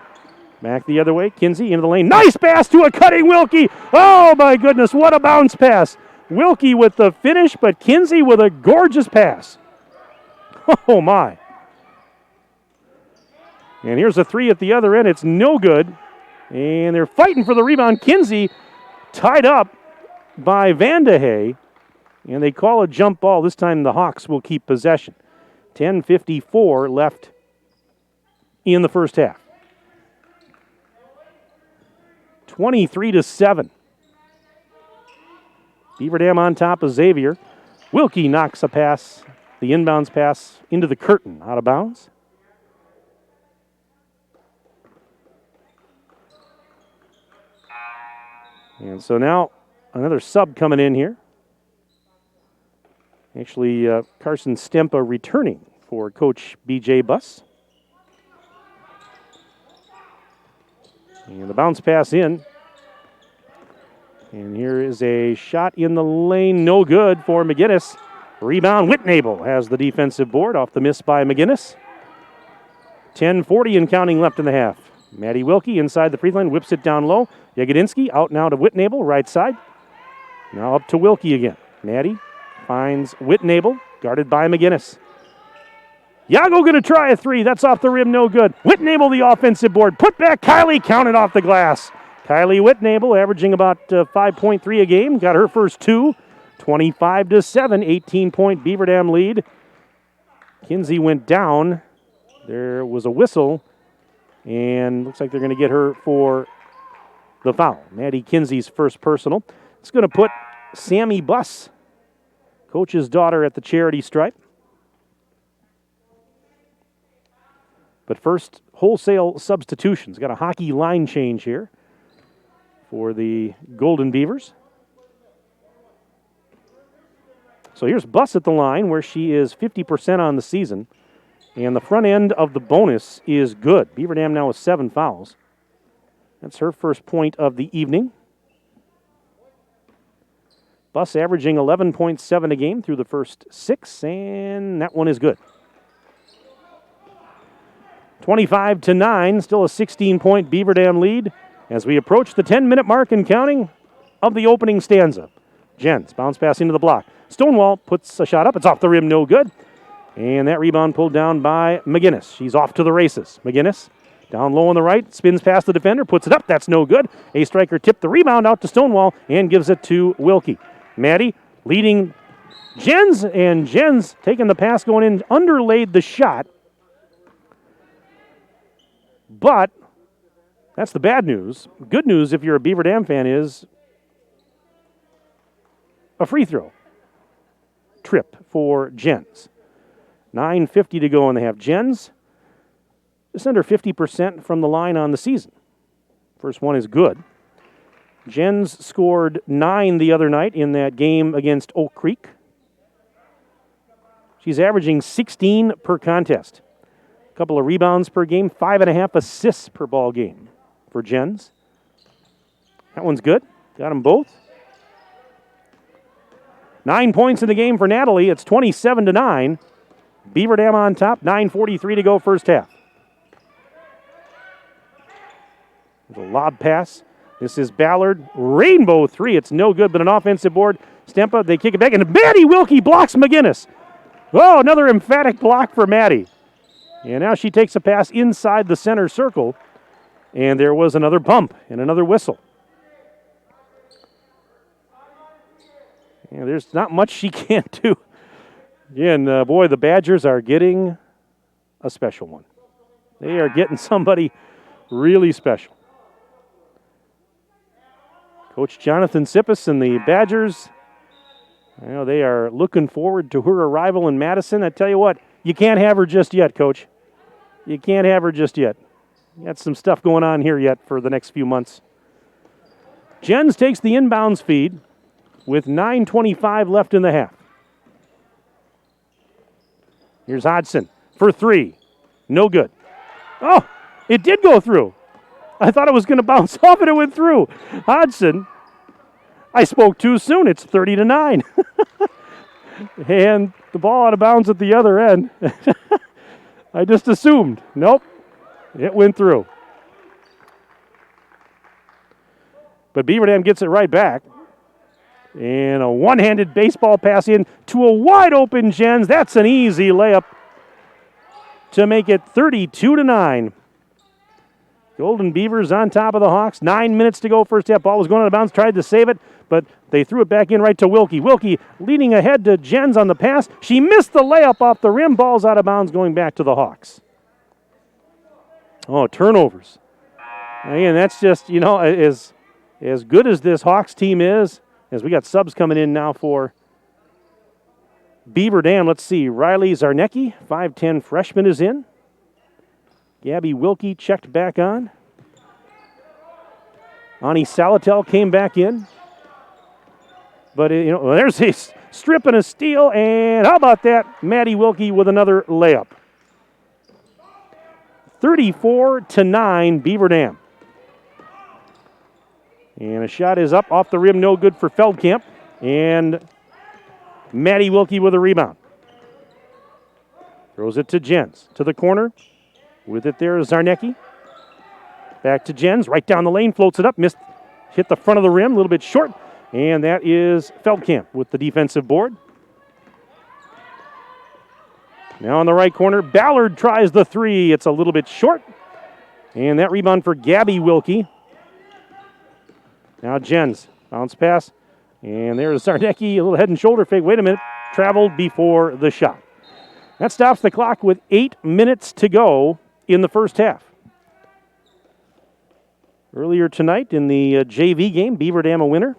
Back the other way. Kinsey into the lane. Nice pass to a cutting Wilkie. Oh, my goodness. What a bounce pass. Wilkie with the finish, but Kinsey with a gorgeous pass. Oh, my. And here's a three at the other end. It's no good. And they're fighting for the rebound. Kinsey tied up by Vandehey. And they call a jump ball. This time the Hawks will keep possession. 10:54 left in the first half. 23-7. Beaver Dam on top of Xavier. Wilkie knocks a pass, the inbounds pass, into the curtain, out of bounds. And so now another sub coming in here. Actually, Carson Stempa returning for Coach B.J. Buss. And the bounce pass in. And here is a shot in the lane, no good for McGinnis. Rebound, Whitnable has the defensive board off the miss by McGinnis. 10:40 and counting left in the half. Maddie Wilkie inside the free line, whips it down low. Jagodinsky out now to Whitnable, right side. Now up to Wilkie again. Maddie finds Whitnable, guarded by McGinnis. Yago going to try a three. That's off the rim, no good. Whitnable, the offensive board. Put back, Kylie, counted off the glass. Kylie Whitnable averaging about 5.3 a game. Got her first two. 25-7, 18-point Beaver Dam lead. Kinsey went down. There was a whistle, and looks like they're going to get her for the foul. Maddie Kinsey's first personal. It's going to put Sammy Buss, coach's daughter, at the charity stripe. But first, wholesale substitutions. Got a hockey line change here for the Golden Beavers. So here's Buss at the line, where she is 50% on the season. And the front end of the bonus is good. Beaver Dam now with 7 fouls. That's her first point of the evening. Buss averaging 11.7 a game through the first 6, and that one is good. 25-9, still a 16-point Beaver Dam lead as we approach the 10-minute mark and counting of the opening stanza. Jens, bounce pass into the block. Stonewall puts a shot up. It's off the rim, no good. And that rebound pulled down by McGinnis. She's off to the races. McGinnis down low on the right, spins past the defender, puts it up. That's no good. A striker tipped the rebound out to Stonewall and gives it to Wilkie. Maddie leading Jens, and Jens taking the pass going in, underlaid the shot. But that's the bad news. Good news, if you're a Beaver Dam fan, is a free throw trip for Jens. 9:50 to go in the half. Jens just under 50% from the line on the season. First one is good. Jens scored 9 the other night in that game against Oak Creek. She's averaging 16 per contest. A couple of rebounds per game, 5.5 assists per ball game for Jens. That one's good. Got them both. 9 points in the game for Natalie. It's 27-9. Beaver Dam on top. 9:43 to go first half. The lob pass. This is Ballard. Rainbow three. It's no good, but an offensive board. Stempa, they kick it back, and Maddie Wilkie blocks McGinnis. Oh, another emphatic block for Maddie. And now she takes a pass inside the center circle, and there was another bump and another whistle. Yeah, there's not much she can't do. Again, boy, the Badgers are getting a special one. They are getting somebody really special. Coach Jonathan Sippis and the Badgers, they are looking forward to her arrival in Madison. I tell you what, you can't have her just yet, Coach. You can't have her just yet. Got some stuff going on here yet for the next few months. Jens takes the inbounds feed with 9:25 left in the half. Here's Hodgson for three. No good. Oh, it did go through. I thought it was going to bounce off and it went through. Hodgson, I spoke too soon. It's 30-9. And the ball out of bounds at the other end. I just assumed. Nope. It went through. But Beaver Dam gets it right back. And a one-handed baseball pass in to a wide-open Jens. That's an easy layup to make it 32-9. Golden Beavers on top of the Hawks. 9 minutes to go first half. Ball was going out of bounds. Tried to save it, but they threw it back in right to Wilkie. Wilkie leading ahead to Jens on the pass. She missed the layup off the rim. Ball's out of bounds going back to the Hawks. Oh, turnovers. Again, that's just, as good as this Hawks team is, as we got subs coming in now for Beaver Dam. Let's see. Riley Zarnecki, 5'10 freshman, is in. Gabby Wilkie checked back on. Ani Salatel came back in. But, there's a strip and a steal, and how about that? Maddie Wilkie with another layup. 34-9, Beaver Dam. And a shot is up off the rim, no good for Feldkamp. And Maddie Wilkie with a rebound. Throws it to Jens. To the corner. With it there is Zarnecki. Back to Jens. Right down the lane. Floats it up. Missed. Hit the front of the rim. A little bit short. And that is Feldkamp with the defensive board. Now in the right corner. Ballard tries the three. It's a little bit short. And that rebound for Gabby Wilkie. Now Jens. Bounce pass. And there's Zarnecki, a little head and shoulder fake. Wait a minute. Traveled before the shot. That stops the clock with 8 minutes to go in the first half. Earlier tonight in the JV game, Beaver Dam a winner.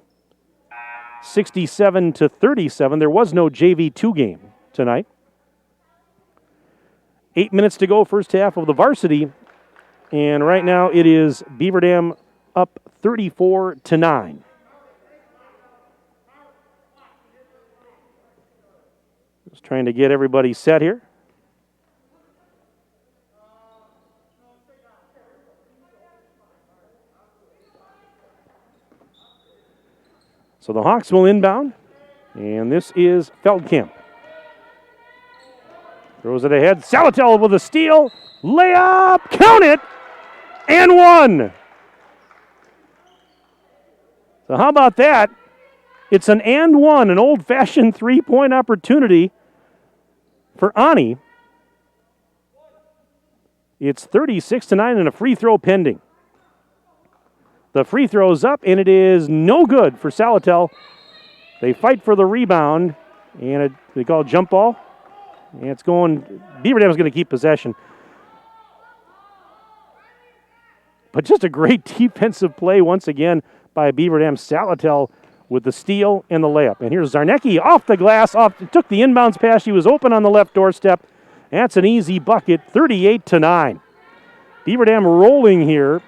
67-37. There was no JV2 game tonight. 8 minutes to go, first half of the varsity. And right now it is Beaver Dam up 34-9. Just trying to get everybody set here. So the Hawks will inbound, and this is Feldkamp. Throws it ahead. Salatel with a steal. Layup. Count it. And one. So how about that? It's an and one, an old-fashioned three-point opportunity for Ani. It's 36-9 and a free throw pending. The free throw's up, and it is no good for Salatel. They fight for the rebound, and they call it jump ball. And it's going, Beaver Dam is going to keep possession. But just a great defensive play once again by Beaver Dam. Salatel with the steal and the layup. And here's Zarnecki off the glass, took the inbounds pass. She was open on the left doorstep. That's an easy bucket, 38-9. Beaver Dam rolling here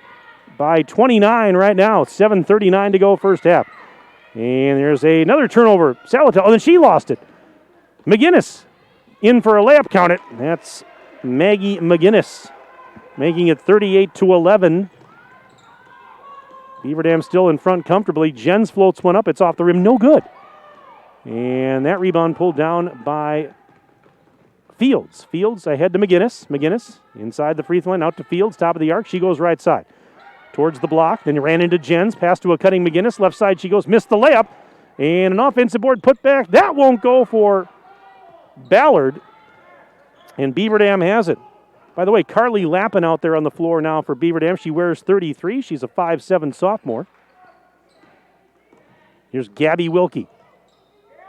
by 29 right now. 7:39 to go first half. And there's another turnover. Salatel, and then she lost it. McGinnis in for a layup, count it. That's Maggie McGinnis, making it 38-11. Beaver Dam still in front comfortably. Jens floats one up. It's off the rim. No good. And that rebound pulled down by Fields. Fields ahead to McGinnis. McGinnis inside the free throw line, out to Fields, top of the arc. She goes right side. Towards the block. Then ran into Jens. Pass to a cutting McGinnis. Left side she goes. Missed the layup. And an offensive board put back. That won't go for Ballard. And Beaver Dam has it. By the way, Carly Lappin out there on the floor now for Beaver Dam. She wears 33. She's a 5'7" sophomore. Here's Gabby Wilkie.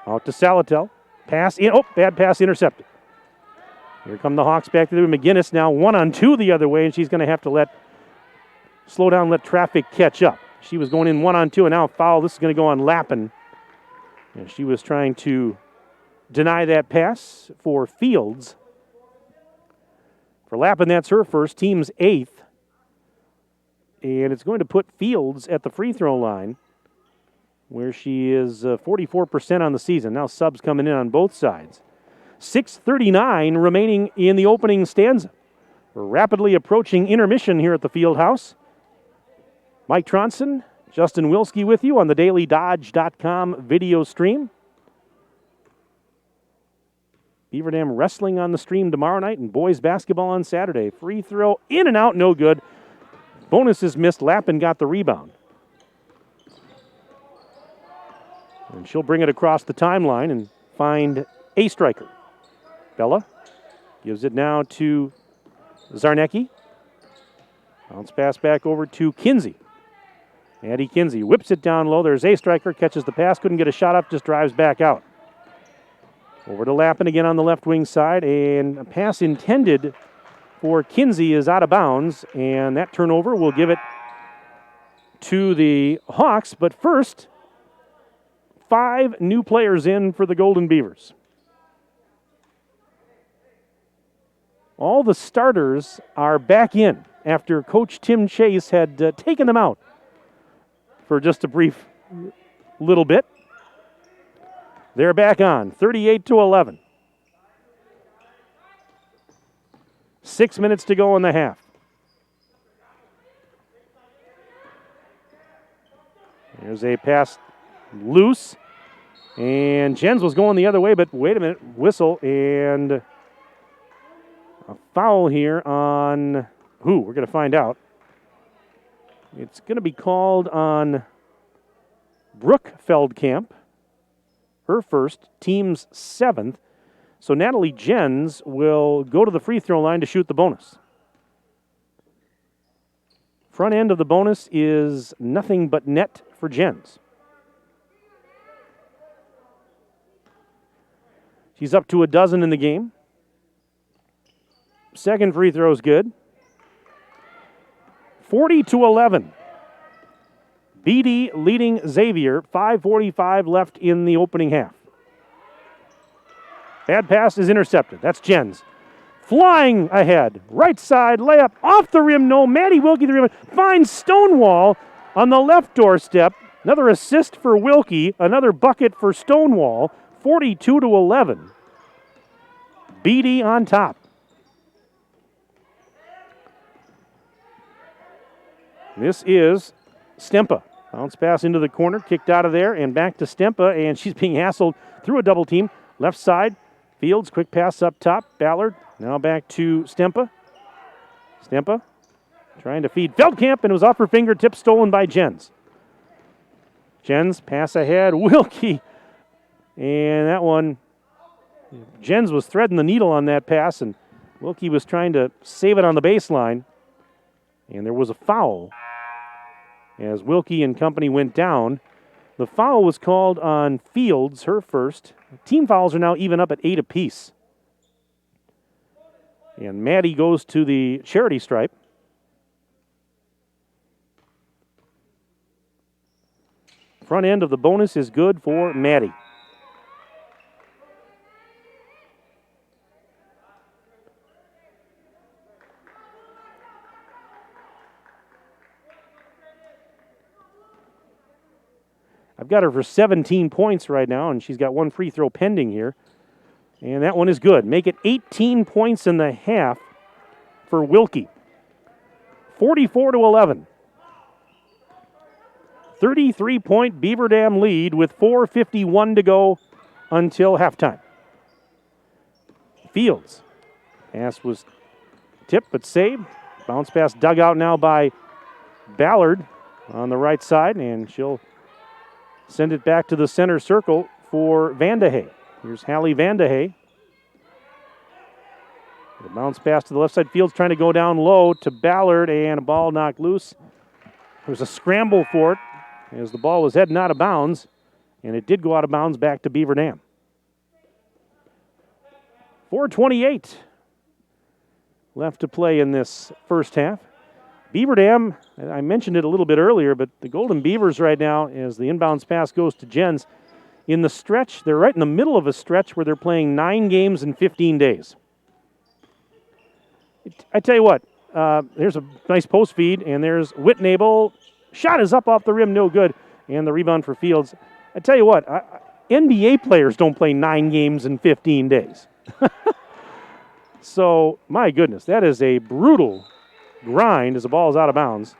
Out to Salatel. Pass in. Oh, bad pass intercepted. Here come the Hawks back to the McGinnis now 1-on-2 the other way, and she's going to have to slow down, let traffic catch up. She was going in 1-on-2, and now a foul. This is going to go on Lappin. And she was trying to deny that pass for Fields. For Lappin, that's her first, team's 8th. And it's going to put Fields at the free throw line, where she is 44% on the season. Now subs coming in on both sides. 6:39 remaining in the opening stanza. We're rapidly approaching intermission here at the field house. Mike Tronson, Justin Wilski with you on the dailydodge.com video stream. Beaver Dam wrestling on the stream tomorrow night and boys basketball on Saturday. Free throw in and out, no good. Bonus is missed. Lappin got the rebound. And she'll bring it across the timeline and find a striker. Bella gives it now to Zarnecki. Bounce pass back over to Kinsey. Addie Kinsey whips it down low. There's a striker, catches the pass, couldn't get a shot up, just drives back out. Over to Lappin again on the left wing side, and a pass intended for Kinsey is out of bounds, and that turnover will give it to the Hawks. But first, 5 new players in for the Golden Beavers. All the starters are back in after Coach Tim Chase had taken them out for just a brief little bit. They're back on, 38-11. 6 minutes to go in the half. There's a pass loose, and Jens was going the other way, but wait a minute, whistle, and a foul here on who? We're going to find out. It's going to be called on Brooke Feldkamp, her first, team's 7th. So Natalie Jens will go to the free throw line to shoot the bonus. Front end of the bonus is nothing but net for Jens. She's up to 12 in the game. Second free throw is good. 40-11. BD leading Xavier. 5:45 left in the opening half. Bad pass is intercepted. That's Jens. Flying ahead. Right side layup. Off the rim. No. Maddie Wilkie, the rim. Finds Stonewall on the left doorstep. Another assist for Wilkie. Another bucket for Stonewall. 42-11. BD on top. This is Stempa. Bounce pass into the corner. Kicked out of there and back to Stempa. And she's being hassled through a double team. Left side. Fields, quick pass up top. Ballard, now back to Stempa. Stempa trying to feed Feldkamp, and it was off her fingertips, stolen by Jens. Jens, pass ahead. Wilkie. And that one, Jens was threading the needle on that pass, and Wilkie was trying to save it on the baseline. And there was a foul as Wilkie and company went down. The foul was called on Fields, her first. Team fouls are now even up at 8 apiece. And Maddie goes to the charity stripe. Front end of the bonus is good for Maddie. I've got her for 17 points right now, and she's got one free throw pending here. And that one is good. Make it 18 points in the half for Wilkie. 44-11. 33-point Beaver Dam lead with 4:51 to go until halftime. Fields. Pass was tipped but saved. Bounce pass dug out now by Ballard on the right side, and she'll send it back to the center circle for Vandehay. Here's Hallie Vandehay. The bounce pass to the left side. Fields trying to go down low to Ballard, and a ball knocked loose. There was a scramble for it as the ball was heading out of bounds, and it did go out of bounds back to Beaver Dam. 4:28 left to play in this first half. Beaver Dam, I mentioned it a little bit earlier, but the Golden Beavers right now, as the inbounds pass goes to Jens, in the stretch, they're right in the middle of a stretch where they're playing 9 games in 15 days. I tell you what, there's a nice post feed, and there's Whitnable. Shot is up off the rim, no good, and the rebound for Fields. I tell you what, NBA players don't play 9 games in 15 days. So, my goodness, that is a brutal grind as the ball is out of bounds.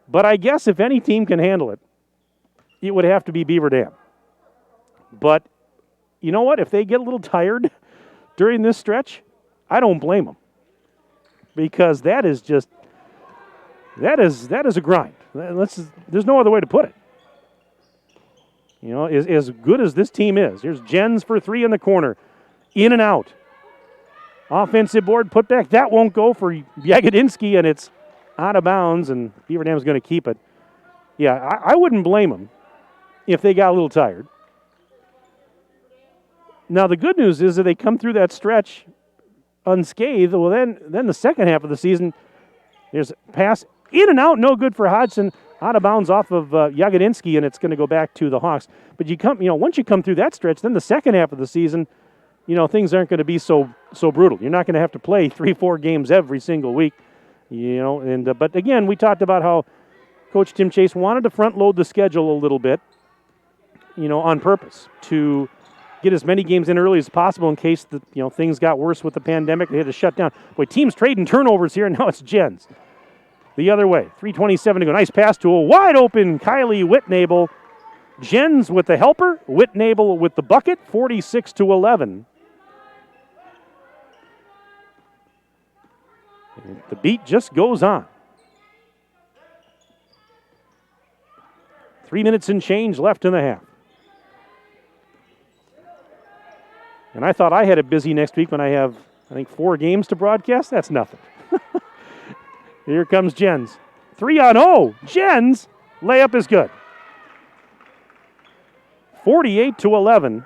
But I guess if any team can handle it, it would have to be Beaver Dam. But you know what? If they get a little tired during this stretch, I don't blame them. Because that is a grind. There's no other way to put it. You know, as good as this team is. Here's Jens for 3 in the corner. In and out. Offensive board put back. That won't go for Jagodinsky, and it's out of bounds, and Beaver Dam's going to keep it. Yeah, I wouldn't blame them if they got a little tired. Now, the good news is that they come through that stretch unscathed. Well, then the second half of the season, there's a pass In and out, no good for Hodgson. Out of bounds off of Jagodinsky, and it's going to go back to the Hawks. But once you come through that stretch, then the second half of the season, things aren't going to be so brutal. You're not going to have to play 3-4 games every single week, but again, we talked about how Coach Tim Chase wanted to front load the schedule a little bit, on purpose to get as many games in early as possible in case things got worse with the pandemic. They had to shut down. Boy, teams trading turnovers here, and now it's Jens. The other way, 3:27 to go. Nice pass to a wide open Kylie Whitnable. Jens with the helper, Whitnable with the bucket, 46-11. And the beat just goes on. 3 minutes and change left in the half. And I thought I had it busy next week when I have, 4 games to broadcast. That's nothing. Here comes Jens. 3-on-0. Jens. Layup is good. 48-11.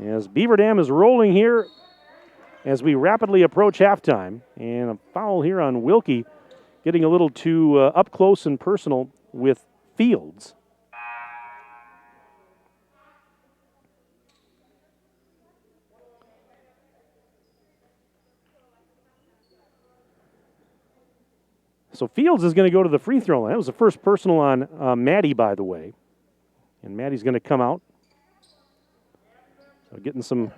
As Beaver Dam is rolling here as we rapidly approach halftime. And a foul here on Wilkie, getting a little too up close and personal with Fields. So Fields is going to go to the free throw line. That was the first personal on Maddie, by the way. And Maddie's going to come out. So getting some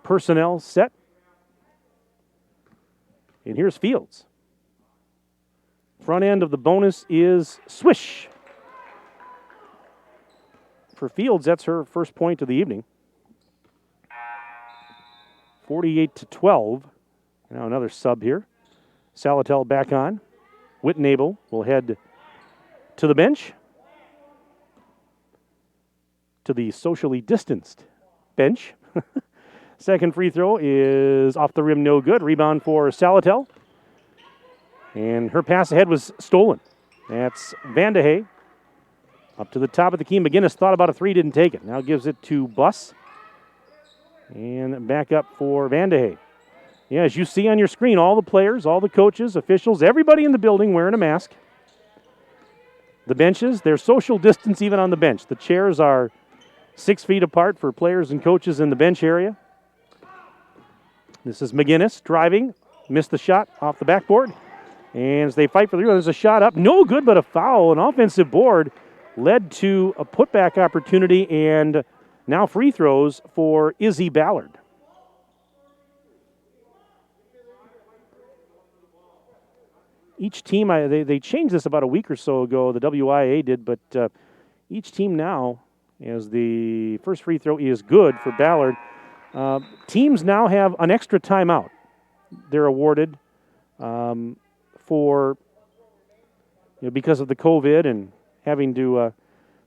personnel set. And here's Fields. Front end of the bonus is swish. For Fields, that's her first point of the evening. 48-12. Now another sub here. Salatel back on. Whitnable will head to the bench. To the socially distanced bench. Second free throw is off the rim, no good. Rebound for Salatel. And her pass ahead was stolen. That's Vandehey. Up to the top of the key. McGinnis thought about a three, didn't take it. Now gives it to Buss. And back up for Vandehey. Yeah, as you see on your screen, all the players, all the coaches, officials, everybody in the building wearing a mask. The benches, there's social distance even on the bench. The chairs are 6 feet apart for players and coaches in the bench area. This is McGinnis driving. Missed the shot off the backboard. And as they fight for the rebound, there's a shot up. No good, but a foul. An offensive board led to a putback opportunity and now free throws for Izzy Ballard. Each team, they changed this about a week or so ago, the WIA did, but each team now, as the first free throw is good for Ballard, teams now have an extra timeout. They're awarded for, because of the COVID and having to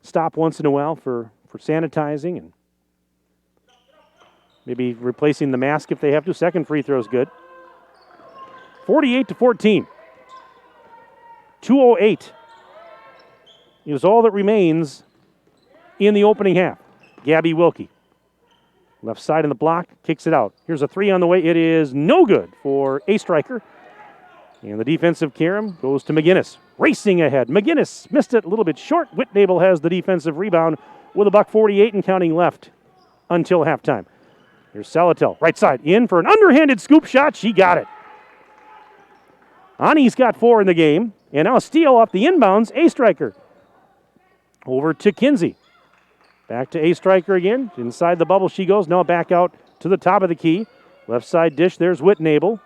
stop once in a while for sanitizing and maybe replacing the mask if they have to. Second free throw is good. 48-14. 2:08 is all that remains in the opening half. Gabby Wilkie. Left side in the block, kicks it out. Here's a three on the way. It is no good for a striker. And the defensive carom goes to McGinnis. Racing ahead. McGinnis missed it a little bit short. Whitnable has the defensive rebound with $1:48 and counting left until halftime. Here's Salatel. Right side in for an underhanded scoop shot. She got it. Ani's got 4 in the game. And now a steal off the inbounds. A striker. Over to Kinsey. Back to A striker again. Inside the bubble she goes. Now back out to the top of the key. Left side dish. There's Whitnable.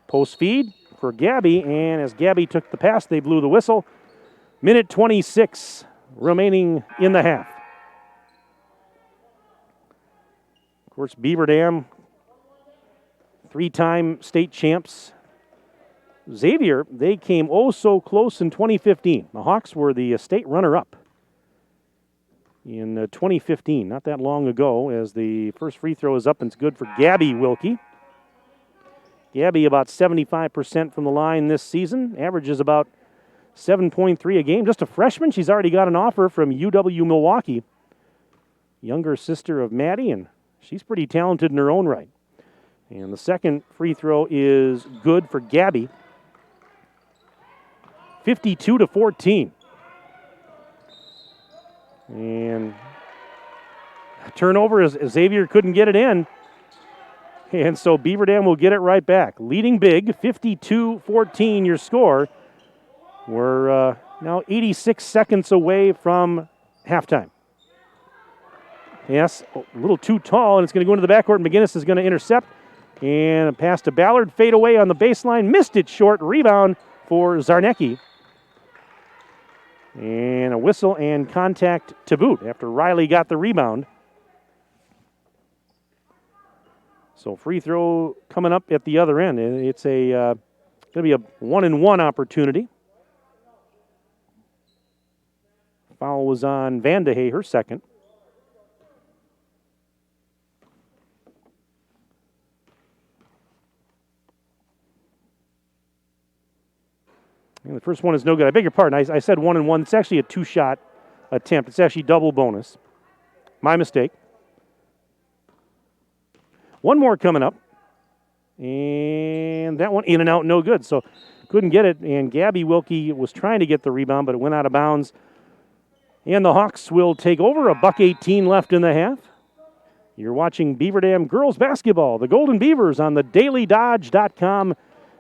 Post feed for Gabby. And as Gabby took the pass, they blew the whistle. Minute 26 remaining in the half. Of course, Beaver Dam, 3-time state champs. Xavier, they came oh so close in 2015. The Hawks were the state runner-up in 2015, not that long ago, as the first free throw is up and it's good for Gabby Wilkie. Gabby about 75% from the line this season, averages about 7.3 a game. Just a freshman, she's already got an offer from UW Milwaukee. Younger sister of Maddie, and she's pretty talented in her own right. And the second free throw is good for Gabby. 52-14. And turnover as Xavier couldn't get it in. And so Beaver Dam will get it right back. Leading big, 52-14 your score. We're now 86 seconds away from halftime. Yes, a little too tall, and it's going to go into the backcourt. McGinnis is going to intercept. And a pass to Ballard, fade away on the baseline. Missed it short. Rebound for Zarnecki. And a whistle and contact to boot after Riley got the rebound. So free throw coming up at the other end. It's going to be a 1-and-1 opportunity. Foul was on Vandehey, her second. And the first one is no good. I beg your pardon. I said 1-and-1. It's actually a two-shot attempt. It's actually double bonus. My mistake. One more coming up. And that one in and out, no good. So couldn't get it. And Gabby Wilkie was trying to get the rebound, but it went out of bounds. And the Hawks will take over. $1:18 left in the half. You're watching Beaver Dam girls basketball. The Golden Beavers on the dailydodge.com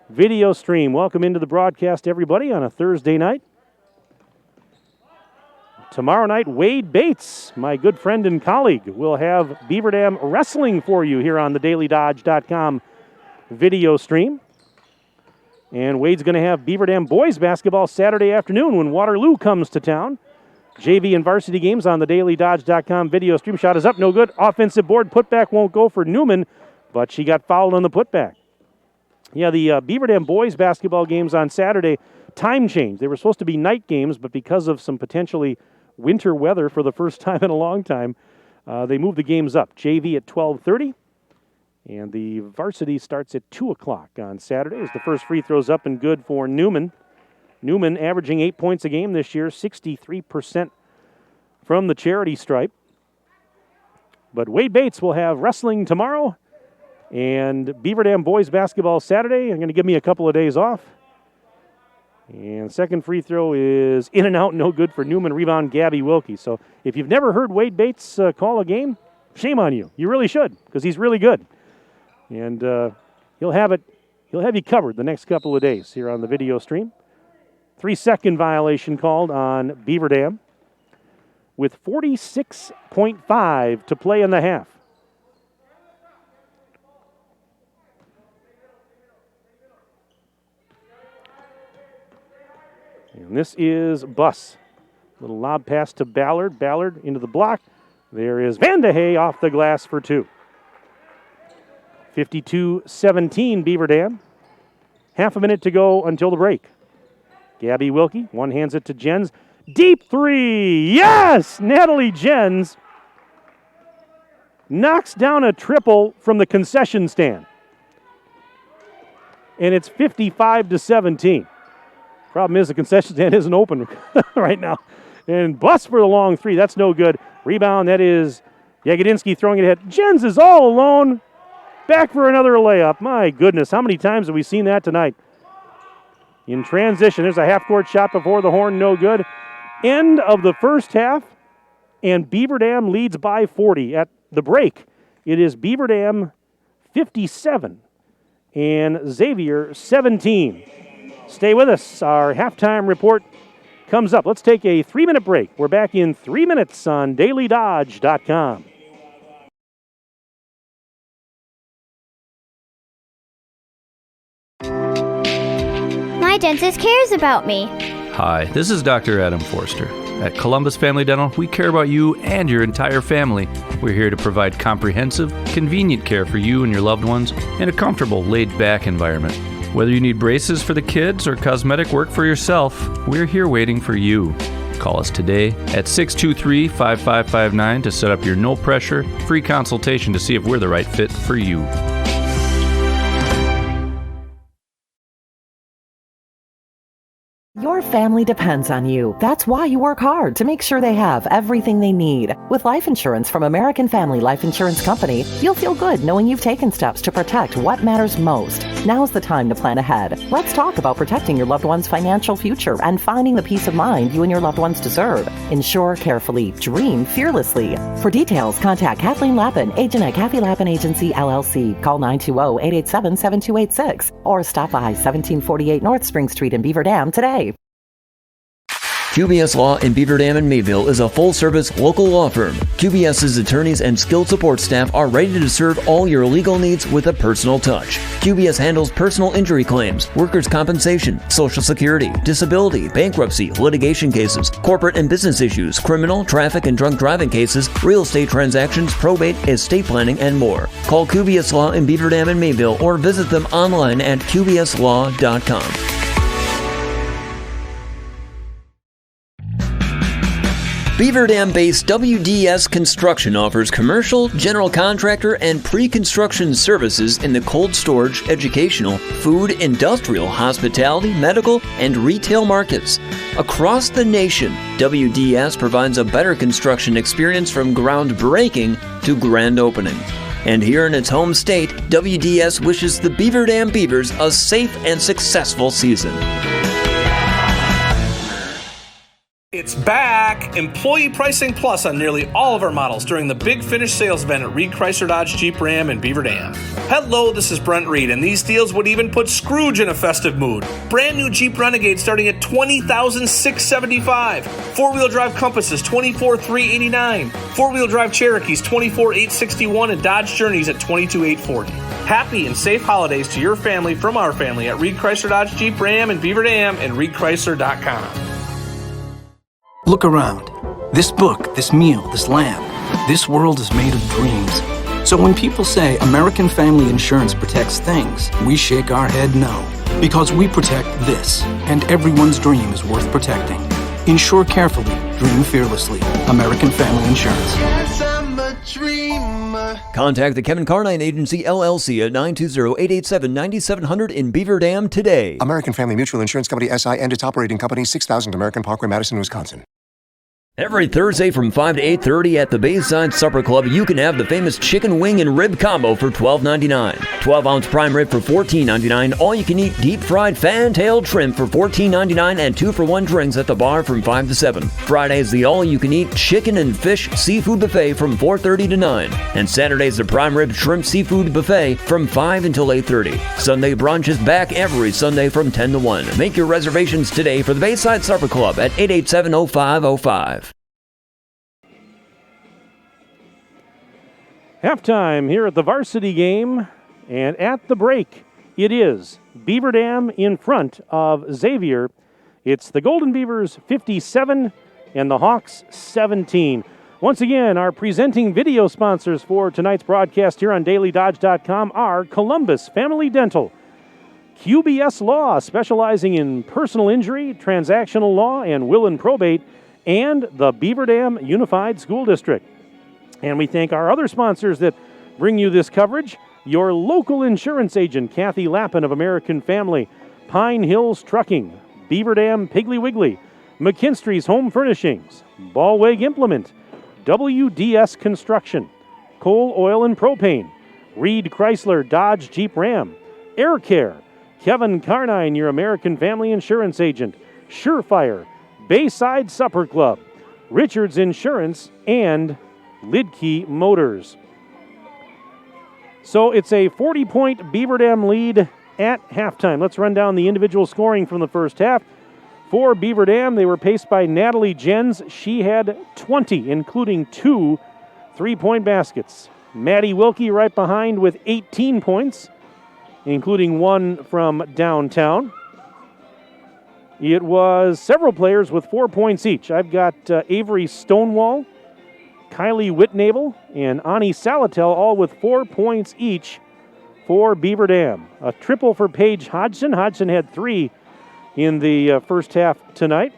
video stream. Welcome into the broadcast, everybody, on a Thursday night. Tomorrow night, Wade Bates, my good friend and colleague, will have Beaver Dam wrestling for you here on the dailydodge.com video stream. And Wade's going to have Beaver Dam boys basketball Saturday afternoon when Waterloo comes to town. JV and varsity games on the dailydodge.com video stream. Shot is up, no good. Offensive board, putback won't go for Newman, but she got fouled on the putback. Yeah, the Beaver Dam boys basketball games on Saturday, time change. They were supposed to be night games, but because of some potentially winter weather for the first time in a long time, they moved the games up. JV at 12:30, and the varsity starts at 2 o'clock on Saturday as the first free throw's up and good for Newman. Newman averaging 8 points a game this year, 63% from the charity stripe. But Wade Bates will have wrestling tomorrow. And Beaver Dam boys basketball Saturday. I'm going to give me a couple of days off. And second free throw is in and out, no good for Newman. Rebound, Gabby Wilkie. So if you've never heard Wade Bates call a game, shame on you. You really should, because he's really good. And he'll have you covered the next couple of days here on the video stream. 3-second violation called on Beaver Dam with 46.5 to play in the half. And this is Buss. Little lob pass to Ballard. Ballard into the block. There is Vandehey off the glass for two. 52-17 Beaver Dam. Half a minute to go until the break. Gabby Wilkie, one hands it to Jens. Deep three, yes! Natalie Jens knocks down a triple from the concession stand. And it's 55-17. Problem is the concession stand isn't open right now. And Buss for the long three, that's no good. Rebound, that is Jagodinski throwing it ahead. Jens is all alone. Back for another layup. My goodness, how many times have we seen that tonight? In transition, there's a half-court shot before the horn, no good. End of the first half, and Beaver Dam leads by 40. At the break, it is Beaver Dam 57 and Xavier 17. Stay with us. Our halftime report comes up. Let's take a 3-minute break. We're back in 3 minutes on dailydodge.com. My dentist cares about me. Hi, this is Dr. Adam Forster. At Columbus Family Dental, we care about you and your entire family. We're here to provide comprehensive, convenient care for you and your loved ones in a comfortable, laid-back environment. Whether you need braces for the kids or cosmetic work for yourself, we're here waiting for you. Call us today at 623-5559 to set up your no-pressure, free consultation to see if we're the right fit for you. Your family depends on you. That's why you work hard to make sure they have everything they need. With life insurance from American Family Life Insurance Company, you'll feel good knowing you've taken steps to protect what matters most. Now's the time to plan ahead. Let's talk about protecting your loved one's financial future and finding the peace of mind you and your loved ones deserve. Insure carefully. Dream fearlessly. For details, contact Kathleen Lappin, agent at Kathy Lappin Agency, LLC. Call 920-887-7286 or stop by 1748 North Spring Street in Beaver Dam today. QBS Law in Beaver Dam and Mayville is a full-service local law firm. QBS's attorneys and skilled support staff are ready to serve all your legal needs with a personal touch. QBS handles personal injury claims, workers' compensation, Social Security, disability, bankruptcy, litigation cases, corporate and business issues, criminal, traffic and drunk driving cases, real estate transactions, probate, estate planning, and more. Call QBS Law in Beaver Dam and Mayville or visit them online at qbslaw.com. Beaver Dam-based WDS Construction offers commercial, general contractor, and pre-construction services in the cold storage, educational, food, industrial, hospitality, medical, and retail markets. Across the nation, WDS provides a better construction experience from groundbreaking to grand opening. And here in its home state, WDS wishes the Beaver Dam Beavers a safe and successful season. It's back! Employee Pricing Plus on nearly all of our models during the Big Finish sales event at Reed Chrysler Dodge Jeep Ram in Beaver Dam. Hello, this is Brent Reed, and these deals would even put Scrooge in a festive mood. Brand new Jeep Renegade starting at $20,675. Four-wheel drive Compasses, $24,389. Four-wheel drive Cherokees, $24,861, and Dodge Journeys at $22,840. Happy and safe holidays to your family from our family at Reed Chrysler Dodge Jeep Ram in Beaver Dam and reedchrysler.com. Look around. This book, this meal, this lamp, this world is made of dreams. So when people say American Family Insurance protects things, we shake our head no. Because we protect this, and everyone's dream is worth protecting. Insure carefully, dream fearlessly. American Family Insurance. Yes, I'm a dreamer. Contact the Kevin Carnine Agency, LLC at 920-887-9700 in Beaver Dam today. American Family Mutual Insurance Company, SI, and its operating company, 6000 American Parkway, Madison, Wisconsin. Every Thursday from 5 to 8:30 at the Bayside Supper Club, you can have the famous chicken wing and rib combo for $12.99. 12-ounce prime rib for $14.99. All-you-can-eat deep-fried fan-tailed shrimp for $14.99 and 2-for-1 drinks at the bar from 5 to 7. Friday's the all-you-can-eat chicken and fish seafood buffet from 4:30 to 9. And Saturday's the prime rib shrimp seafood buffet from 5 until 8:30. Sunday brunch is back every Sunday from 10 to 1. Make your reservations today for the Bayside Supper Club at 887-0505. Halftime here at the varsity game, and at the break, it is Beaver Dam in front of Xavier. It's the Golden Beavers 57 and the Hawks 17. Once again, our presenting video sponsors for tonight's broadcast here on DailyDodge.com are Columbus Family Dental, QBS Law, specializing in personal injury, transactional law, and will and probate, and the Beaver Dam Unified School District. And we thank our other sponsors that bring you this coverage. Your local insurance agent, Kathy Lappin of American Family, Pine Hills Trucking, Beaver Dam Piggly Wiggly, McKinstry's Home Furnishings, Ballweg Implement, WDS Construction, Coal, Oil, and Propane, Reed Chrysler Dodge Jeep Ram, Air Care, Kevin Carnine, your American Family Insurance agent, Surefire, Bayside Supper Club, Richards Insurance, and Lidkey Motors. So it's a 40-point Beaver Dam lead at halftime. Let's run down the individual scoring from the first half. For Beaver Dam, they were paced by Natalie Jens. She had 20, including 2 3-point baskets. Maddie Wilkie right behind with 18 points, including 1 from downtown. It was several players with 4 points each. I've got Avery Stonewall, Kylie Whitnable, and Ani Salatel, all with 4 points each for Beaver Dam. A triple for Paige Hodgson. Hodgson had 3 in the first half tonight.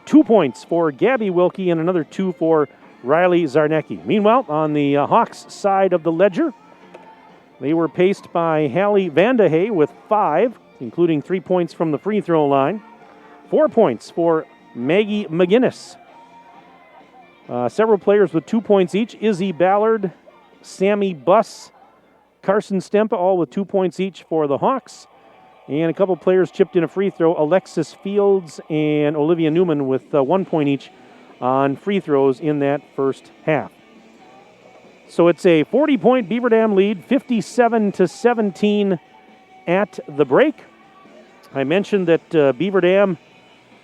2 points for Gabby Wilkie and another 2 for Riley Zarnecki. Meanwhile, on the Hawks side of the ledger, they were paced by Hallie Vandehay with 5, including 3 points from the free throw line. 4 points for Maggie McGinnis. Several players with 2 points each. Izzy Ballard, Sammy Buss, Carson Stempa, all with 2 points each for the Hawks. And a couple players chipped in a free throw. Alexis Fields and Olivia Newman with 1 point each on free throws in that first half. So it's a 40-point Beaver Dam lead, 57-17 at the break. I mentioned that Beaver Dam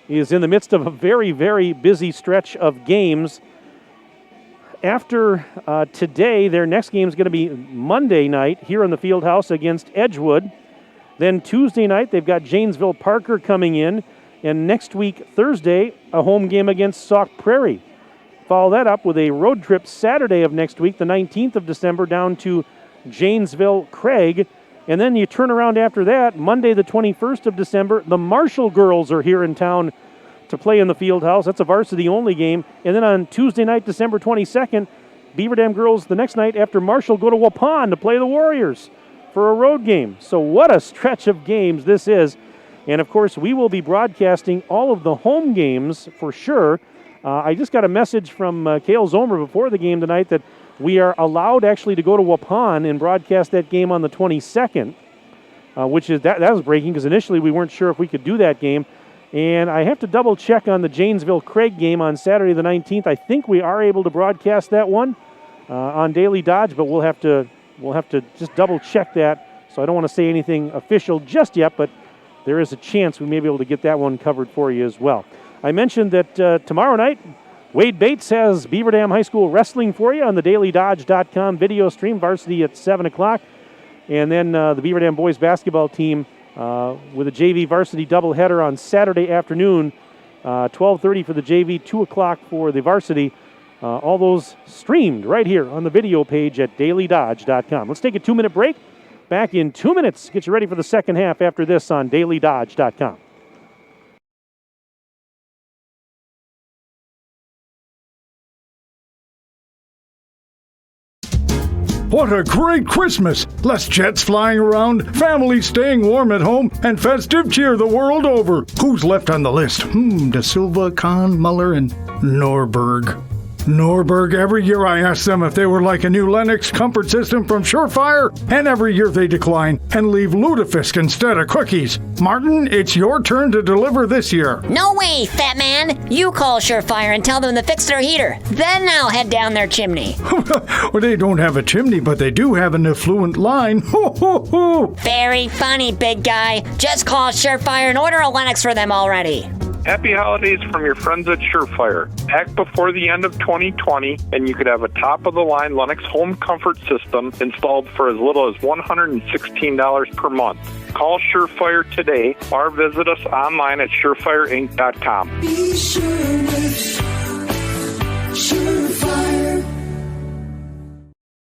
is in the midst of a very, very busy stretch of games. After today, their next game is going to be Monday night here in the field house against Edgewood. Then Tuesday night, they've got Janesville Parker coming in. And next week, Thursday, a home game against Sauk Prairie. Follow that up with a road trip Saturday of next week, the 19th of December, down to Janesville Craig. And then you turn around after that, Monday the 21st of December, the Marshall girls are here in town to play in the field house. That's a varsity-only game. And then on Tuesday night, December 22nd, Beaver Dam girls the next night after Marshall go to Waupun to play the Warriors for a road game. So what a stretch of games this is. And, of course, we will be broadcasting all of the home games for sure. I just got a message from Cale Zomer before the game tonight that we are allowed actually to go to Waupun and broadcast that game on the 22nd, which is that was breaking because initially we weren't sure if we could do that game. And I have to double check on the Janesville Craig game on Saturday the 19th. I think we are able to broadcast that one on Daily Dodge, but we'll have to just double check that. So I don't want to say anything official just yet, but there is a chance we may be able to get that one covered for you as well. I mentioned that tomorrow night, Wade Bates has Beaver Dam High School wrestling for you on the dailydodge.com video stream, varsity at 7 o'clock. And then the Beaver Dam boys basketball team with a JV varsity doubleheader on Saturday afternoon, 12:30 for the JV, 2 o'clock for the varsity. All those streamed right here on the video page at dailydodge.com. Let's take a 2-minute break. Back in 2 minutes. Get you ready for the second half after this on dailydodge.com. What a great Christmas! Less jets flying around, families staying warm at home, and festive cheer the world over. Who's left on the list? De Silva, Kahn, Muller, and Norberg. Norberg, every year I ask them if they were like a new Lennox comfort system from Surefire, and every year they decline and leave lutefisk instead of cookies. Martin, it's your turn to deliver this year. No way, fat man. You call Surefire and tell them to fix their heater. Then I'll head down their chimney. Well, they don't have a chimney, but they do have an effluent line. Very funny, big guy. Just call Surefire and order a Lennox for them already. Happy holidays from your friends at Surefire. Act before the end of 2020, and you could have a top-of-the-line Lennox home comfort system installed for as little as $116 per month. Call Surefire today or visit us online at surefireinc.com. Be sure with Surefire.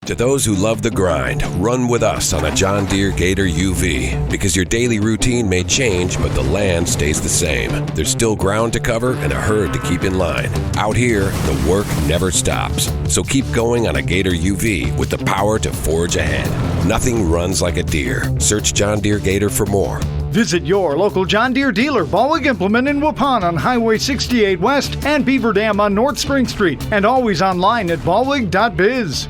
To those who love the grind, run with us on a John Deere Gator UV. Because your daily routine may change, but the land stays the same. There's still ground to cover and a herd to keep in line. Out here, the work never stops. So keep going on a Gator UV with the power to forge ahead. Nothing runs like a Deere. Search John Deere Gator for more. Visit your local John Deere dealer, Ballweg Implement in Waupun on Highway 68 West and Beaver Dam on North Spring Street, and always online at ballweg.biz.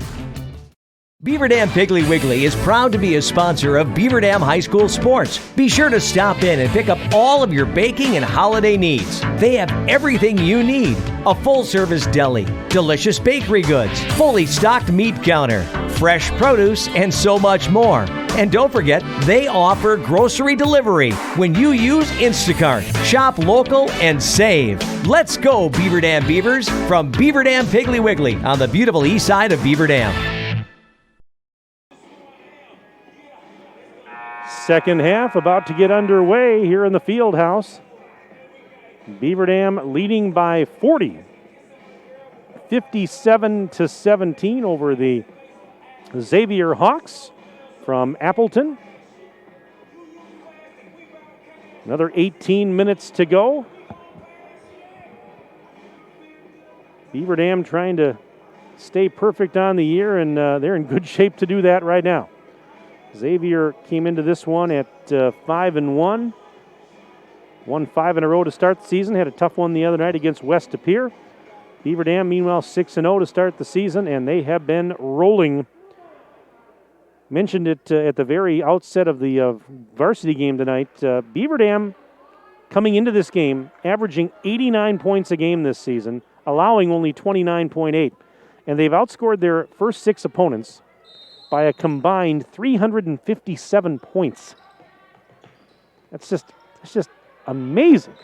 Beaver Dam Piggly Wiggly is proud to be a sponsor of Beaver Dam High School Sports. Be sure to stop in and pick up all of your baking and holiday needs. They have everything you need. A full-service deli, delicious bakery goods, fully stocked meat counter, fresh produce, and so much more. And don't forget, they offer grocery delivery when you use Instacart. Shop local and save. Let's go, Beaver Dam Beavers, from Beaver Dam Piggly Wiggly on the beautiful east side of Beaver Dam. Second half about to get underway here in the field house. Beaver Dam leading by 40. 57-17 over the Xavier Hawks from Appleton. Another 18 minutes to go. Beaver Dam trying to stay perfect on the year, and they're in good shape to do that right now. Xavier came into this one at 5-1. Won 5 in a row to start the season. Had a tough one the other night against West De Pere. Beaver Dam, meanwhile, 6-0 to start the season, and they have been rolling. Mentioned it at the very outset of the varsity game tonight. Beaver Dam coming into this game, averaging 89 points a game this season, allowing only 29.8. And they've outscored their first 6 opponents by a combined 357 points. That's just amazing.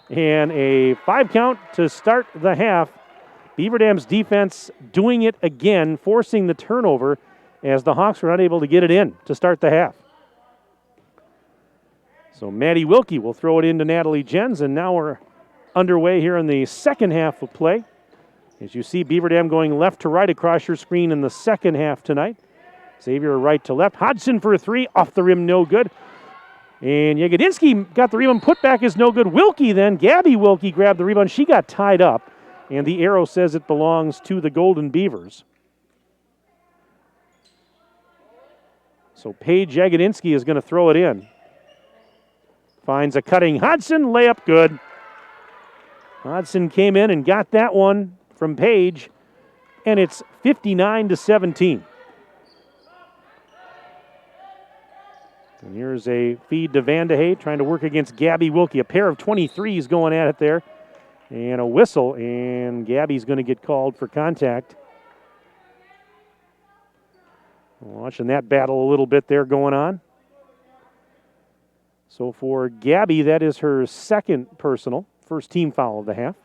And a 5 count to start the half. Beaver Dam's defense doing it again, forcing the turnover as the Hawks were unable to get it in to start the half. So Maddie Wilkie will throw it into Natalie Jens, and now we're underway here in the second half of play. As you see, Beaver Dam going left to right across your screen in the second half tonight. Xavier right to left. Hodgson for a 3, off the rim, no good. And Yagodinsky got the rebound, put back is no good. Wilkie then, Gabby Wilkie grabbed the rebound. She got tied up, and the arrow says it belongs to the Golden Beavers. So Paige Yagodinsky is going to throw it in. Finds a cutting Hodgson, layup good. Hodgson came in and got that one from Paige, and it's 59-17. And here's a feed to Vandehey, trying to work against Gabby Wilkie. A pair of 23s going at it there. And a whistle, and Gabby's going to get called for contact. Watching that battle a little bit there going on. So for Gabby, that is her second personal, first team foul of the half.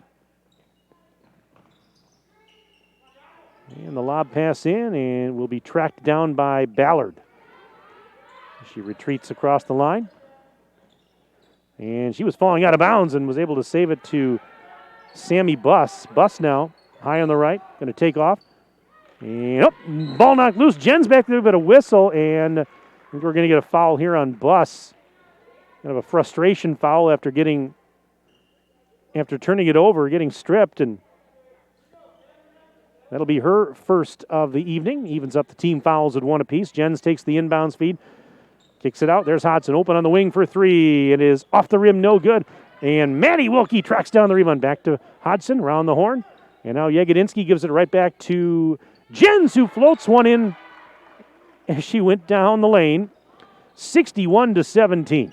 And the lob pass in, and will be tracked down by Ballard. She retreats across the line. And she was falling out of bounds and was able to save it to Sammy Buss. Buss now, high on the right, going to take off. And ball knocked loose. Jen's back there, but a whistle, and I think we're going to get a foul here on Buss. Kind of a frustration foul after turning it over, getting stripped, and that'll be her first of the evening. Evens up the team fouls at 1 apiece. Jens takes the inbounds feed, kicks it out. There's Hodgson open on the wing for 3. It is off the rim, no good. And Maddie Wilkie tracks down the rebound. Back to Hodgson, round the horn. And now Yagodinsky gives it right back to Jens, who floats one in as she went down the lane. 61-17.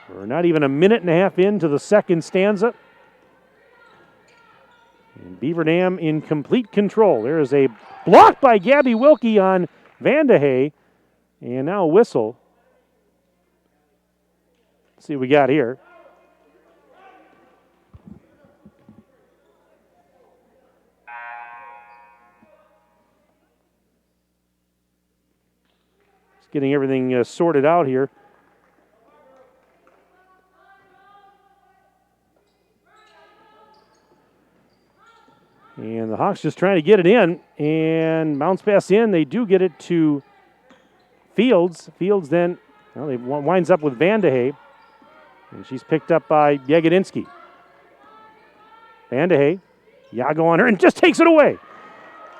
We're not even a minute and a half into the second stanza. And Beaver Dam in complete control. There is a block by Gabby Wilkie on Vandehey. And now a whistle. Let's see what we got here. Just getting everything sorted out here. And the Hawks just trying to get it in, and bounce pass in. They do get it to Fields. Fields then, well, they winds up with Vandehey, and she's picked up by Yagodinsky. Vandehey, Yago on her, and just takes it away.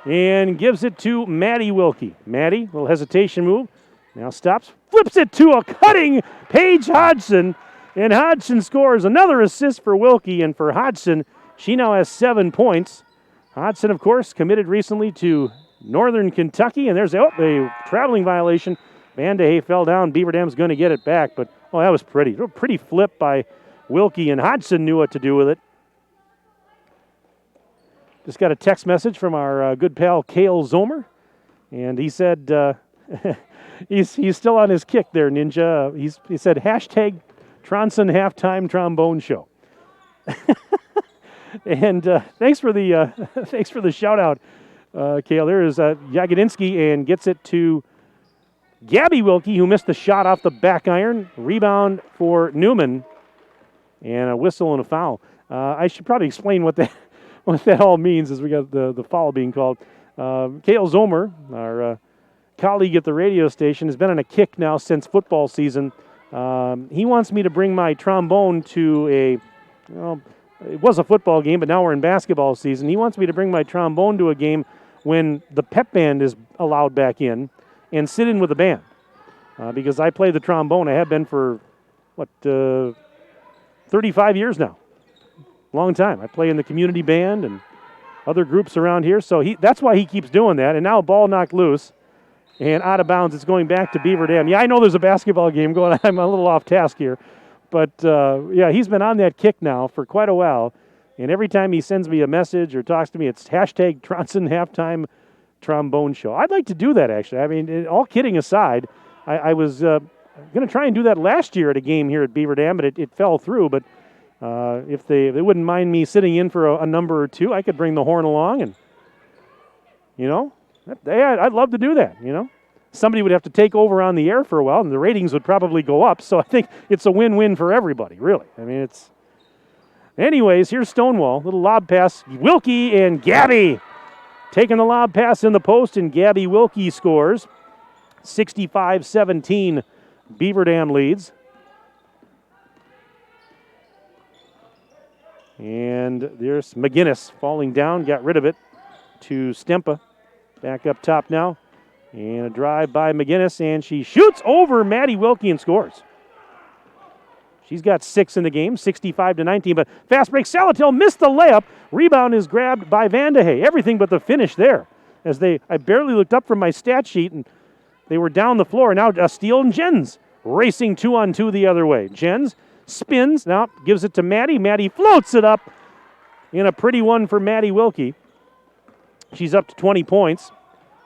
And gives it to Maddie Wilkie. Maddie, little hesitation move. Now stops, flips it to a cutting Paige Hodgson, and Hodgson scores another assist for Wilkie, and for Hodgson, she now has 7 points. Hodgson, of course, committed recently to Northern Kentucky, and there's a traveling violation. Vandehey fell down. Beaver Dam's going to get it back, but that was pretty. A pretty flip by Wilkie, and Hodgson knew what to do with it. Just got a text message from our good pal Cale Zomer, and he said he's still on his kick there, Ninja. He said hashtag Tronson halftime trombone show. And thanks for the shout out, Cale. There is Yagodinsky, and gets it to Gabby Wilkie, who missed the shot off the back iron. Rebound for Newman, and a whistle and a foul. I should probably explain what that all means, as we got the foul being called. Cale Zomer, our colleague at the radio station, has been on a kick now since football season. He wants me to bring my trombone to it was a football game, but now we're in basketball season. He wants me to bring my trombone to a game when the pep band is allowed back in and sit in with the band. because I play the trombone. I have been for, 35 years now. Long time. I play in the community band and other groups around here, so that's why he keeps doing that. And now a ball knocked loose and out of bounds. It's going back to Beaver Dam. Yeah, I know there's a basketball game going on. I'm a little off task here. But, he's been on that kick now for quite a while. And every time he sends me a message or talks to me, it's hashtag Tronson Halftime Trombone Show. I'd like to do that, actually. I mean, all kidding aside, I was going to try and do that last year at a game here at Beaver Dam, but it fell through. But if they wouldn't mind me sitting in for a number or two, I could bring the horn along. And, I'd love to do that, Somebody would have to take over on the air for a while, and the ratings would probably go up. So I think it's a win-win for everybody, really. I mean, it's... Anyways, here's Stonewall. Little lob pass. Wilkie and Gabby taking the lob pass in the post, and Gabby Wilkie scores. 65-17, Beaver Dam leads. And there's McGinnis falling down, got rid of it to Stempa. Back up top now. And a drive by McGinnis, and she shoots over Maddie Wilkie and scores. She's got 6 in the game, 65-19, but fast break. Salatil missed the layup. Rebound is grabbed by Vandehey. Everything but the finish there. I barely looked up from my stat sheet, and they were down the floor. Now Steele and Jens racing 2-on-2 the other way. Jens spins, now gives it to Maddie. Maddie floats it up in a pretty one for Maddie Wilkie. She's up to 20 points,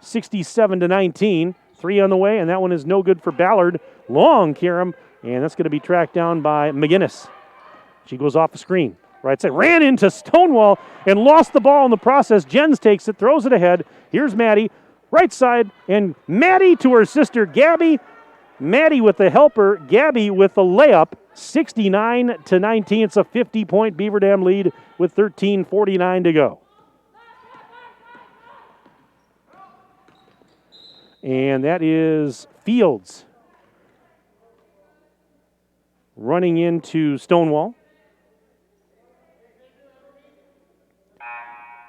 67-19. 3 on the way, and that one is no good for Ballard. Long, Karam. And that's going to be tracked down by McGinnis. She goes off the screen. Right side. Ran into Stonewall and lost the ball in the process. Jens takes it, throws it ahead. Here's Maddie. Right side. And Maddie to her sister Gabby. Maddie with the helper. Gabby with the layup. 69-19. It's a 50-point Beaver Dam lead with 13:49 to go. And that is Fields running into Stonewall.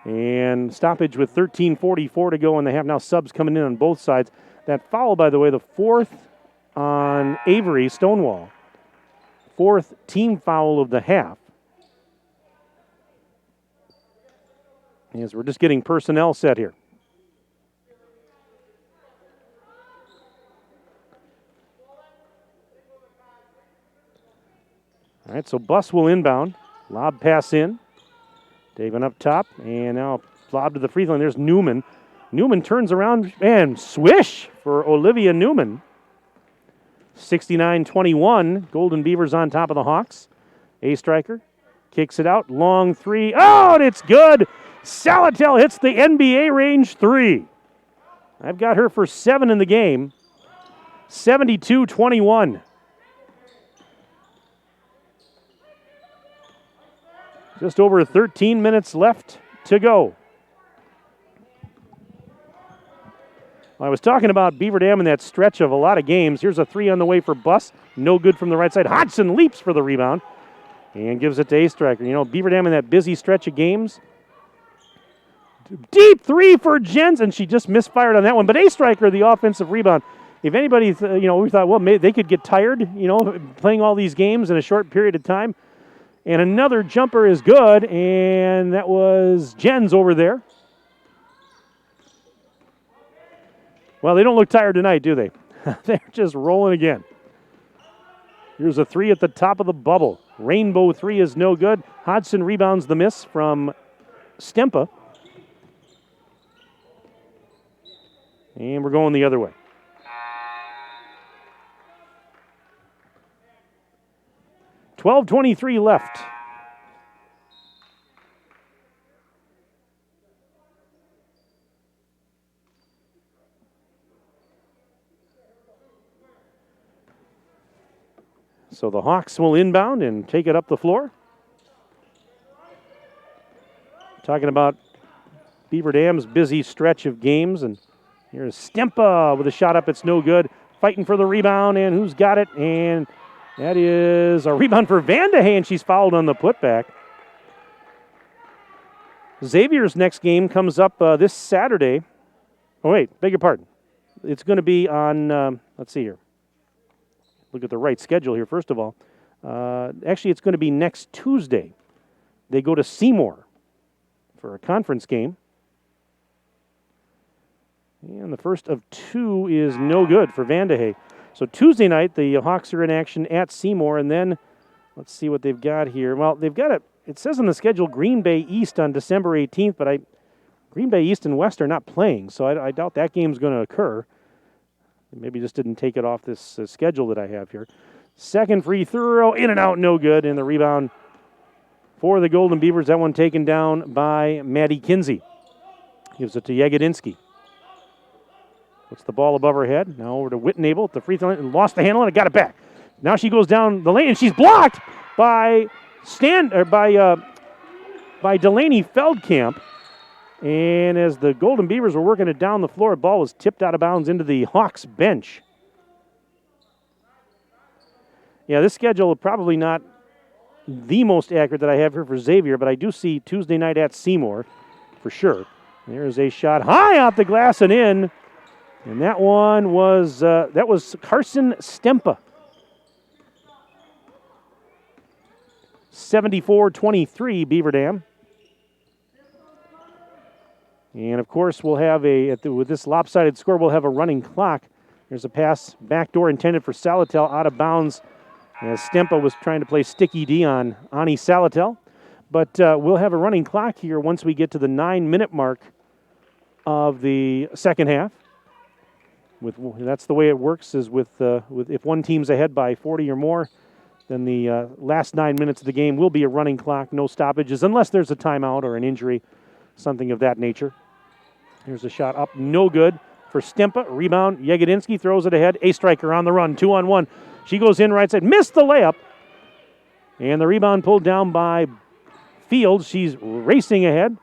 And stoppage with 13:44 to go in the half. Now subs coming in on both sides. That foul, by the way, the 4th on Avery Stonewall. 4th team foul of the half. As we're just getting personnel set here. All right, so Buss will inbound. Lob pass in. Daven up top, and now lob to the free throw line. There's Newman. Newman turns around, and swish for Olivia Newman. 69-21. Golden Beavers on top of the Hawks. A-striker kicks it out. Long 3. Oh, and it's good. Salatel hits the NBA range 3. I've got her for 7 in the game. 72-21. Just over 13 minutes left to go. I was talking about Beaver Dam in that stretch of a lot of games. Here's a 3 on the way for Buss. No good from the right side. Hodgson leaps for the rebound and gives it to A-striker. Beaver Dam in that busy stretch of games. Deep 3 for Jens, and she just misfired on that one. But A-striker, the offensive rebound. If anybody, we thought, well, maybe they could get tired, playing all these games in a short period of time. And another jumper is good, and that was Jens over there. Well, they don't look tired tonight, do they? They're just rolling again. Here's a 3 at the top of the bubble. Rainbow 3 is no good. Hodgson rebounds the miss from Stempa. And we're going the other way. .23 left. So the Hawks will inbound and take it up the floor. Talking about Beaver Dam's busy stretch of games. And here's Stempa with a shot up. It's no good. Fighting for the rebound, and who's got it? And that is a rebound for Vandehey, and she's fouled on the putback. Xavier's next game comes up this Saturday. Oh, wait, beg your pardon. It's going to be on, let's see here. look at the right schedule here, first of all. Actually, it's going to be next Tuesday. They go to Seymour for a conference game. And the first of two is no good for Vandehey. So Tuesday night, the Hawks are in action at Seymour, and then let's see what they've got here. Well, they've got it says on the schedule Green Bay East on December 18th, but Green Bay East and West are not playing, so I doubt that game's going to occur. Maybe just didn't take it off this schedule that I have here. Second free throw, in and out, no good, and the rebound for the Golden Beavers. That one taken down by Maddie Kinsey. Gives it to Yegedinsky. Puts the ball above her head. Now over to Whitnable at the free throw line and lost the handle and got it back. Now she goes down the lane and she's blocked by Delaney Feldkamp. And as the Golden Beavers were working it down the floor, the ball was tipped out of bounds into the Hawks bench. Yeah, this schedule is probably not the most accurate that I have here for Xavier, but I do see Tuesday night at Seymour for sure. There's a shot high off the glass and in. And that one was Carson Stempa. 74-23 Beaver Dam. And of course we'll have with this lopsided score, we'll have a running clock. There's a pass backdoor intended for Salatel out of bounds as Stempa was trying to play sticky D on Ani Salatel. But we'll have a running clock here once we get to the 9-minute mark of the second half. That's the way it works, is with if one team's ahead by 40 or more, then the last 9 minutes of the game will be a running clock, no stoppages, unless there's a timeout or an injury, something of that nature. Here's a shot up, no good for Stempa. Rebound, Yegedinsky throws it ahead. A striker on the run, 2-on-1. She goes in right side, missed the layup. And the rebound pulled down by Fields. She's racing ahead.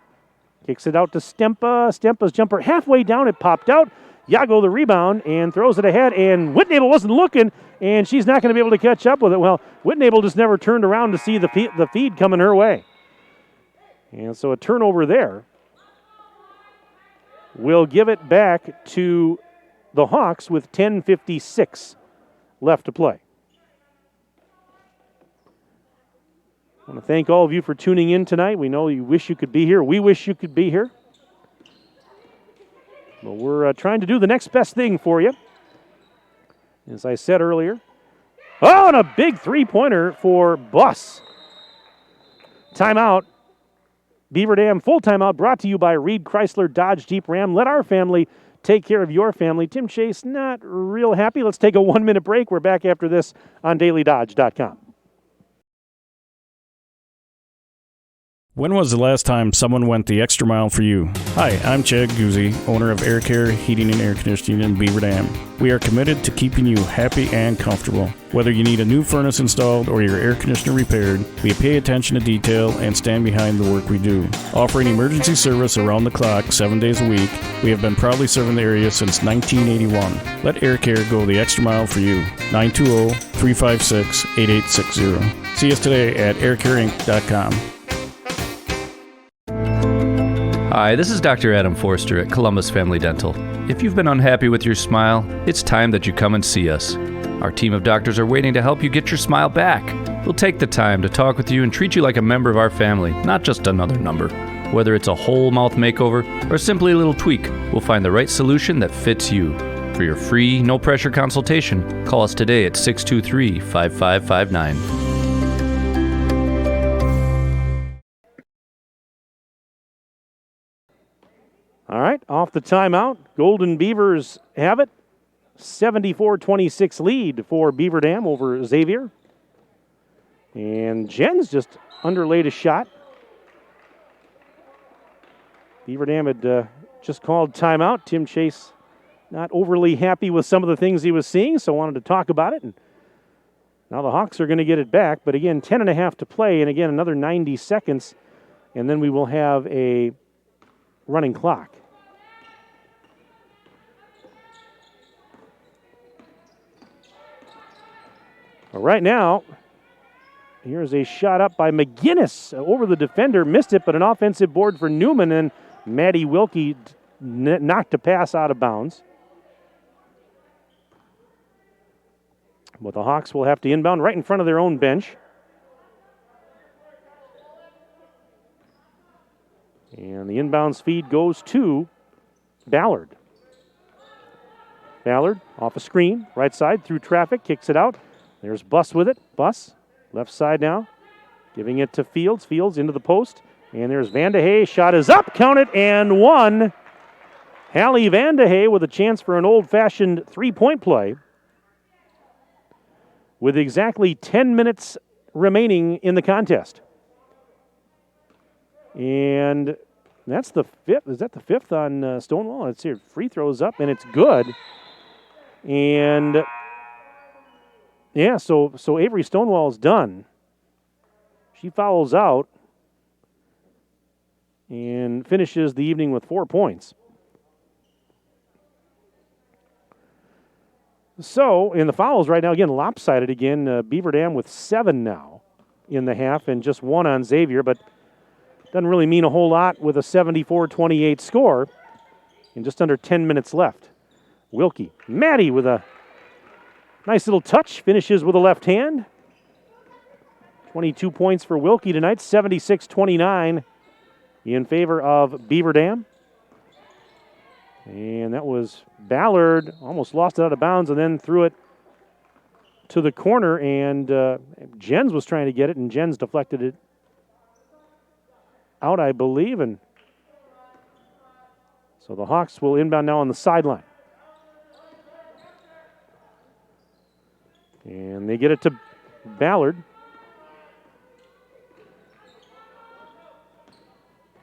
Kicks it out to Stempa. Stempa's jumper halfway down, it popped out. Yago the rebound and throws it ahead, and Whitnable wasn't looking, and she's not going to be able to catch up with it. Well, Whitnable just never turned around to see the feed coming her way. And so a turnover there. We'll give it back to the Hawks with 10:56 left to play. I want to thank all of you for tuning in tonight. We know you wish you could be here. We wish you could be here. But we're trying to do the next best thing for you. As I said earlier. Oh, and a big three-pointer for Buss. Timeout. Beaver Dam full timeout brought to you by Reed Chrysler Dodge Jeep Ram. Let our family take care of your family. Tim Chase not real happy. Let's take a 1-minute break. We're back after this on dailydodge.com. When was the last time someone went the extra mile for you? Hi, I'm Chad Guzzi, owner of Air Care Heating and Air Conditioning in Beaver Dam. We are committed to keeping you happy and comfortable. Whether you need a new furnace installed or your air conditioner repaired, we pay attention to detail and stand behind the work we do. Offering emergency service around the clock 7 days a week, we have been proudly serving the area since 1981. Let Air Care go the extra mile for you. 920-356-8860. See us today at aircareinc.com. Hi, this is Dr. Adam Forster at Columbus Family Dental. If you've been unhappy with your smile, it's time that you come and see us. Our team of doctors are waiting to help you get your smile back. We'll take the time to talk with you and treat you like a member of our family, not just another number. Whether it's a whole mouth makeover or simply a little tweak, we'll find the right solution that fits you. For your free, no-pressure consultation, call us today at 623-5559. All right, off the timeout, Golden Beavers have it. 74-26 lead for Beaver Dam over Xavier. And Jens just underlaid a shot. Beaver Dam had just called timeout. Tim Chase not overly happy with some of the things he was seeing, so wanted to talk about it. And now the Hawks are going to get it back. But again, 10.5 to play, and again, another 90 seconds. And then we will have a running clock. But right now, here's a shot up by McGinnis over the defender. Missed it, but an offensive board for Newman, and Maddie Wilkie knocked a pass out of bounds. But the Hawks will have to inbound right in front of their own bench. And the inbounds feed goes to Ballard. Ballard off a screen, right side, through traffic, kicks it out. There's Buss with it. Buss, left side now, giving it to Fields. Fields into the post. And there's Van de Hey. Shot is up, count it, and one. Hallie Van de Hey with a chance for an old-fashioned three-point play. With exactly 10 minutes remaining in the contest. And that's the fifth. Is that the fifth on Stonewall? It's here. Free throws up, and it's good. And yeah, so Avery Stonewall's done. She fouls out and finishes the evening with 4 points. So, in the fouls right now, again, lopsided again. Beaver Dam with 7 now in the half and just 1 on Xavier, but doesn't really mean a whole lot with a 74-28 score and just under 10 minutes left. Wilkie. Maddie with a nice little touch, finishes with a left hand. 22 points for Wilkie tonight, 76-29 in favor of Beaver Dam. And that was Ballard, almost lost it out of bounds and then threw it to the corner, and Jens was trying to get it, and Jens deflected it out, I believe, and so the Hawks will inbound now on the sideline. And they get it to Ballard.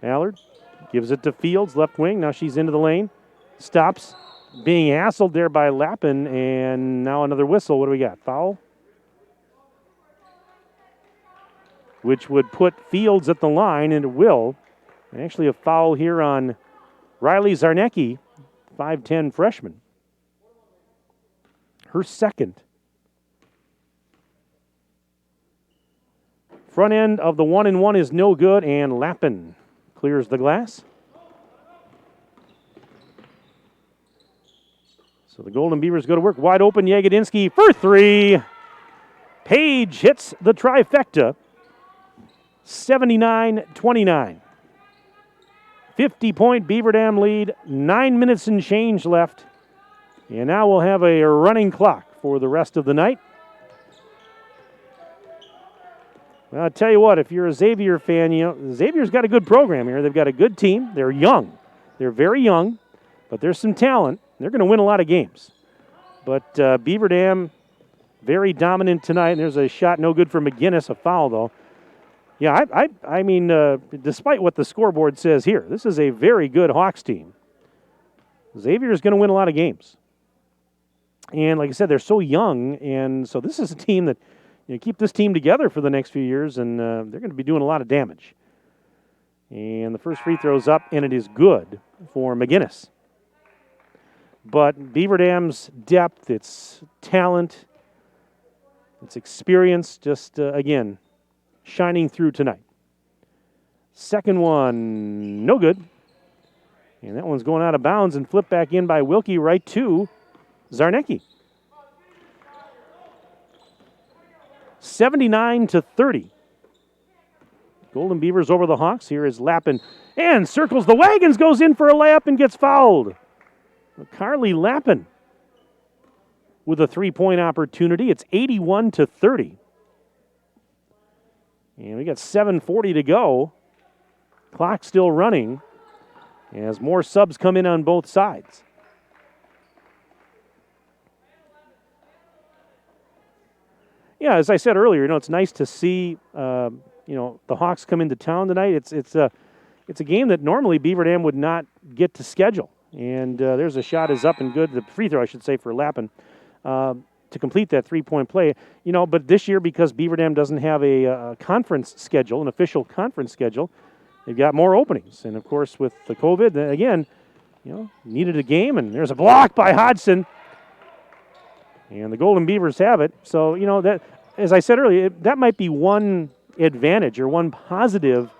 Ballard gives it to Fields, left wing. Now she's into the lane. Stops, being hassled there by Lappin, and now another whistle. What do we got? Foul? Which would put Fields at the line, and it will. And actually a foul here on Riley Zarnecki, 5'10 freshman. Her second. Front end of the 1-and-1 is no good, and Lappin clears the glass. So the Golden Beavers go to work. Wide open, Yagodinsky for 3. Page hits the trifecta. 79-29. 50-point Beaver Dam lead. 9 minutes and change left. And now we'll have a running clock for the rest of the night. Well, I'll tell you what, if you're a Xavier fan, Xavier's got a good program here. They've got a good team. They're young. They're very young, but there's some talent. They're going to win a lot of games. But Beaver Dam, very dominant tonight. And there's a shot no good for McGinnis, a foul, though. Yeah, I mean, despite what the scoreboard says here, this is a very good Hawks team. Xavier is going to win a lot of games. And like I said, they're so young, and so this is a team that, keep this team together for the next few years, and they're going to be doing a lot of damage. And the first free throw's up, and it is good for McGinnis. But Beaver Dam's depth, its talent, its experience, just, again, shining through tonight. Second one, no good. And that one's going out of bounds and flipped back in by Wilkie right to Zarnecki. 79-30. Golden Beavers over the Hawks. Here is Lappin. And circles the wagons, goes in for a layup and gets fouled. Carly Lappin with a three-point opportunity. It's 81-30. And we got 7:40 to go. Clock still running as more subs come in on both sides. Yeah, as I said earlier, it's nice to see the Hawks come into town tonight. It's a game that normally Beaver Dam would not get to schedule. And there's a shot is up and good. The free throw, I should say, for Lappin to complete that three-point play. But this year, because Beaver Dam doesn't have a conference schedule, an official conference schedule, they've got more openings. And, of course, with the COVID, again, needed a game. And there's a block by Hodgson. And the Golden Beavers have it. So, that, as I said earlier, that might be one advantage or one positive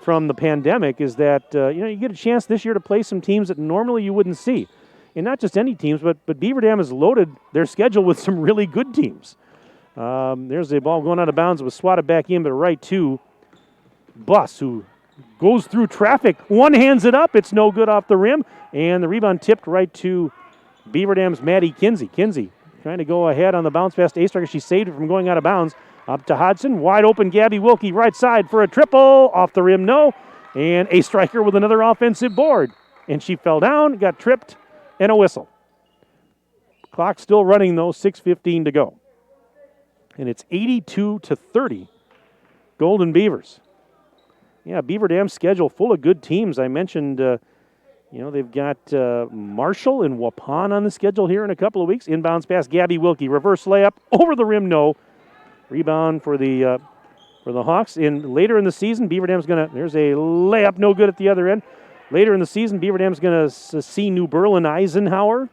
from the pandemic is that, you get a chance this year to play some teams that normally you wouldn't see. and not just any teams, but Beaver Dam has loaded their schedule with some really good teams. There's a ball going out of bounds. It was swatted back in, but right to Buss, who goes through traffic. One hands it up. It's no good off the rim, and the rebound tipped right to Beaver Dam's Maddie Kinsey. Kinsey trying to go ahead on the bounce pass to A-Striker. She saved it from going out of bounds. Up to Hodgson. Wide open Gabby Wilkie right side for a triple. Off the rim, no. And A-Striker with another offensive board. And she fell down, got tripped, and a whistle. Clock still running, though, 6:15 to go. And it's 82-30, Golden Beavers. Yeah, Beaver Dam's schedule full of good teams. I mentioned, they've got Marshall and Waupun on the schedule here in a couple of weeks. Inbounds pass, Gabby Wilkie. Reverse layup, over the rim, no. Rebound for the Hawks. Later in the season, Beaver Dam's there's a layup, no good at the other end. Later in the season, Beaver Dam's going to see New Berlin Eisenhower.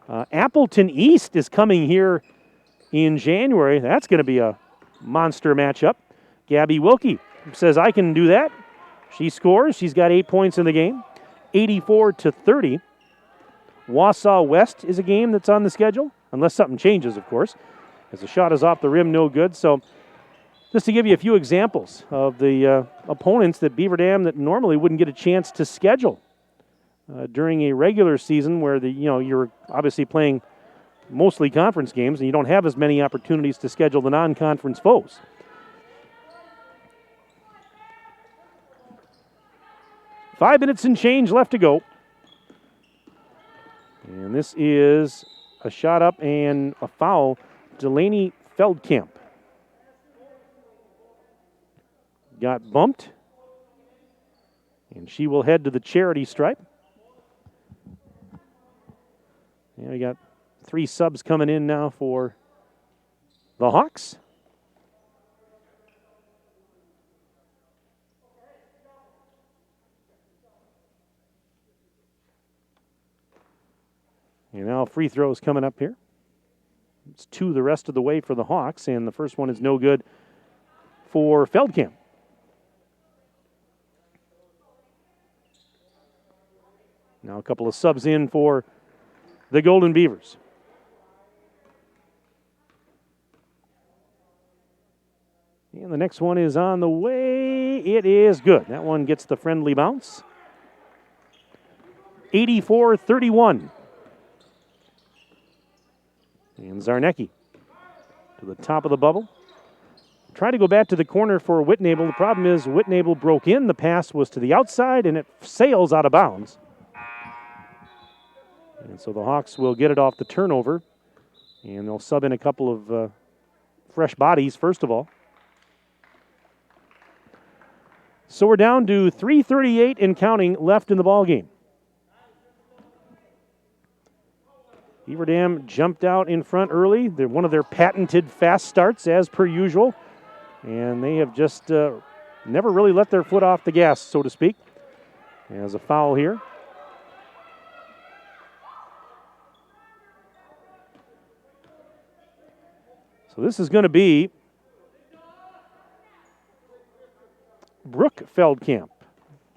Appleton East is coming here in January. That's going to be a monster matchup. Gabby Wilkie says, I can do that. She scores. She's got 8 points in the game. 84-30. Wausau West is a game that's on the schedule, unless something changes, of course, as the shot is off the rim, no good. So just to give you a few examples of the opponents that Beaver Dam that normally wouldn't get a chance to schedule during a regular season where you're obviously playing mostly conference games and you don't have as many opportunities to schedule the non-conference foes. Five minutes and change left to go. And this is a shot up and a foul. Delaney Feldkamp got bumped, and she will head to the charity stripe. And we got 3 subs coming in now for the Hawks. And now free throws coming up here. It's 2 the rest of the way for the Hawks, and the first one is no good for Feldkamp. Now a couple of subs in for the Golden Beavers. And the next one is on the way. It is good. That one gets the friendly bounce. 84-31. And Zarnecki to the top of the bubble. Try to go back to the corner for Whitnable. The problem is Whitnable broke in. The pass was to the outside, and it sails out of bounds. And so the Hawks will get it off the turnover, and they'll sub in a couple of fresh bodies, first of all. So we're down to 3:38 and counting left in the ballgame. Beaver Dam jumped out in front early. They're one of their patented fast starts, as per usual. And they have just never really let their foot off the gas, so to speak. There's a foul here. So this is going to be Brooke Feldkamp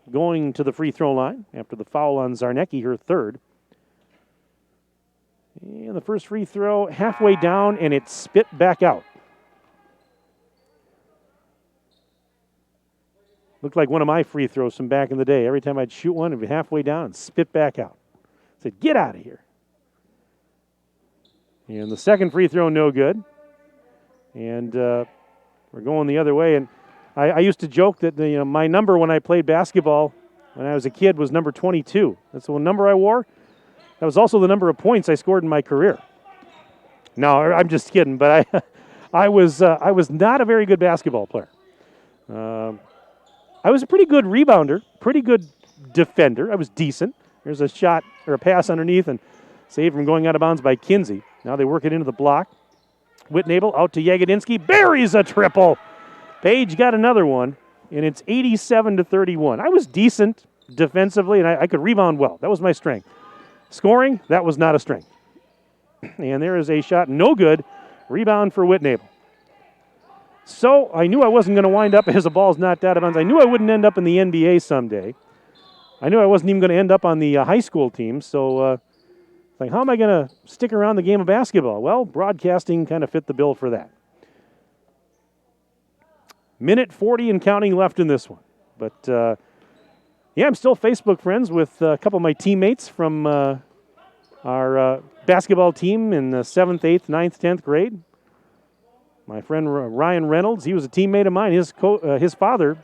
going to the free throw line after the foul on Zarnecki, her third. And the first free throw halfway down, and it's spit back out. Looked like one of my free throws from back in the day. Every time I'd shoot one, it'd be halfway down and spit back out. I said, get out of here. And the second free throw, no good. And we're going the other way. And I used to joke that my number when I played basketball when I was a kid was number 22. That's the number I wore. That was also the number of points I scored in my career. No, I'm just kidding. But I was not a very good basketball player. I was a pretty good rebounder, pretty good defender. I was decent. There's a shot or a pass underneath and saved from going out of bounds by Kinsey. Now they work it into the block. Whitnable out to Yagodinsky. Buries a triple. Page got another one, and it's 87-31. I was decent defensively, and I could rebound well. That was my strength. Scoring, that was not a strength. And there is a shot, no good. Rebound for Whitnable. So I knew I wasn't going to wind up as the ball's knocked out of bounds. I knew I wouldn't end up in the NBA someday. I knew I wasn't even going to end up on the high school team, so Like, how am I going to stick around the game of basketball? Well, broadcasting kind of fit the bill for that. Minute 40 and counting left in this one. But, yeah, I'm still Facebook friends with a couple of my teammates from our basketball team in the 7th, 8th, 9th, 10th grade. My friend Ryan Reynolds, he was a teammate of mine. His father,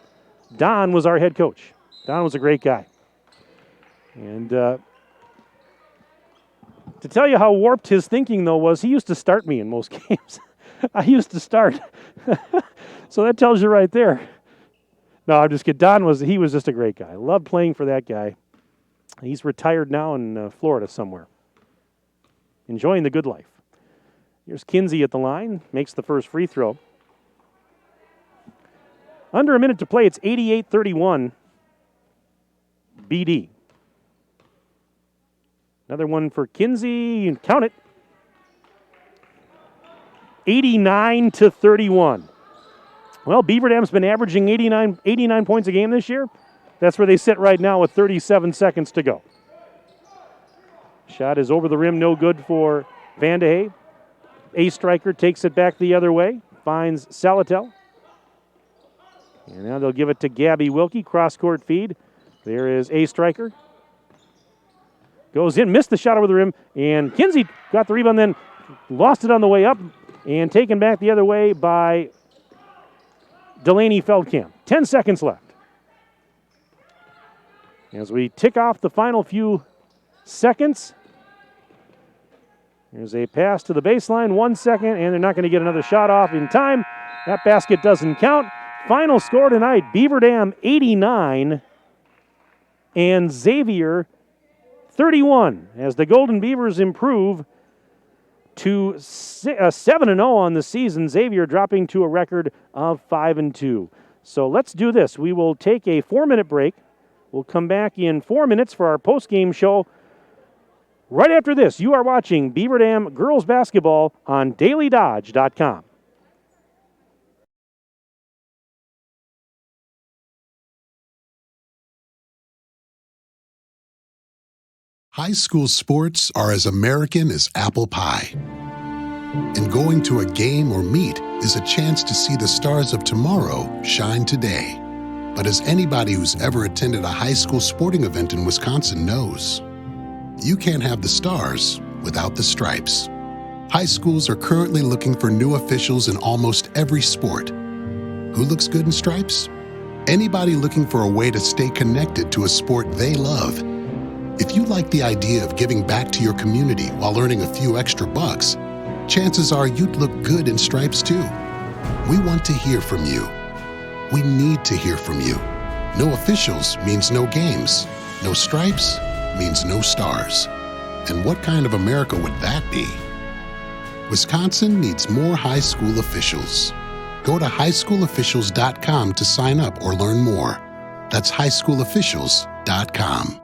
Don, was our head coach. Don was a great guy. And to tell you how warped his thinking, though, was he used to start me in most games. I used to start. So that tells you right there. No, I'm just kidding. Don was just a great guy. I loved playing for that guy. He's retired now in Florida somewhere. Enjoying the good life. Here's Kinsey at the line. Makes the first free throw. Under a minute to play. It's 88-31. BD. Another one for Kinsey. Count it. 89-31. Well, Beaver Dam's been averaging 89 points a game this year. That's where they sit right now with 37 seconds to go. Shot is over the rim, no good for Van de Hey. A striker takes it back the other way, finds Salatel. And now they'll give it to Gabby Wilkie, cross-court feed. There is A striker. Goes in, missed the shot over the rim, and Kinsey got the rebound, then lost it on the way up, and taken back the other way by Delaney Feldkamp. 10 seconds left. As we tick off the final few seconds, there's a pass to the baseline, 1 second, and they're not going to get another shot off in time. That basket doesn't count. Final score tonight, Beaver Dam 89 and Xavier 31, as the Golden Beavers improve to 7-0 on the season. Xavier dropping to a record of 5-2. So let's do this. We will take a 4-minute break. We'll come back in 4 minutes for our post-game show. Right after this, you are watching Beaver Dam girls basketball on DailyDodge.com. High school sports are as American as apple pie. And going to a game or meet is a chance to see the stars of tomorrow shine today. But as anybody who's ever attended a high school sporting event in Wisconsin knows, you can't have the stars without the stripes. High schools are currently looking for new officials in almost every sport. Who looks good in stripes? Anybody looking for a way to stay connected to a sport they love. If you like the idea of giving back to your community while earning a few extra bucks, chances are you'd look good in stripes too. We want to hear from you. We need to hear from you. No officials means no games. No stripes means no stars. And what kind of America would that be? Wisconsin needs more high school officials. Go to highschoolofficials.com to sign up or learn more. That's highschoolofficials.com.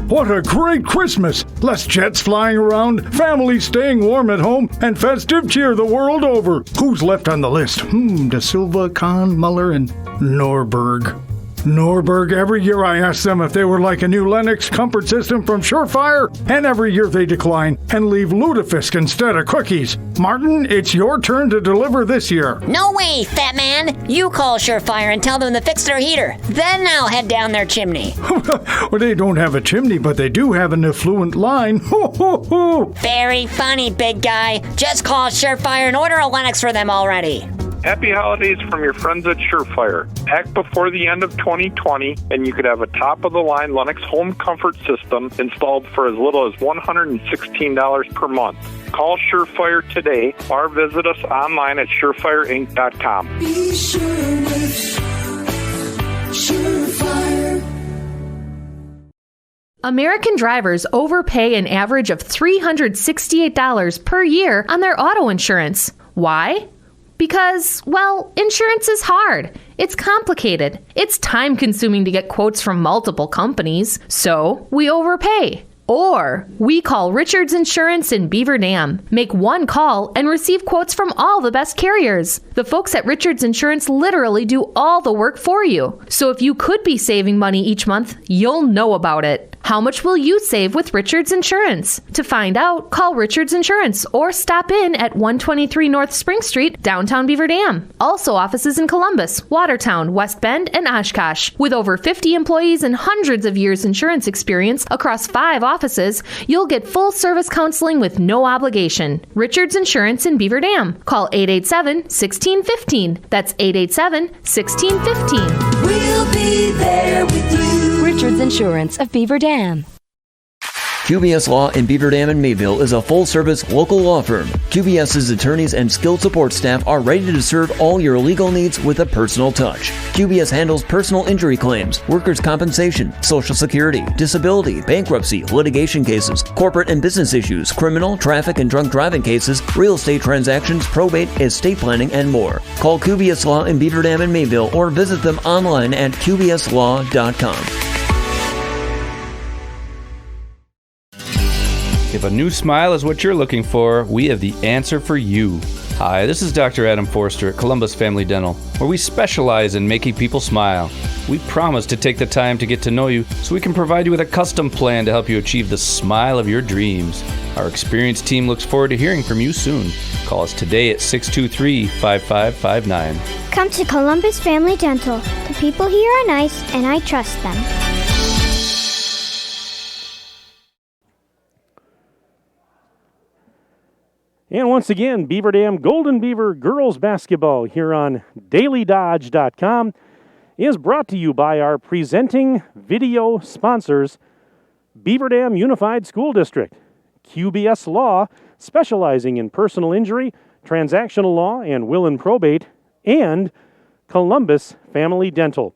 What a great Christmas! Less jets flying around, families staying warm at home, and festive cheer the world over. Who's left on the list? De Silva, Kahn, Muller, and Norberg. Norberg, every year I ask them if they would like a new Lennox comfort system from Surefire, and every year they decline and leave lutefisk instead of cookies. Martin, it's your turn to deliver this year. No way, fat man. You call Surefire and tell them to fix their heater. Then I'll head down their chimney. Well, they don't have a chimney, but they do have an effluent line. Ho, ho, ho. Very funny, big guy. Just call Surefire and order a Lennox for them already. Happy holidays from your friends at Surefire. Act before the end of 2020, and you could have a top-of-the-line Lennox home comfort system installed for as little as $116 per month. Call Surefire today or visit us online at surefireinc.com. Be sure with Surefire. American drivers overpay an average of $368 per year on their auto insurance. Why? Because, well, insurance is hard. It's complicated. It's time-consuming to get quotes from multiple companies, so we overpay. Or we call Richards Insurance in Beaver Dam. Make one call and receive quotes from all the best carriers. The folks at Richards Insurance literally do all the work for you. So if you could be saving money each month, you'll know about it. How much will you save with Richards Insurance? To find out, call Richards Insurance or stop in at 123 North Spring Street, downtown Beaver Dam. Also offices in Columbus, Watertown, West Bend, and Oshkosh. With over 50 employees and hundreds of years insurance experience across 5 offices, you'll get full service counseling with no obligation. Richards Insurance in Beaver Dam. Call 887-1615. That's 887-1615. We'll be there with you. Richards Insurance of Beaver Dam. QBS Law in Beaver Dam and Mayville is a full-service local law firm. QBS's attorneys and skilled support staff are ready to serve all your legal needs with a personal touch. QBS handles personal injury claims, workers' compensation, Social Security, disability, bankruptcy, litigation cases, corporate and business issues, criminal, traffic and drunk driving cases, real estate transactions, probate, estate planning, and more. Call QBS Law in Beaver Dam and Mayville or visit them online at qbslaw.com. If a new smile is what you're looking for, we have the answer for you. Hi, this is Dr. Adam Forster at Columbus Family Dental, where we specialize in making people smile. We promise to take the time to get to know you so we can provide you with a custom plan to help you achieve the smile of your dreams. Our experienced team looks forward to hearing from you soon. Call us today at 623-5559. Come to Columbus Family Dental. The people here are nice, and I trust them. And once again, Beaver Dam Golden Beaver girls basketball here on dailydodge.com is brought to you by our presenting video sponsors, Beaver Dam Unified School District, QBS Law, specializing in personal injury, transactional law, and will and probate, and Columbus Family Dental.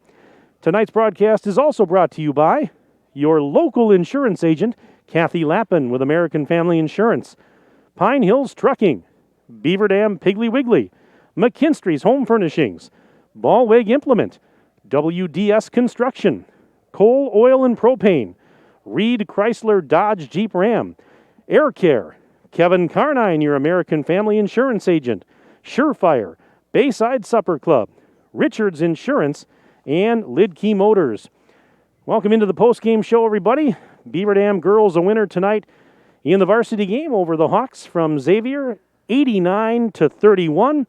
Tonight's broadcast is also brought to you by your local insurance agent, Kathy Lappin with American Family Insurance, Pine Hills Trucking, Beaver Dam Piggly Wiggly, McKinstry's Home Furnishings, Ballweg Implement, WDS Construction, Coal, Oil, and Propane, Reed Chrysler Dodge Jeep Ram, Air Care, Kevin Carnine, your American Family Insurance agent, Surefire, Bayside Supper Club, Richards Insurance, and Lidkey Motors. Welcome into the postgame show, everybody. Beaver Dam girls a winner tonight in the varsity game over the Hawks from Xavier, 89-31.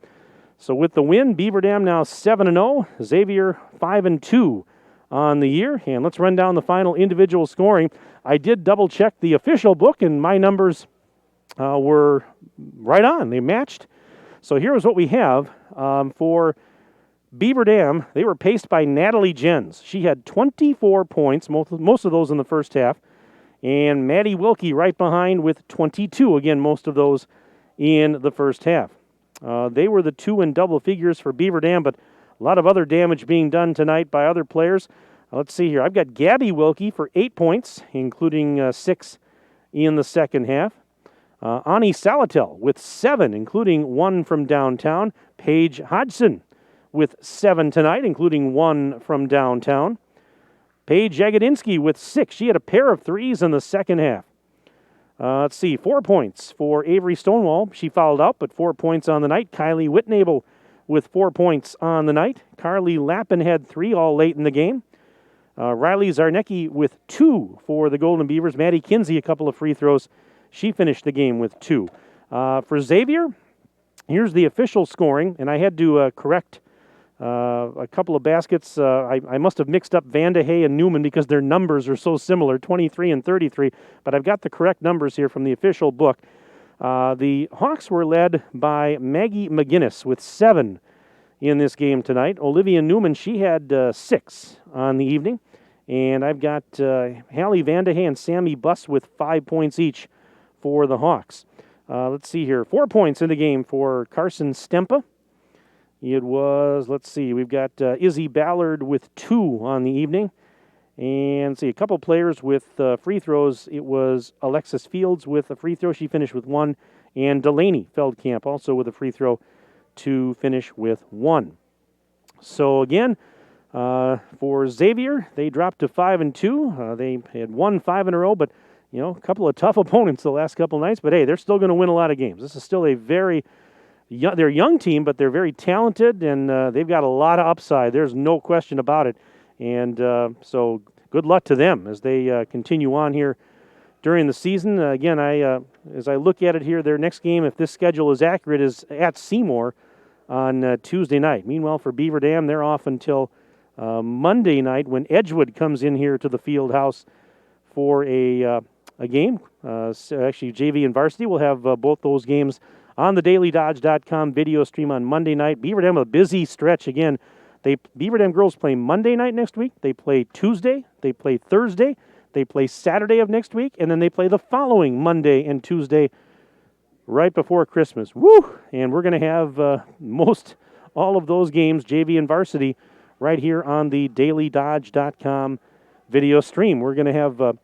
So with the win, Beaver Dam now 7-0, Xavier 5-2 on the year. And let's run down the final individual scoring. I did double-check the official book, and my numbers were right on. They matched. So here's what we have for Beaver Dam. They were paced by Natalie Jens. She had 24 points, most of those in the first half. And Maddie Wilkie right behind with 22. Again, most of those in the first half. They were the 2 in double figures for Beaver Dam, but a lot of other damage being done tonight by other players. Let's see here. I've got Gabby Wilkie for 8 points, including 6 in the second half. Ani Salatel with 7, including 1 from downtown. Paige Hodgson with 7 tonight, including 1 from downtown. Paige Jagodinsky with 6. She had a pair of 3s in the second half. Let's see, 4 points for Avery Stonewall. She fouled out, but 4 points on the night. Kylie Whitnable with 4 points on the night. Carly Lappin had 3 all late in the game. Riley Zarnecki with 2 for the Golden Beavers. Maddie Kinsey, a couple of free throws. She finished the game with 2. For Xavier, here's the official scoring, and I had to correct a couple of baskets. I must have mixed up Vandehay and Newman because their numbers are so similar, 23 and 33. But I've got the correct numbers here from the official book. The Hawks were led by Maggie McGinnis with 7 in this game tonight. Olivia Newman, she had 6 on the evening. And I've got Hallie Vandehay and Sammy Buss with 5 points each for the Hawks. Let's see here. 4 points in the game for Carson Stempa. It was, let's see, we've got Izzy Ballard with 2 on the evening. And see, a couple players with free throws. It was Alexis Fields with a free throw. She finished with 1. And Delaney Feldkamp also with a free throw to finish with 1. So again, for Xavier, they dropped to 5-2. They had won 5 in a row, but a couple of tough opponents the last couple of nights. But hey, they're still going to win a lot of games. This is still a very they're a young team, but they're very talented, and they've got a lot of upside. There's no question about it. And so good luck to them as they continue on here during the season. Again, as I look at it here, their next game, if this schedule is accurate, is at Seymour on Tuesday night. Meanwhile, for Beaver Dam, they're off until Monday night when Edgewood comes in here to the field house for a game. So actually, JV and varsity will have both those games on the dailydodge.com video stream on Monday night. Beaver Dam, a busy stretch again. Beaver Dam girls play Monday night next week. They play Tuesday. They play Thursday. They play Saturday of next week. And then they play the following Monday and Tuesday right before Christmas. Woo! And we're going to have most all of those games, JV and varsity, right here on the dailydodge.com video stream. We're going to have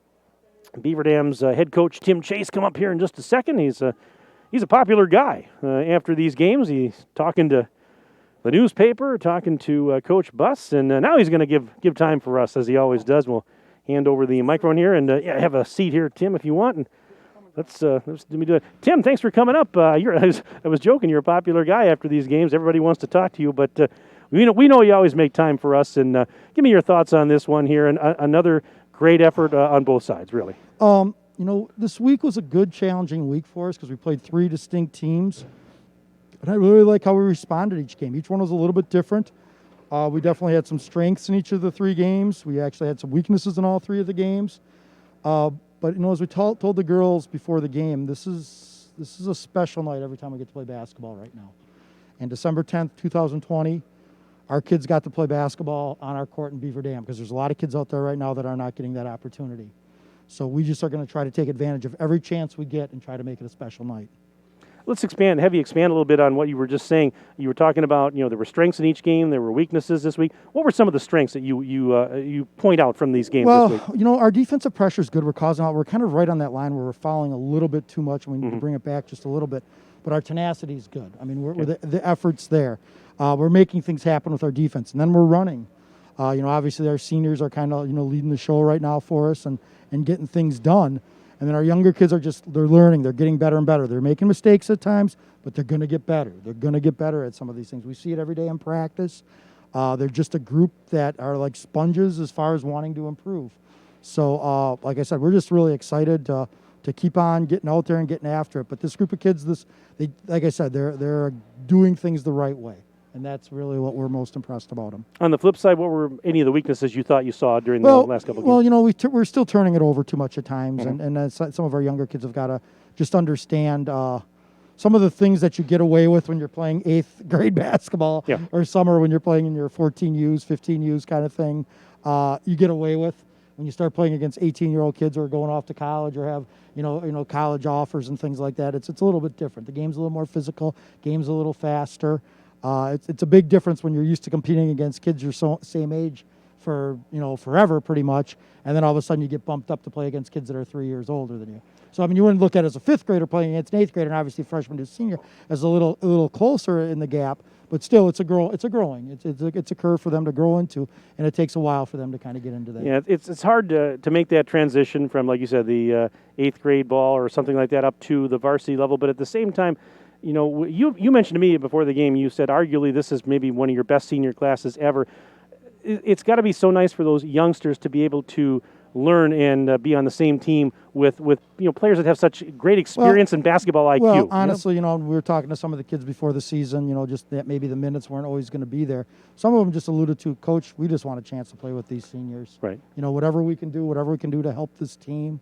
Beaver Dam's head coach Tim Chase come up here in just a second. He's a popular guy. After these games, he's talking to the newspaper, talking to Coach Buss, and now he's going to give time for us, as he always does. We'll hand over the microphone here, and have a seat here, Tim, if you want. And let's let me do it. Tim, thanks for coming up. I was joking. You're a popular guy after these games. Everybody wants to talk to you, but we know you always make time for us. And give me your thoughts on this one here, and another great effort on both sides, really. This week was a good, challenging week for us because we played 3 distinct teams. And I really like how we responded each game. Each one was a little bit different. We definitely had some strengths in each of the 3 games. We actually had some weaknesses in all 3 of the games. But as we told the girls before the game, this is a special night every time we get to play basketball right now. And December 10th, 2020, our kids got to play basketball on our court in Beaver Dam because there's a lot of kids out there right now that are not getting that opportunity. So we just are going to try to take advantage of every chance we get and try to make it a special night. Let's expand a little bit on what you were just saying. You were talking about, there were strengths in each game, there were weaknesses this week. What were some of the strengths that you point out from these games this week? Our defensive pressure is good. We're kind of right on that line where we're fouling a little bit too much, and we need to bring it back just a little bit. But our tenacity is good. I mean, the effort's there. We're making things happen with our defense, and then we're running. Obviously our seniors are kind of, leading the show right now for us and getting things done. And then our younger kids they're learning. They're getting better and better. They're making mistakes at times, but they're going to get better. They're going to get better at some of these things. We see it every day in practice. They're just a group that are like sponges as far as wanting to improve. So, like I said, we're just really excited to keep on getting out there and getting after it. But this group of kids, like I said, they're doing things the right way. And that's really what we're most impressed about them. On the flip side, what were any of the weaknesses you thought you saw during the last couple of games? We're still turning it over too much at times, and some of our younger kids have got to just understand some of the things that you get away with when you're playing 8th grade basketball or summer when you're playing in your 14Us, 15Us kind of thing. You get away with when you start playing against 18-year-old kids who are going off to college or have college offers and things like that. It's a little bit different. The game's a little more physical. Game's a little faster. It's a big difference when you're used to competing against kids your same age for forever pretty much, and then all of a sudden you get bumped up to play against kids that are 3 years older than you. So you wouldn't look at it as a 5th grader playing against an 8th grader, and obviously freshman to senior as a little closer in the gap. But still, it's growing. It's a curve for them to grow into, and it takes a while for them to kind of get into that. Yeah, it's hard to make that transition from, like you said, the 8th grade ball or something like that up to the varsity level. But at the same time, you mentioned to me before the game, you said arguably this is maybe one of your best senior classes ever. It's got to be so nice for those youngsters to be able to learn and be on the same team with players that have such great experience in basketball IQ. Well, honestly, we were talking to some of the kids before the season, just that maybe the minutes weren't always going to be there. Some of them just alluded to, Coach, we just want a chance to play with these seniors. Right. Whatever we can do to help this team,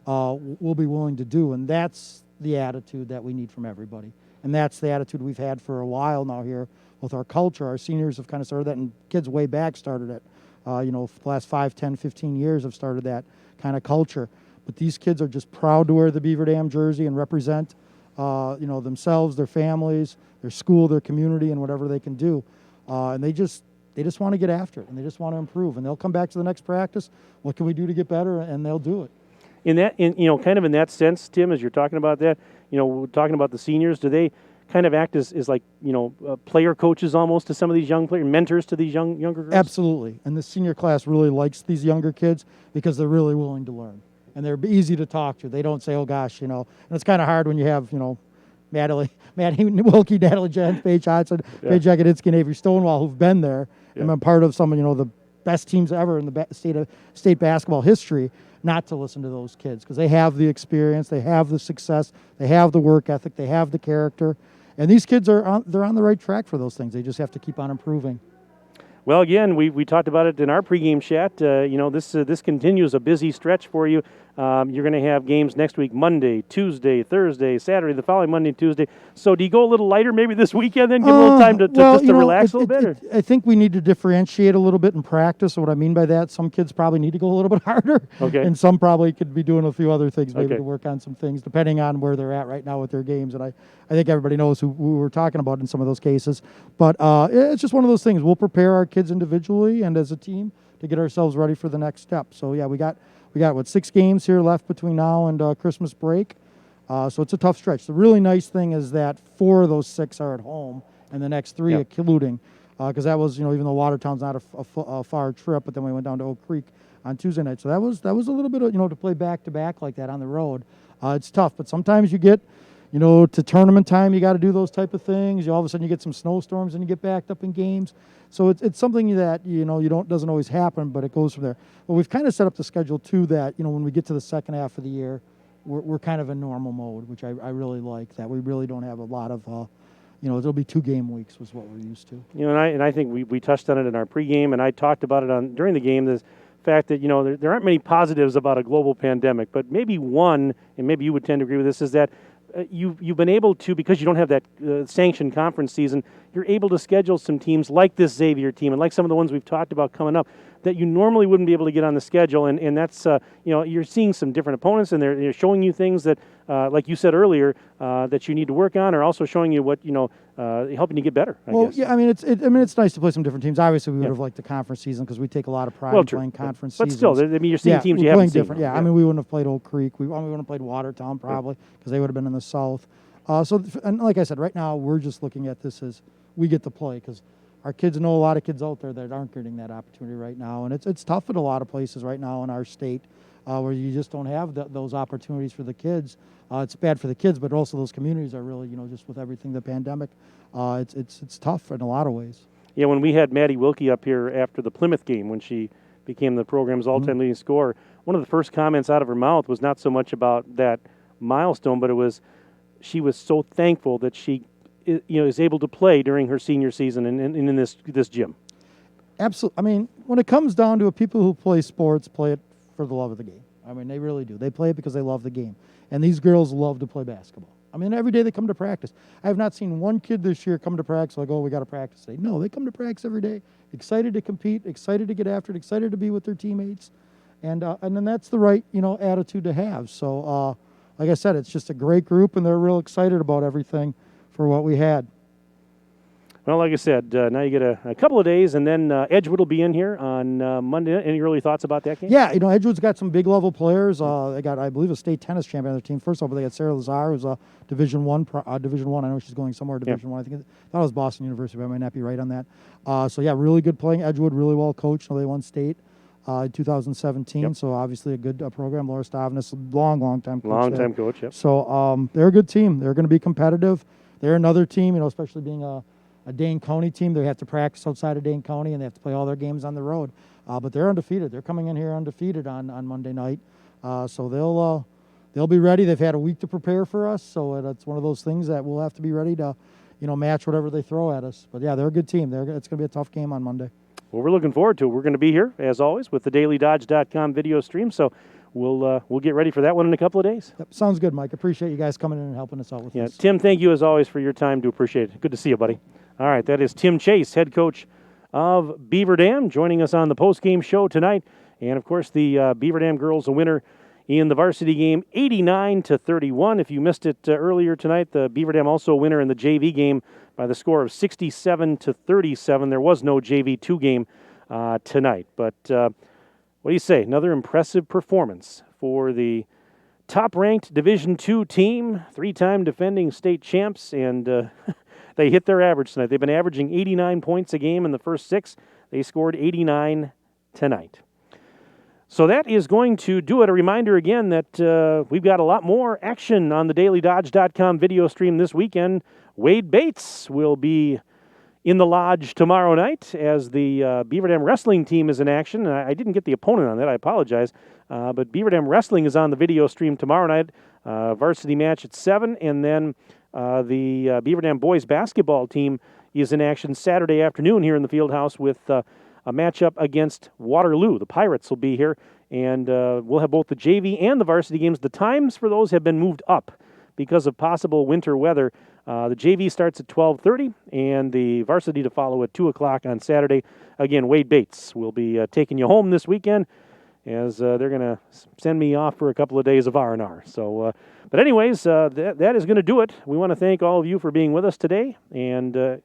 we'll be willing to do. And that's the attitude that we need from everybody. And that's the attitude we've had for a while now here with our culture. Our seniors have kind of started that, and kids way back started it. The last 5, 10, 15 years have started that kind of culture. But these kids are just proud to wear the Beaver Dam jersey and represent, themselves, their families, their school, their community, and whatever they can do. And they just want to get after it, and they just want to improve. And they'll come back to the next practice. What can we do to get better? And they'll do it. In that sense, Tim, as you're talking about that, talking about the seniors, do they kind of act as like, player coaches almost to some of these young players, mentors to these younger girls? Absolutely. And the senior class really likes these younger kids because they're really willing to learn. And they're easy to talk to. They don't say, oh, gosh, and it's kind of hard when you have, Maddie Wilkie, Natalie Jens, Paige Hodson, Paige Jagoditsky, and Avery Stonewall who've been there and been part of some of, the best teams ever in the state basketball history, not to listen to those kids because they have the experience, they have the success, they have the work ethic, they have the character, and these kids they're on the right track for those things. They just have to keep on improving. Well, again, we talked about it in our pregame chat. This continues a busy stretch for you. You're going to have games next week, Monday, Tuesday, Thursday, Saturday, the following Monday and Tuesday. So do you go a little lighter maybe this weekend then, give a little time to relax a little bit? I think we need to differentiate a little bit in practice. What I mean by that, some kids probably need to go a little bit harder, and some probably could be doing a few other things maybe to work on some things, depending on where they're at right now with their games. And I think everybody knows who we're talking about in some of those cases. But it's just one of those things. We'll prepare our kids individually and as a team to get ourselves ready for the next step. So, yeah, we got 6 games here left between now and Christmas break. So it's a tough stretch. The really nice thing is that 4 of those 6 are at home, and the next 3 including, because that was, even though Watertown's not a far trip, but then we went down to Oak Creek on Tuesday night. So that was a little bit of, to play back-to-back like that on the road. It's tough, but sometimes you get, to tournament time, you got to do those type of things. All of a sudden you get some snowstorms and you get backed up in games. So it's something that, doesn't always happen, but it goes from there. But we've kind of set up the schedule too that, when we get to the second half of the year, we're kind of in normal mode, which I really like, that we really don't have a lot of, there'll be 2 game weeks was what we're used to. And I think we touched on it in our pregame, and I talked about it during the game, the fact that, there aren't many positives about a global pandemic, but maybe one, and maybe you would tend to agree with this, is that you've been able to, because you don't have that sanctioned conference season, you're able to schedule some teams like this Xavier team and like some of the ones we've talked about coming up that you normally wouldn't be able to get on the schedule. And that's, you're seeing some different opponents, and they're showing you things that, like you said earlier, that you need to work on, or also showing you what, helping you get better, I guess. Yeah, it's nice to play some different teams. Obviously, we would have liked the conference season because we take a lot of pride in playing conference seasons. But still, you're seeing teams you haven't seen. Different. Yeah, we wouldn't have played Oak Creek. We wouldn't have played Watertown probably because they would have been in the South. And like I said, right now we're just looking at this as we get to play because our kids know a lot of kids out there that aren't getting that opportunity right now, and it's tough at a lot of places right now in our state where you just don't have those opportunities for the kids. It's bad for the kids, but also those communities are really, just with everything, the pandemic, it's tough in a lot of ways. Yeah, when we had Maddie Wilkie up here after the Plymouth game, when she became the program's all-time leading scorer, one of the first comments out of her mouth was not so much about that milestone, but it was she was so thankful that she is able to play during her senior season and in this gym. Absolutely. When it comes down to it, people who play sports play it for the love of the game. They really do. They play it because they love the game. And these girls love to play basketball. Every day they come to practice. I have not seen one kid this year come to practice like, oh, we got to practice today. No, they come to practice every day, excited to compete, excited to get after it, excited to be with their teammates. And then that's the right, attitude to have. So, like I said, it's just a great group, and they're real excited about everything for what we had. Well, like I said, now you get a couple of days, and then Edgewood will be in here on Monday. Any early thoughts about that game? Yeah, Edgewood's got some big level players. They got, I believe, a state tennis champion on their team. First of all, they got Sarah Lazar, who's a Division One. I know she's going somewhere Division One. I thought it was Boston University, but I might not be right on that. So yeah, really good playing. Edgewood, really well coached. They won state in 2017. So obviously a good program. Laura Stavnis, long time coach. Long-time coach, yep. So they're a good team. They're going to be competitive. They're another team, especially being a Dane County team. They have to practice outside of Dane County, and they have to play all their games on the road. But they're undefeated. They're coming in here undefeated on Monday night. So they'll be ready. They've had a week to prepare for us, so it's one of those things that we'll have to be ready to, match whatever they throw at us. But yeah, they're a good team. It's going to be a tough game on Monday. Well, we're looking forward to it. We're going to be here, as always, with the DailyDodge.com video stream, so we'll get ready for that one in a couple of days. Yep, sounds good, Mike. Appreciate you guys coming in and helping us out with this. Tim, thank you, as always, for your time. Do appreciate it. Good to see you, buddy. All right, that is Tim Chase, head coach of Beaver Dam, joining us on the post-game show tonight. And, of course, the Beaver Dam girls a winner in the varsity game, 89-31. If you missed it earlier tonight, the Beaver Dam also a winner in the JV game by the score of 67-37. There was no JV2 game tonight. But what do you say? Another impressive performance for the top-ranked Division II team, 3-time defending state champs, and they hit their average tonight. They've been averaging 89 points a game in the first 6. They scored 89 tonight. So that is going to do it. A reminder again that we've got a lot more action on the DailyDodge.com video stream this weekend. Wade Bates will be in the Lodge tomorrow night as the Beaver Dam wrestling team is in action. I didn't get the opponent on that. I apologize. But Beaver Dam wrestling is on the video stream tomorrow night. Varsity match at 7, and then the Beaver Dam boys basketball team is in action Saturday afternoon here in the field house with a matchup against Waterloo. The Pirates will be here, and we'll have both the JV and the varsity games. The times for those have been moved up because of possible winter weather. The JV starts at 12:30, and the varsity to follow at 2 o'clock on Saturday. Again, Wade Bates will be taking you home this weekend, as they're going to send me off for a couple of days of R&R. So, but anyways, that is going to do it. We want to thank all of you for being with us today, and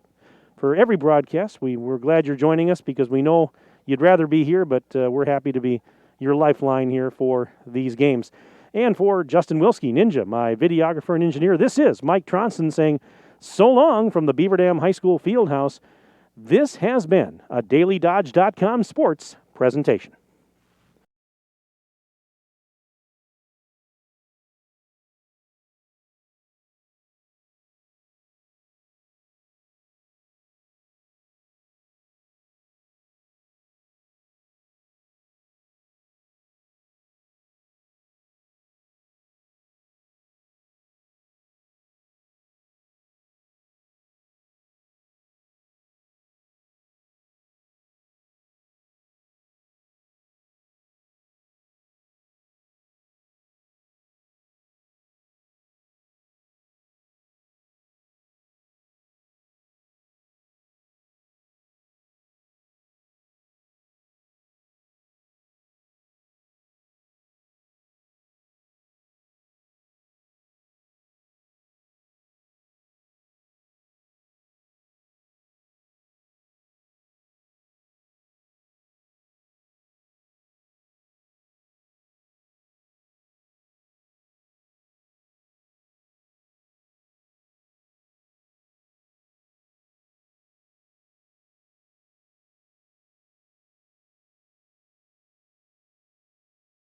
for every broadcast. We're glad you're joining us because we know you'd rather be here, but we're happy to be your lifeline here for these games. And for Justin Wilski, Ninja, my videographer and engineer, this is Mike Tronson saying so long from the Beaver Dam High School Fieldhouse. This has been a DailyDodge.com sports presentation.